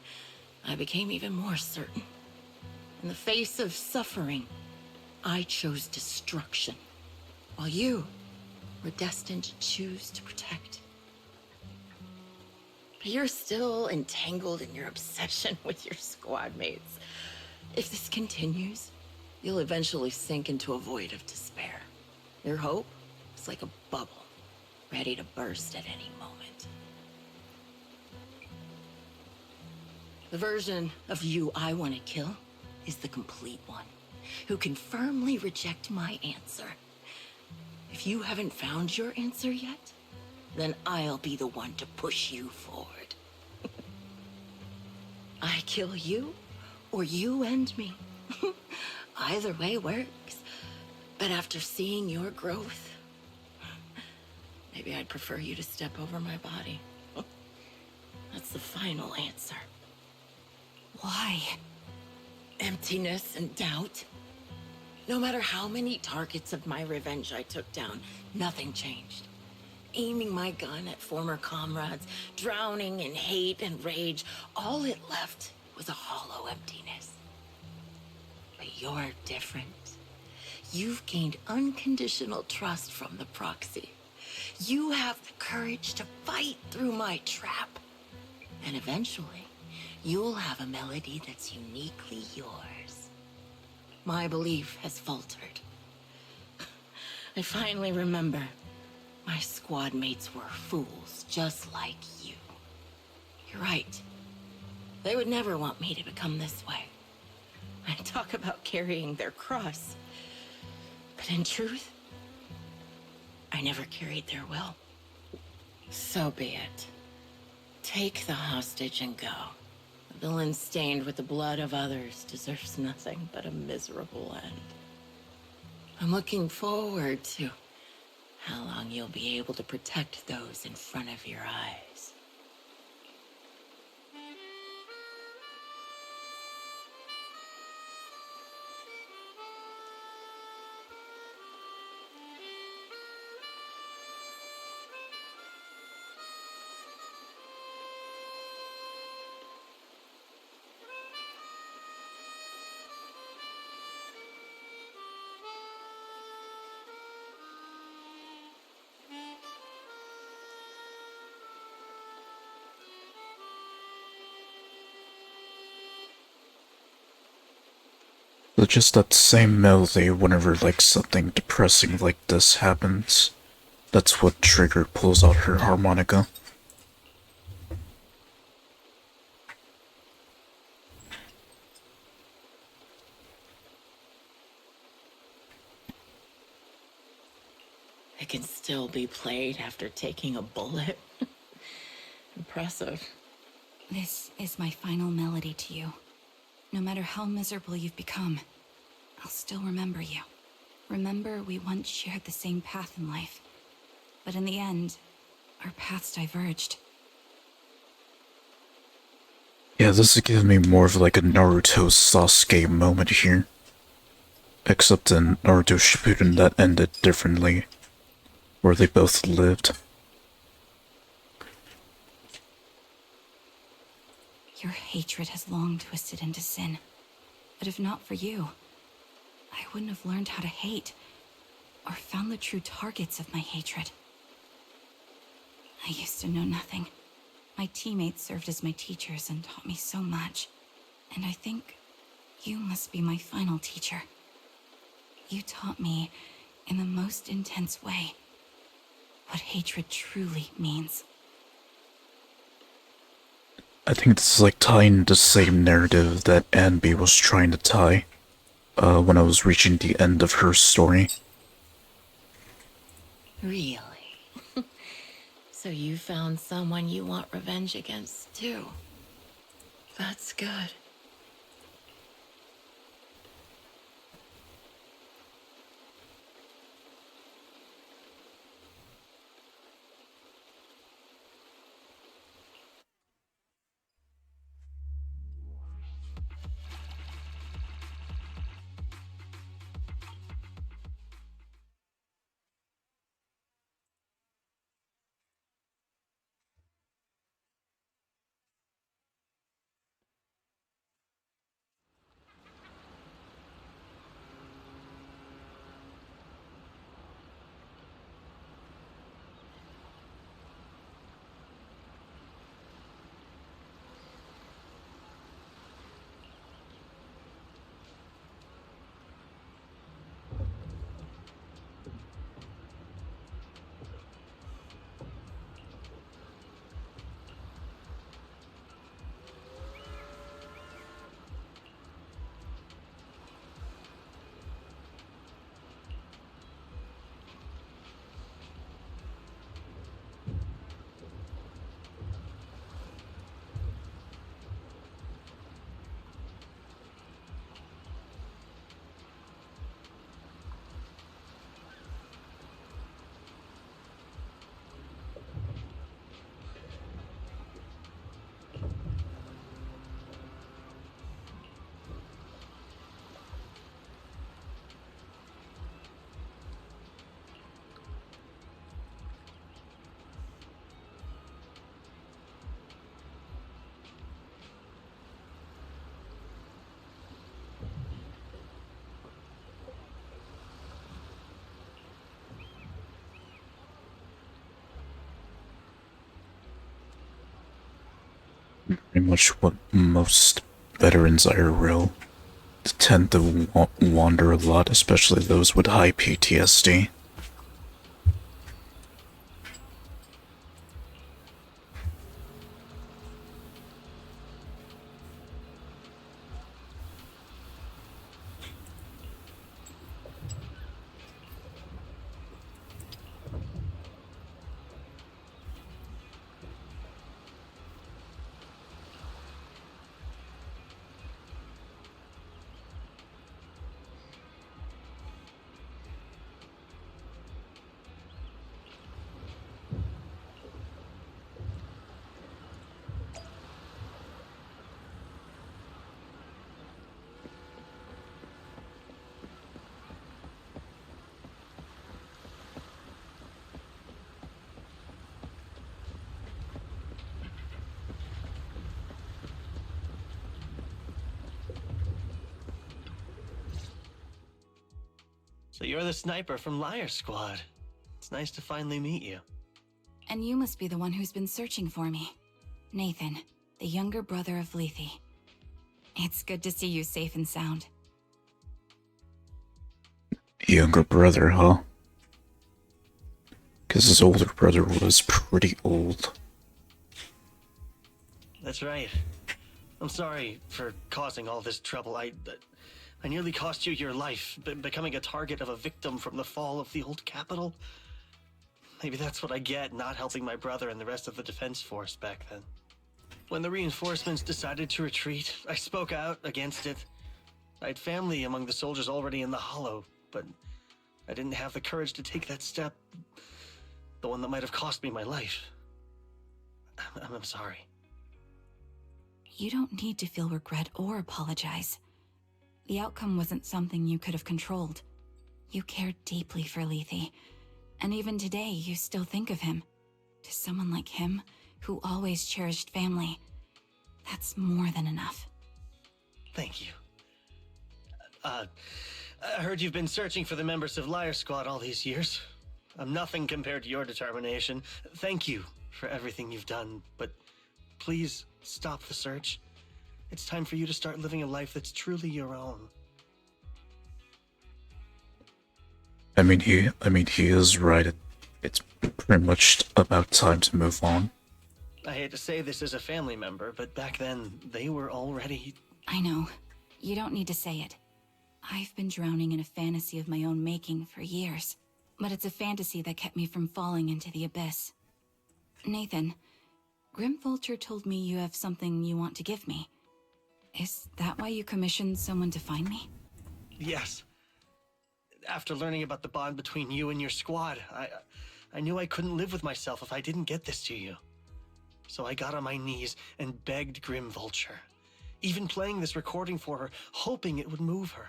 I became even more certain. In the face of suffering, I chose destruction, while you were destined to choose to protect. But you're still entangled in your obsession with your squad mates. If this continues, you'll eventually sink into a void of despair. Your hope is like a bubble, ready to burst at any moment. The version of you I want to kill is the complete one, who can firmly reject my answer. If you haven't found your answer yet, then I'll be the one to push you forward. I kill you, or you end me. Either way works. But after seeing your growth, maybe I'd prefer you to step over my body. That's the final answer. Why? Emptiness and doubt. No matter how many targets of my revenge I took down, nothing changed. Aiming my gun at former comrades, drowning in hate and rage, all it left was a hollow emptiness. But you're different. You've gained unconditional trust from the proxy. You have the courage to fight through my trap. And eventually, you'll have a melody that's uniquely yours. My belief has faltered. I finally remember my squad mates were fools just like you. You're right. They would never want me to become this way. I talk about carrying their cross. But in truth, I never carried their will. So be it. Take the hostage and go. The villain stained with the blood of others deserves nothing but a miserable end. I'm looking forward to how long you'll be able to protect those in front of your eyes. But just that same melody whenever like something depressing like this happens. That's what Trigger pulls out her harmonica. It can still be played after taking a bullet. Impressive. This is my final melody to you. No matter how miserable you've become, I'll still remember you. Remember we once shared the same path in life. But in the end, our paths diverged. Yeah, this is giving me more of like a Naruto Sasuke moment here. Except in Naruto Shippuden that ended differently. Where they both lived. Your hatred has long twisted into sin. But if not for you, I wouldn't have learned how to hate, or found the true targets of my hatred. I used to know nothing. My teammates served as my teachers and taught me so much. And I think you must be my final teacher. You taught me, in the most intense way, what hatred truly means. I think this is like tying the same narrative that Anby was trying to tie when I was reaching the end of her story. Really? So you found someone you want revenge against, too. That's good. Pretty much what most veterans IRL tend to wander a lot, especially those with high PTSD. So you're the sniper from Liar Squad. It's nice to finally meet you. And you must be the one who's been searching for me. Nathan, the younger brother of Lethe. It's good to see you safe and sound. Younger brother, huh? Because his older brother was pretty old. That's right. I'm sorry for causing all this trouble. I nearly cost you your life, becoming a target of a victim from the fall of the old capital. Maybe that's what I get not helping my brother and the rest of the defense force back then. When the reinforcements decided to retreat, I spoke out against it. I had family among the soldiers already in the Hollow, but I didn't have the courage to take that step. The one that might have cost me my life. I'm sorry. You don't need to feel regret or apologize. The outcome wasn't something you could have controlled. You cared deeply for Lethe, and even today you still think of him. To someone like him, who always cherished family, that's more than enough. Thank you. I heard you've been searching for the members of Liar Squad all these years. I'm nothing compared to your determination. Thank you for everything you've done, but please stop the search. It's time for you to start living a life that's truly your own. I mean, he is right. It's pretty much about time to move on. I hate to say this as a family member, but back then, they were already... I know. You don't need to say it. I've been drowning in a fantasy of my own making for years. But it's a fantasy that kept me from falling into the abyss. Nathan, Grim Vulture told me you have something you want to give me. Is that why you commissioned someone to find me? Yes. After learning about the bond between you and your squad, I knew I couldn't live with myself if I didn't get this to you. So I got on my knees and begged Grim Vulture, even playing this recording for her, hoping it would move her.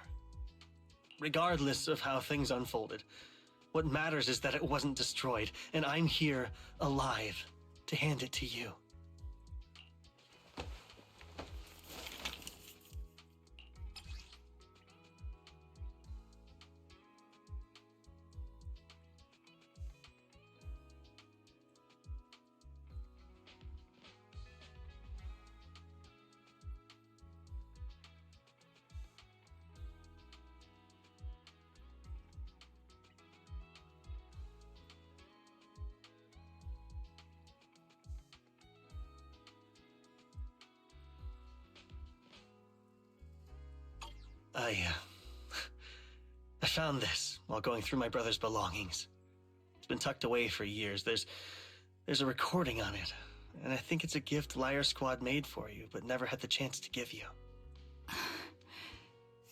Regardless of how things unfolded, what matters is that it wasn't destroyed, and I'm here, alive, to hand it to you. I found this while going through my brother's belongings. It's been tucked away for years. There's a recording on it, and I think it's a gift Liar Squad made for you, but never had the chance to give you.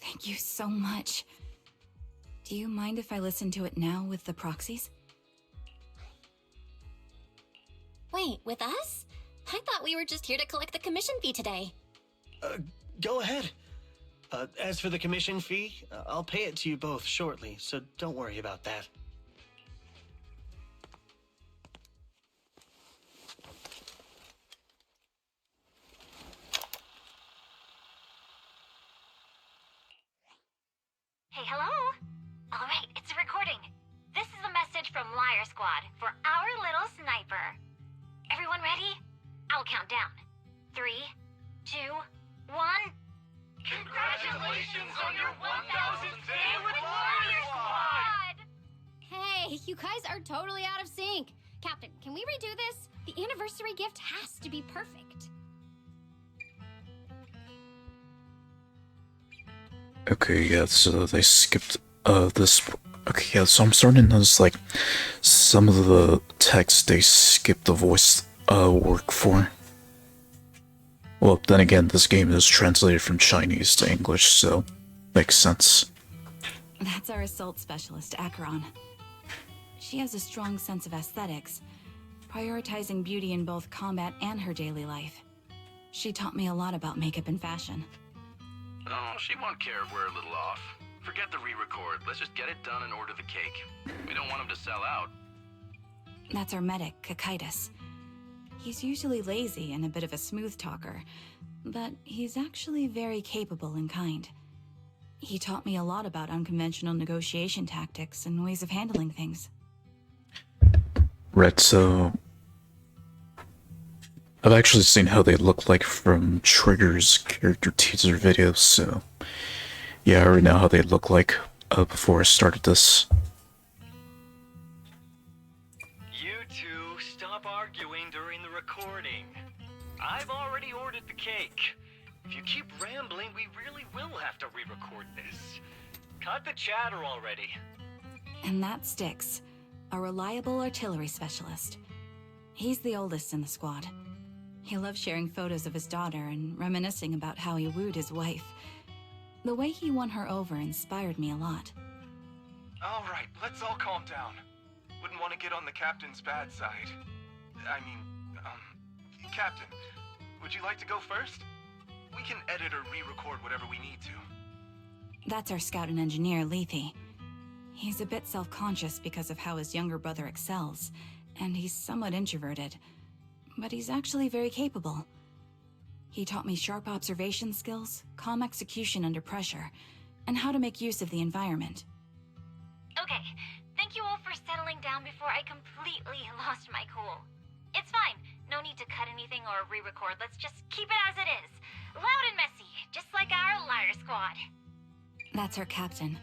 Thank you so much. Do you mind if I listen to it now with the proxies? Wait, with us? I thought we were just here to collect the commission fee today. Go ahead. As for the commission fee, I'll pay it to you both shortly, so don't worry about that. Hey, hello? All right, it's a recording. This is a message from Liar Squad for our little sniper. Everyone ready? I'll count down. 3, 2, 1... Congratulations on your 1000th day with Liar Squad! Hey, you guys are totally out of sync. Captain, can we redo this? The anniversary gift has to be perfect. Okay, yeah, so they skipped this. Okay, yeah, so I'm starting to notice like some of the text they skipped the voice work for. Well, then again, this game is translated from Chinese to English, so makes sense. That's our assault specialist, Acheron. She has a strong sense of aesthetics, prioritizing beauty in both combat and her daily life. She taught me a lot about makeup and fashion. Oh, she won't care if we're a little off. Forget the re-record. Let's just get it done and order the cake. We don't want him to sell out. That's our medic, Kakaitis. He's usually lazy and a bit of a smooth talker, but he's actually very capable and kind. He taught me a lot about unconventional negotiation tactics and ways of handling things. Right, so I've actually seen how they look like from Trigger's character teaser videos, so yeah, I already know how they look like before I started this. You two, stop arguing during the recording. I've already ordered the cake. If you keep rambling, we really will have to re-record this. Cut the chatter already. And that Styx, a reliable artillery specialist. He's the oldest in the squad. He loves sharing photos of his daughter and reminiscing about how he wooed his wife. The way he won her over inspired me a lot. All right, let's all calm down. Wouldn't want to get on the captain's bad side. Captain, would you like to go first? We can edit or re-record whatever we need to. That's our scout and engineer, Lethe. He's a bit self-conscious because of how his younger brother excels, and he's somewhat introverted, but he's actually very capable. He taught me sharp observation skills, calm execution under pressure, and how to make use of the environment. Okay, thank you all for settling down before I completely lost my cool. It's fine. No need to cut anything or re-record. Let's just keep it as it is. Loud and messy, just like our Liar Squad. That's our captain,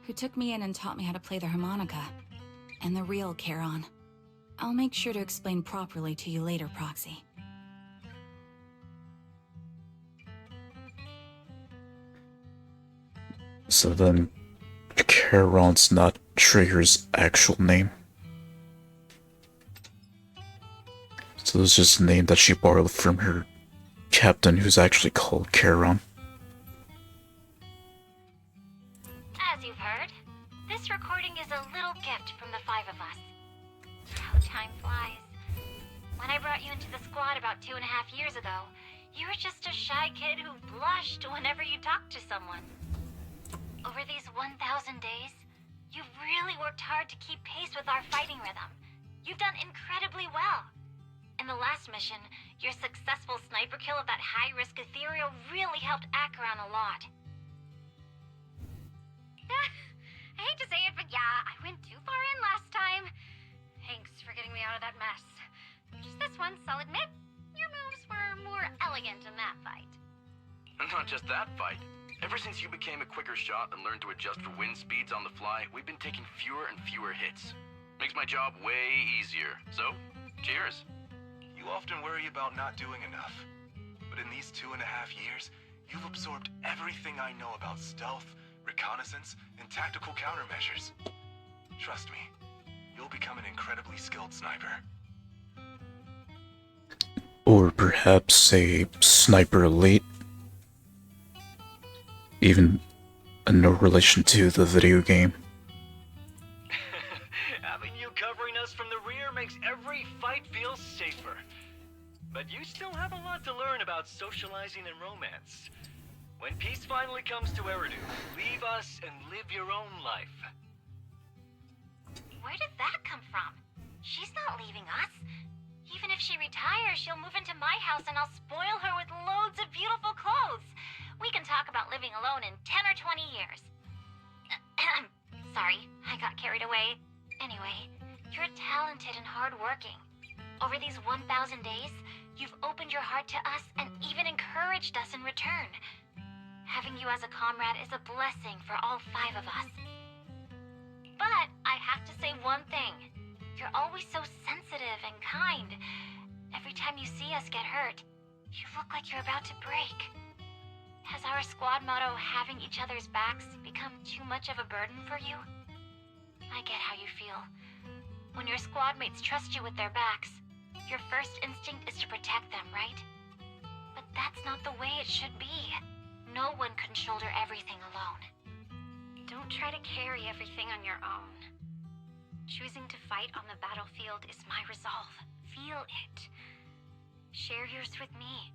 who took me in and taught me how to play the harmonica. And the real Charon. I'll make sure to explain properly to you later, Proxy. So then, Charon's not Trigger's actual name. So it's just a name that she borrowed from her captain, who's actually called Charon. As you've heard, this recording is a little gift from the five of us. How time flies. When I brought you into the squad about 2.5 years ago, you were just a shy kid who blushed whenever you talked to someone. Over these 1,000 days, you've really worked hard to keep pace with our fighting rhythm. You've done incredibly well. In the last mission, your successful sniper kill of that high-risk ethereal really helped Acheron a lot. I hate to say it, but yeah, I went too far in last time. Thanks for getting me out of that mess. Just this once, I'll admit, your moves were more elegant in that fight. And not just that fight. Ever since you became a quicker shot and learned to adjust for wind speeds on the fly, we've been taking fewer and fewer hits. Makes my job way easier. So, cheers. You often worry about not doing enough. But in these 2.5 years, you've absorbed everything I know about stealth, reconnaissance, and tactical countermeasures. Trust me, you'll become an incredibly skilled sniper. Or perhaps a sniper elite. Even no relation to the video game. Having you covering us from the rear makes every fight feel safer. But you still have a lot to learn about socializing and romance. When peace finally comes to Eridu, leave us and live your own life. Where did that come from? She's not leaving us. Even if she retires, she'll move into my house and I'll spoil her with loads of beautiful clothes. We can talk about living alone in 10 or 20 years. Sorry, I got carried away. Anyway, you're talented and hardworking. Over these 1,000 days, you've opened your heart to us and even encouraged us in return. Having you as a comrade is a blessing for all 5 of us. But I have to say one thing. You're always so sensitive and kind. Every time you see us get hurt, you look like you're about to break. Has our squad motto, having each other's backs, become too much of a burden for you? I get how you feel. When your squad mates trust you with their backs, your first instinct is to protect them, right? But that's not the way it should be. No one can shoulder everything alone. Don't try to carry everything on your own. Choosing to fight on the battlefield is my resolve. Feel it. Share yours with me.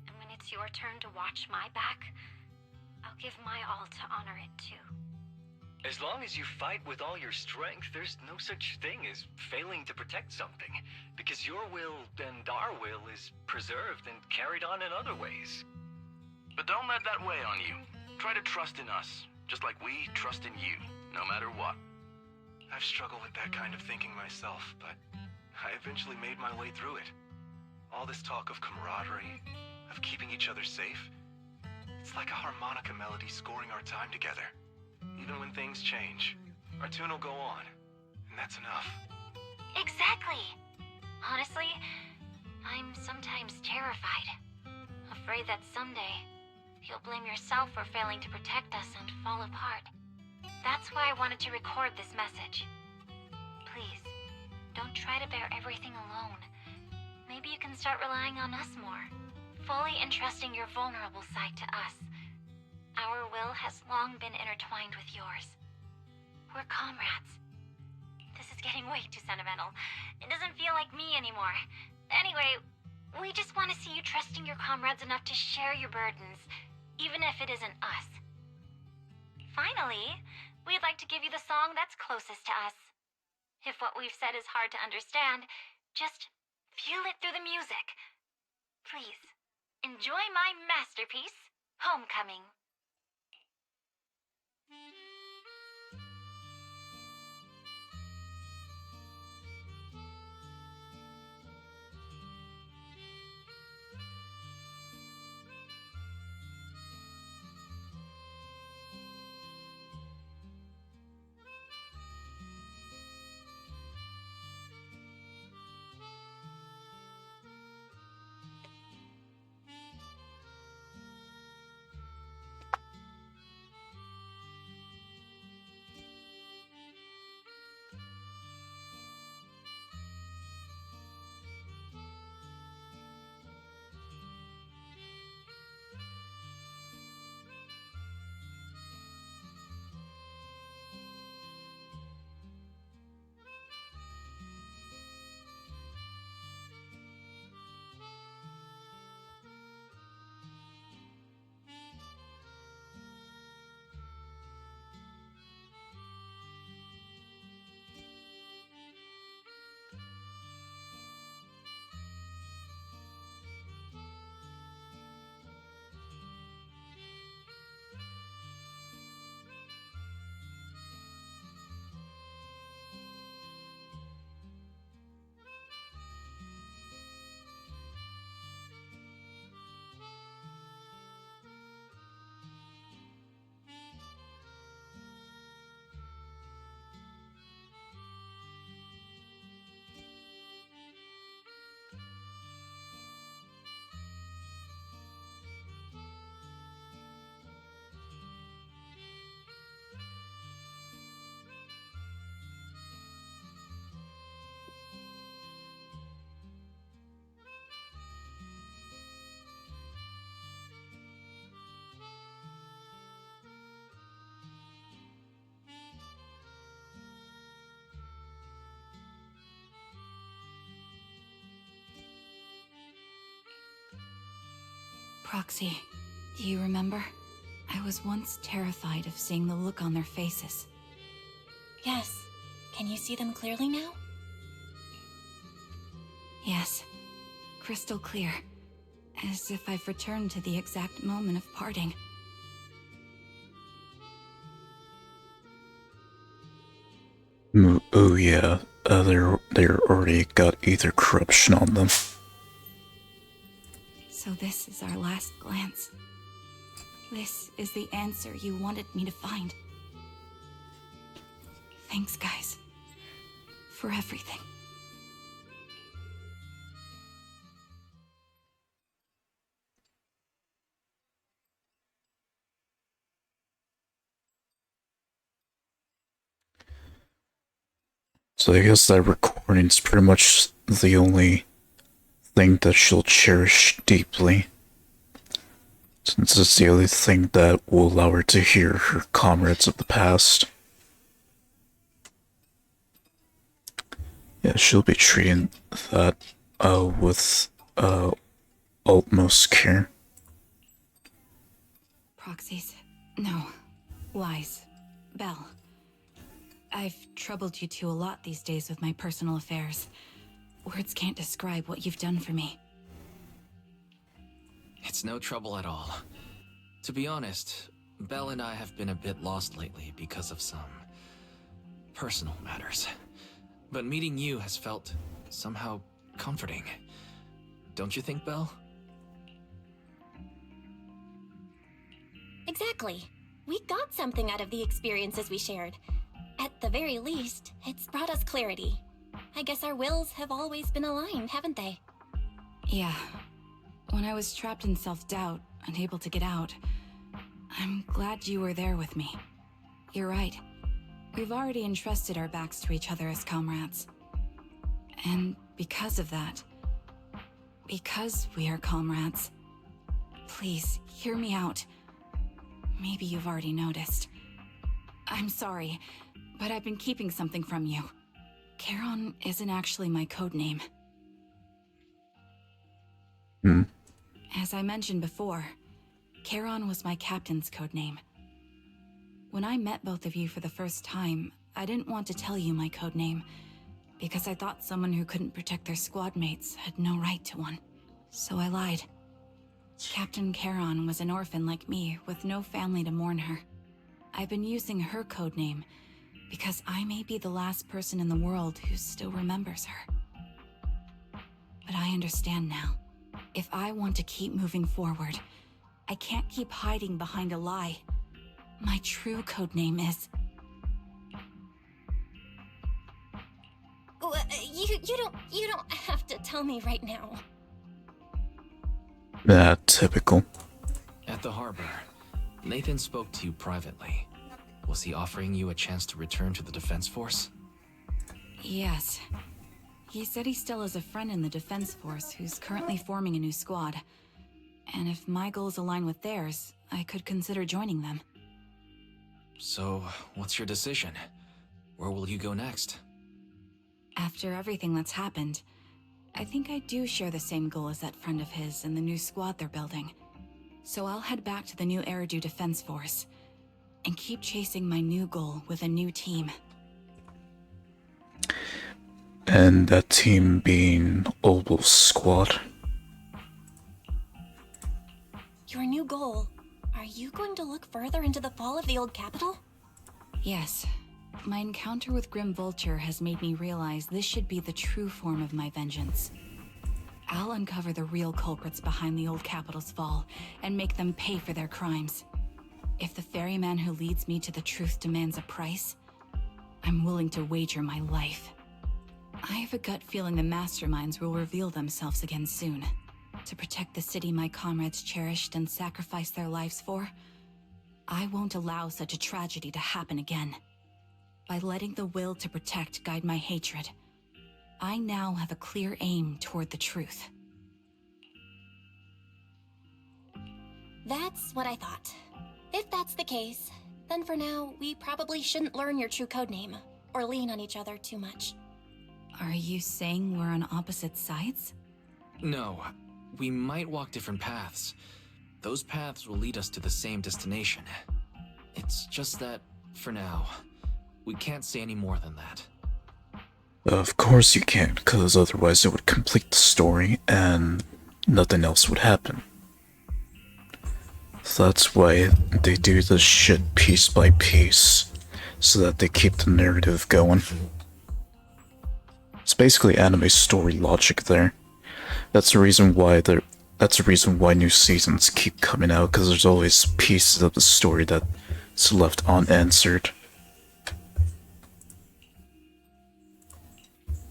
And when it's your turn to watch my back, I'll give my all to honor it too. As long as you fight with all your strength, there's no such thing as failing to protect something, because your will and our will is preserved and carried on in other ways. But don't let that weigh on you. Try to trust in us, just like we trust in you, no matter what. I've struggled with that kind of thinking myself, but I eventually made my way through it. All this talk of camaraderie, of keeping each other safe, it's like a harmonica melody scoring our time together. Even when things change, our tune will go on, and that's enough. Exactly. Honestly, I'm sometimes terrified. Afraid that someday, you'll blame yourself for failing to protect us and fall apart. That's why I wanted to record this message. Please, don't try to bear everything alone. Maybe you can start relying on us more, fully entrusting your vulnerable side to us. Our will has long been intertwined with yours. We're comrades. This is getting way too sentimental. It doesn't feel like me anymore. Anyway, we just want to see you trusting your comrades enough to share your burdens, even if it isn't us. Finally, we'd like to give you the song that's closest to us. If what we've said is hard to understand, just feel it through the music. Please, enjoy my masterpiece, Homecoming. Proxy, do you remember? I was once terrified of seeing the look on their faces. Yes. Can you see them clearly now? Yes. Crystal clear. As if I've returned to the exact moment of parting. Oh yeah, they're already got ether corruption on them. So this is our last glance. This is the answer you wanted me to find. Thanks, guys. For everything. So I guess that recording's pretty much the only thing that she'll cherish deeply, since it's the only thing that will allow her to hear her comrades of the past. Yeah, she'll be treating that with utmost care. Proxies. No. Lies. Belle. I've troubled you two a lot these days with my personal affairs. Words can't describe what you've done for me. It's no trouble at all. To be honest, Belle and I have been a bit lost lately because of some personal matters. But meeting you has felt somehow comforting. Don't you think, Belle? Exactly. We got something out of the experiences we shared. At the very least, it's brought us clarity. I guess our wills have always been aligned, haven't they? Yeah. When I was trapped in self-doubt, unable to get out, I'm glad you were there with me. You're right. We've already entrusted our backs to each other as comrades. And because of that, because we are comrades, please, hear me out. Maybe you've already noticed. I'm sorry, but I've been keeping something from you. Charon isn't actually my code name. As I mentioned before, Charon was my captain's code name. When I met both of you for the first time, I didn't want to tell you my code name, because I thought someone who couldn't protect their squad mates had no right to one. So I lied. Captain Charon was an orphan like me, with no family to mourn her. I've been using her code name because I may be the last person in the world who still remembers her. But I understand now. If I want to keep moving forward, I can't keep hiding behind a lie. My true code name is... You don't have to tell me right now. Typical. At the harbor, Nathan spoke to you privately. Was he offering you a chance to return to the Defense Force? Yes. He said he still has a friend in the Defense Force who's currently forming a new squad. And if my goals align with theirs, I could consider joining them. So, what's your decision? Where will you go next? After everything that's happened, I think I do share the same goal as that friend of his and the new squad they're building. So I'll head back to the new Eridu Defense Force and keep chasing my new goal with a new team. And that team being Obel's squad. Your new goal. Are you going to look further into the fall of the old capital? Yes. My encounter with Grim Vulture has made me realize this should be the true form of my vengeance. I'll uncover the real culprits behind the old capital's fall and make them pay for their crimes. If the ferryman who leads me to the truth demands a price, I'm willing to wager my life. I have a gut feeling the masterminds will reveal themselves again soon. To protect the city my comrades cherished and sacrificed their lives for, I won't allow such a tragedy to happen again. By letting the will to protect guide my hatred, I now have a clear aim toward the truth. That's what I thought. If that's the case, then for now, we probably shouldn't learn your true codename, or lean on each other too much. Are you saying we're on opposite sides? No. We might walk different paths, those paths will lead us to the same destination. It's just that, for now, we can't say any more than that. Of course you can't, because otherwise it would complete the story and nothing else would happen. So that's why they do this shit piece by piece, so that they keep the narrative going. It's basically anime story logic there. That's the reason why new seasons keep coming out, because there's always pieces of the story that's left unanswered.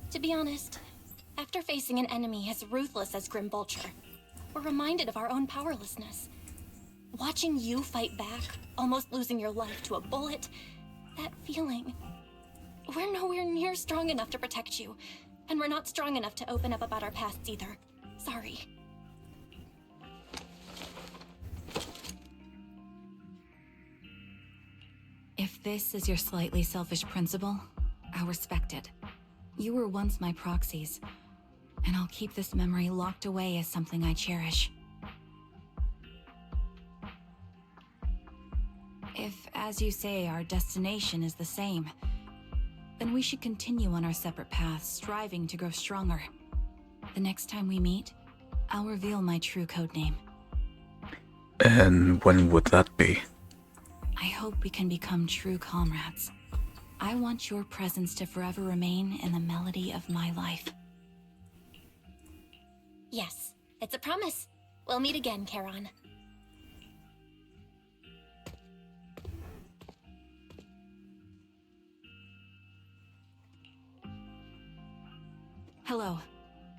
To be honest, after facing an enemy as ruthless as Grim Vulture, we're reminded of our own powerlessness. Watching you fight back, almost losing your life to a bullet, that feeling. We're nowhere near strong enough to protect you, and we're not strong enough to open up about our pasts either. Sorry. If this is your slightly selfish principle, I'll respect it. You were once my proxies, and I'll keep this memory locked away as something I cherish. If, as you say, our destination is the same, then we should continue on our separate paths, striving to grow stronger. The next time we meet, I'll reveal my true codename. And when would that be? I hope we can become true comrades. I want your presence to forever remain in the melody of my life. Yes, it's a promise. We'll meet again, Charon. Hello.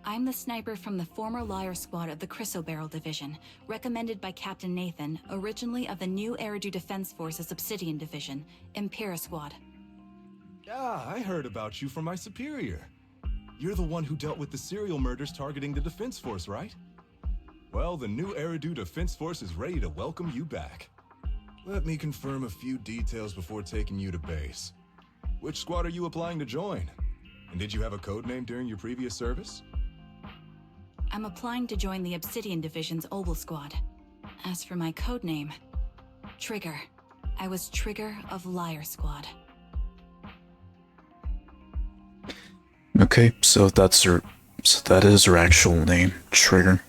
I'm the sniper from the former Liar Squad of the Chrysoberyl Division, recommended by Captain Nathan, originally of the new Eridu Defense Force's Obsidian Division, Impera Squad. Ah, I heard about you from my superior. You're the one who dealt with the serial murders targeting the Defense Force, right? Well, the new Eridu Defense Force is ready to welcome you back. Let me confirm a few details before taking you to base. Which squad are you applying to join? And did you have a codename during your previous service? I'm applying to join the Obsidian Division's Obel Squad. As for my codename, Trigger. I was Trigger of Liar Squad. Okay, so that is her actual name, Trigger.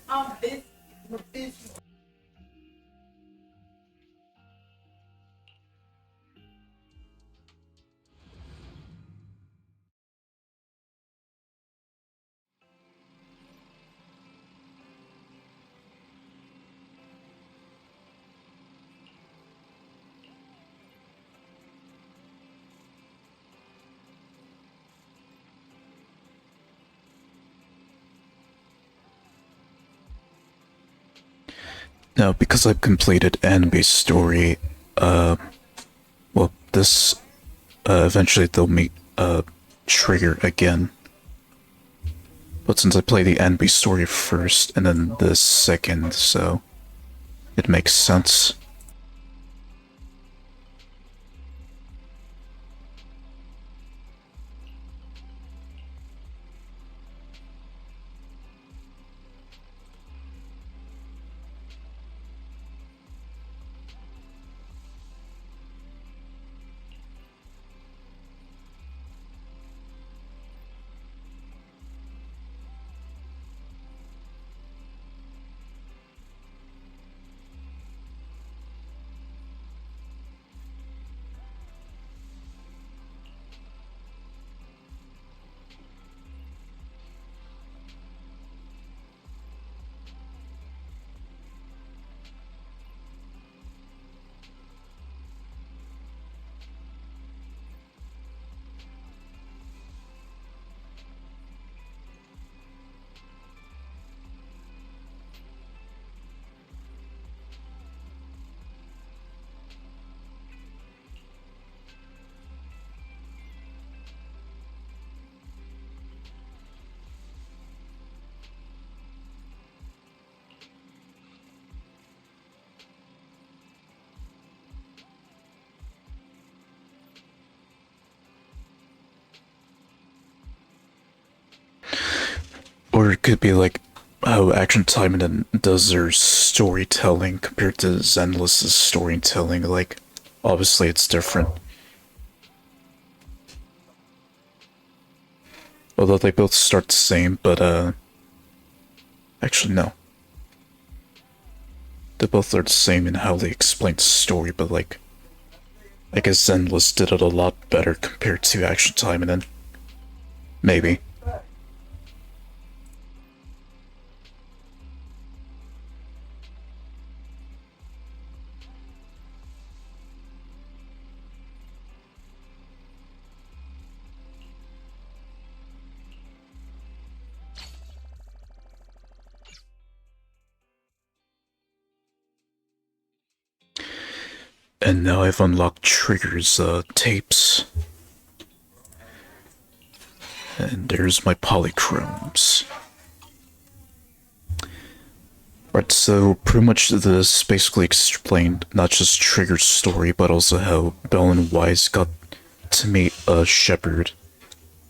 Now, because I've completed anime story, well, this, eventually they'll meet, Trigger again. But since I play the anime story first, and then this second, so it makes sense. Or it could be like, how Action Time does their storytelling compared to Zenless's storytelling. Like, obviously it's different. Although they both start the same, but actually no. They both are the same in how they explain the story, but like, I guess Zenless did it a lot better compared to Action Time, and then maybe. And now I've unlocked Trigger's tapes. And there's my polychromes. Right, so pretty much this basically explained not just Trigger's story, but also how Bell and Wise got to meet Shepard,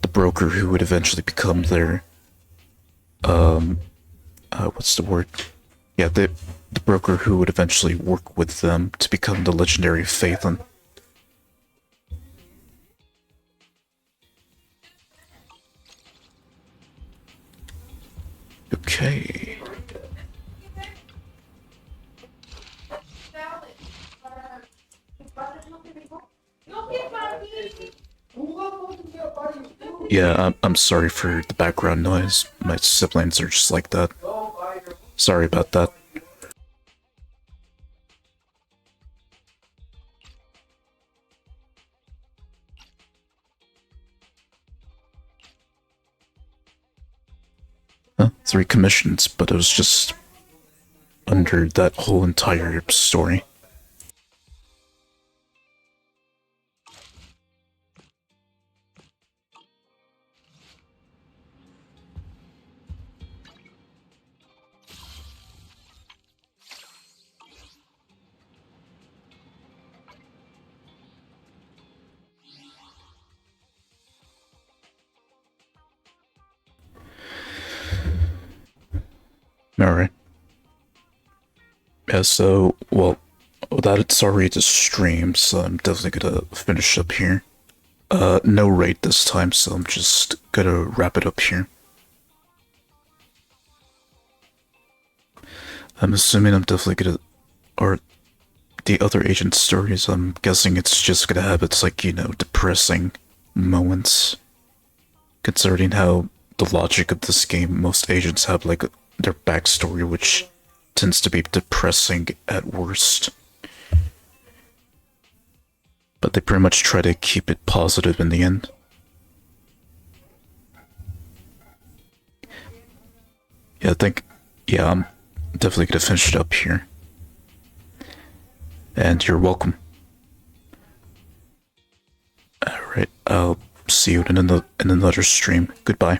the broker who would eventually become their, what's the word? Yeah, the broker who would eventually work with them to become the legendary Phaethon. Okay. Yeah, I'm sorry for the background noise. My siblings are just like that. Sorry about that. Huh, 3 commissions, but it was just under that whole entire story. Alright. Yeah, so, well, that's already the stream, so I'm definitely gonna finish up here. No raid this time, so I'm just gonna wrap it up here. I'm assuming I'm definitely gonna, or the other agent stories, I'm guessing it's just gonna have its, like, you know, depressing moments. Considering how the logic of this game, most agents have, like, their backstory, which tends to be depressing at worst. But they pretty much try to keep it positive in the end. Yeah, I'm definitely gonna finish it up here. And you're welcome. Alright, I'll see you in another stream. Goodbye.